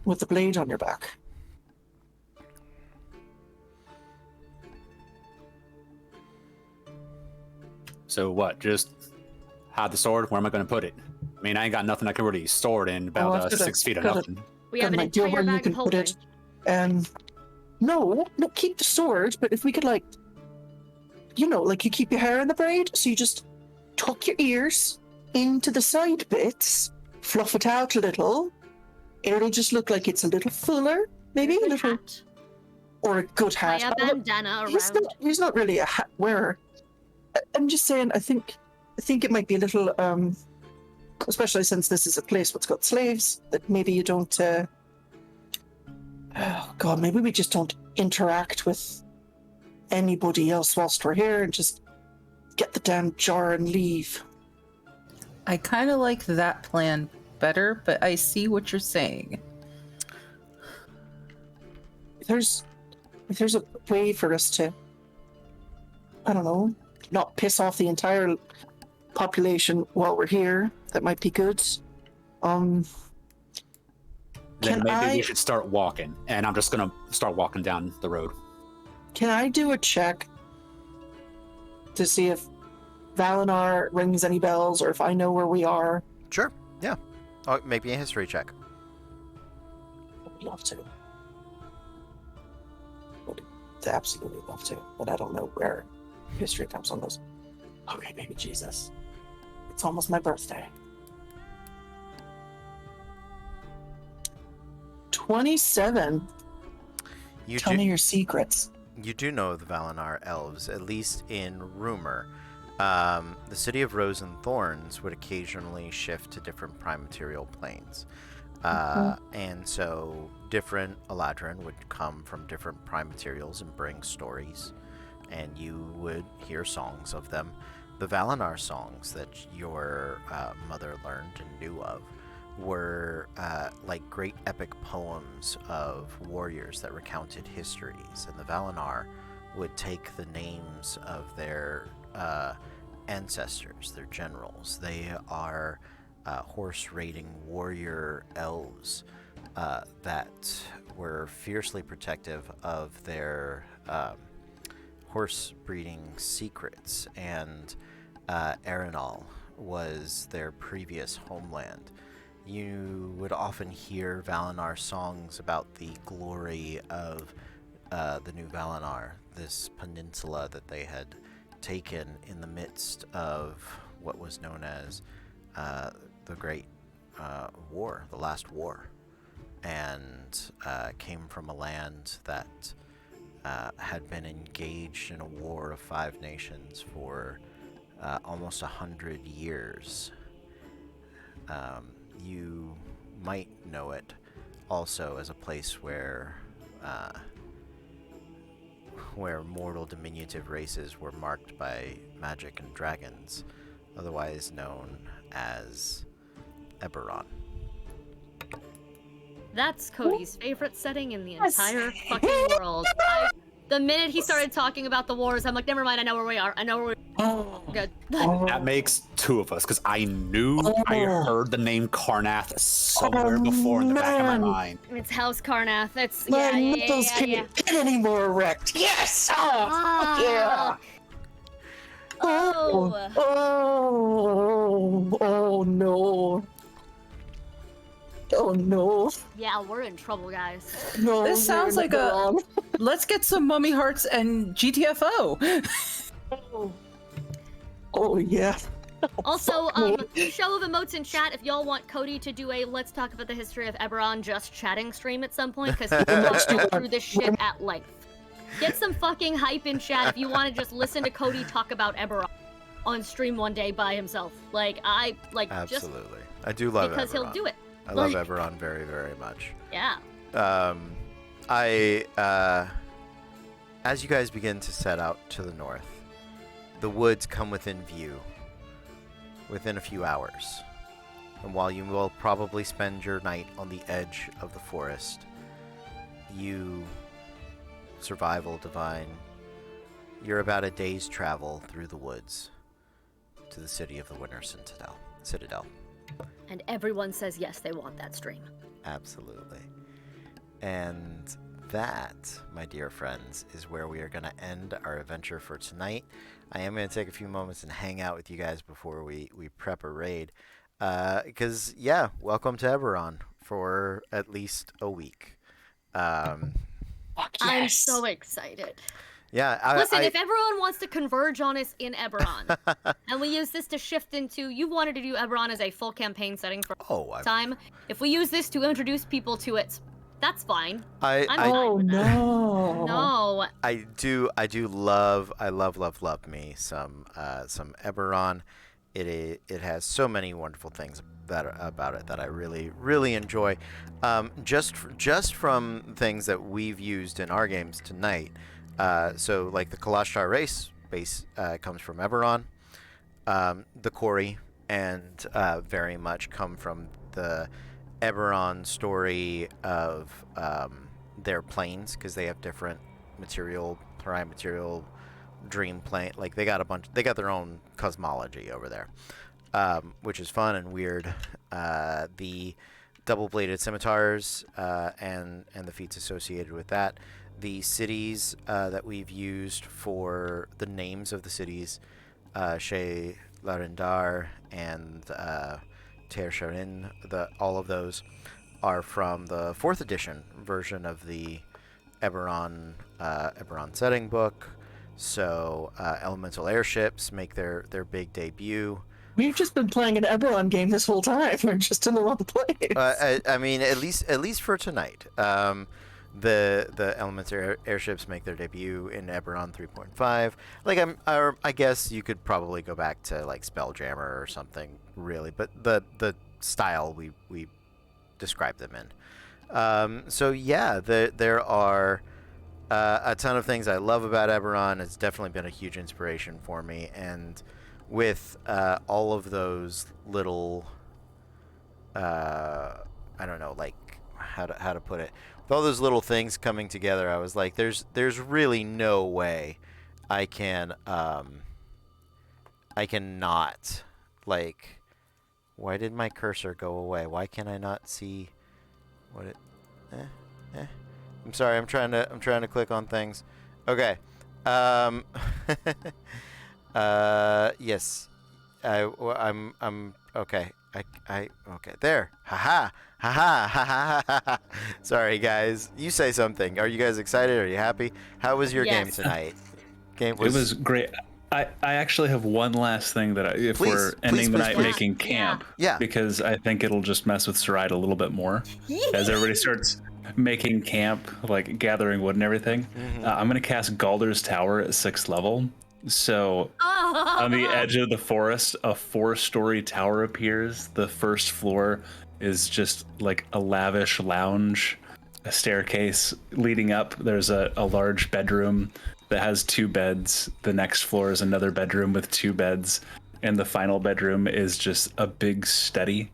the blade on your back. So what, just hide the sword? Where am I gonna put it? I mean, I ain't got nothing I can really store it in about I've got 6 feet of got a- nothing. We have an Got an idea entire where you bag can of put holding. it. No, keep the sword, but if we could you keep your hair in the braid, so you just tuck your ears into the side bits, fluff it out a little. It'll just look like it's a little fuller, maybe a Good little, hat. or a good Tie hat. a bandana around. He's not really a hat wearer. I'm just saying, I think it might be a little, especially since this is a place what's got slaves, that maybe you don't, oh God, maybe we just don't interact with anybody else whilst we're here and just get the damn jar and leave. I kind of like that plan better, but I see what you're saying. If there's a way for us to, I don't know, not piss off the entire population while we're here, that might be good. Then Can maybe I- we should start walking. And I'm just gonna start walking down the road. Can I do a check to see if Valinar rings any bells or if I know where we are? Sure. Yeah. Oh, maybe a history check. I'd love to. Would absolutely love to, but I don't know where history comes on those. Okay, baby Jesus. It's almost my birthday. 27. You Tell do, me your secrets. you do know the Valinar elves, at least in rumor. The city of Rose and Thorns would occasionally shift to different prime material planes. And so different Eladrin would come from different prime materials and bring stories, and you would hear songs of them. The Valinar songs that your mother learned and knew of were like great epic poems of warriors that recounted histories, and the Valinar would take the names of their ancestors, their generals. They are horse-raiding warrior elves that were fiercely protective of their horse breeding secrets, and Arenal was their previous homeland. You would often hear Valinar songs about the glory of the new Valinar, this peninsula that they had taken in the midst of what was known as the Great War, the Last War, and came from a land that had been engaged in a war of 5 nations for almost 100 years. You might know it also as a place where mortal diminutive races were marked by magic and dragons, otherwise known as Eberron. That's Cody's favorite setting in the entire fucking world. The minute he started talking about the wars, I'm like, never mind, I know where we are. I know where we Oh, are. Good. That makes 2 of us, because I knew I heard the name Karnath somewhere before in the back of my man. mind. It's House Karnath. It's my yeah, nipples yeah, yeah. can't get any more erect. Yes! Oh, fuck yeah! Oh. Oh no. Oh no. Yeah, we're in trouble, guys. No. This sounds you're like a- wrong. Let's get some mummy hearts and GTFO. Oh yeah. Also, Fuck show of emotes in chat if y'all want Cody to do a Let's Talk About the History of Eberron just chatting stream at some point, because he will go through this shit at length. Get some fucking hype in chat if you want to just listen to Cody talk about Eberron on stream one day by himself. Like, Absolutely. I do love because Eberron. he'll do it. I love Like- Eberron very, very much. Yeah. As you guys begin to set out to the north, the woods come within view within a few hours. And while you will probably spend your night on the edge of the forest, you, survival divine, you're about a day's travel through the woods to the city of the Winter Citadel. And everyone says yes, they want that stream. Absolutely. And that, my dear friends, is where we are going to end our adventure for tonight. I am going to take a few moments and hang out with you guys before we prep a raid. Because, yeah, welcome to Eberron for at least a week. Fuck I'm yes. so excited. Yeah, Listen, if everyone wants to converge on us in Eberron, and we use this to shift into, you wanted to do Eberron as a full campaign setting for time. If we use this to introduce people to it, that's fine. I'm fine Oh with that. no. No. I love me some Eberron. It has so many wonderful things about it that I really enjoy. Just from things that we've used in our games tonight. So like the Kalashtar race base comes from Eberron. The Quarry and very much come from the Eberron story of their planes, because they have different material, prime material, dream plane. Like they got their own cosmology over there, which is fun and weird. The double-bladed scimitars and the feats associated with that. The cities that we've used for the names of the cities, Chez Larendar and Ter Sharin, all of those are from the 4th edition version of the Eberron setting book. So elemental airships make their big debut. We've just been playing an Eberron game this whole time. We're just in the wrong place. I mean, at least for tonight. The elemental airships make their debut in Eberron 3.5. Like I guess you could probably go back to like Spelljammer or something, really. But the style we describe them in. So yeah, there are a ton of things I love about Eberron. It's definitely been a huge inspiration for me, and with all of those little, I don't know, like how to put it. With all those little things coming together, I was like, there's really no way I cannot, like, why did my cursor go away? Why can I not see what it? I'm sorry. I'm trying to click on things. Okay. Yes. I'm okay. I okay. There. Haha. Haha. Ha ha. Sorry, guys. You say something. Are you guys excited? Are you happy? How was your game Yes. tonight? It was great. I actually have one last thing that if Please, we're please, ending the please, night please. making camp, Yeah. because I think it'll just mess with Saride a little bit more as everybody starts making camp, like gathering wood and everything. I'm gonna cast Galder's Tower at 6th level. So on the edge of the forest, a 4-story tower appears. The first floor is just like a lavish lounge, a staircase leading up. There's a large bedroom that has 2 beds. The next floor is another bedroom with 2 beds. And the final bedroom is just a big study.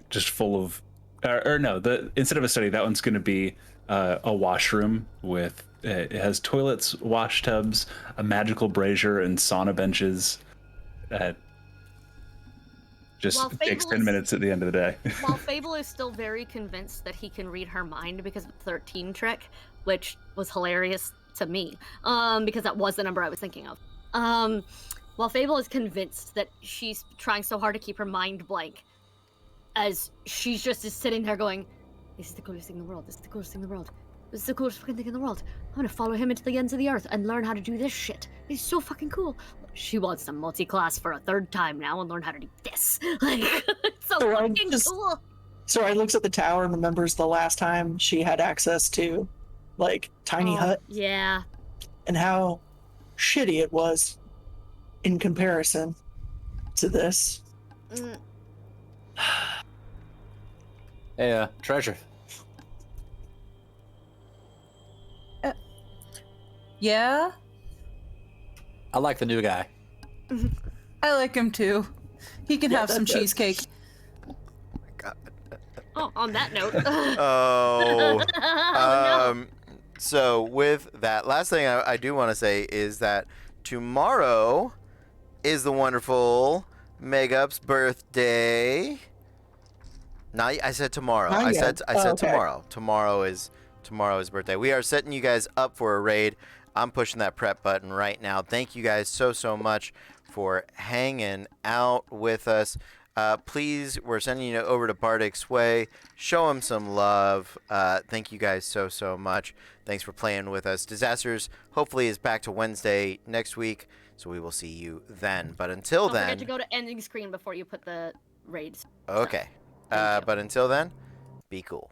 Just full of, instead of a study, that one's going to be a washroom with, it has toilets, wash tubs, a magical brazier, and sauna benches. Just While takes Fable 10 is- minutes at the end of the day. While Fable is still very convinced that he can read her mind because of the 13 trick, which was hilarious to me, because that was the number I was thinking of. While Fable is convinced that she's trying so hard to keep her mind blank, as she's just is sitting there going, "This is the coolest thing in the world. This is the coolest thing in the world. This is the coolest fucking thing in the world. I'm gonna follow him into the ends of the earth and learn how to do this shit. He's so fucking cool." She wants to multi-class for a 3rd time now and learn how to do this. Like, it's so So I fucking just- cool. So I looks at the tower and remembers the last time she had access to, like, tiny hut, Yeah. and how shitty it was in comparison to this. Mm, Hey, Treasure. Yeah, I like the new guy. I like him too. He can have some that's it. cheesecake. Oh, on that note. Oh. Oh, no. So with that, last thing I do want to say is that tomorrow is the wonderful Megup's birthday. Now I said tomorrow. Not I yet. said I said Okay. tomorrow. Tomorrow's birthday. We are setting you guys up for a raid. I'm pushing that prep button right now. Thank you guys so much for hanging out with us. Please, we're sending you over to Bardic's Way. Show him some love. Thank you guys so much. Thanks for playing with us. Disasters hopefully is back to Wednesday next week, so we will see you then. But until Don't forget then, to go to ending screen before you put the raids. okay. Thank you. But until then, be cool.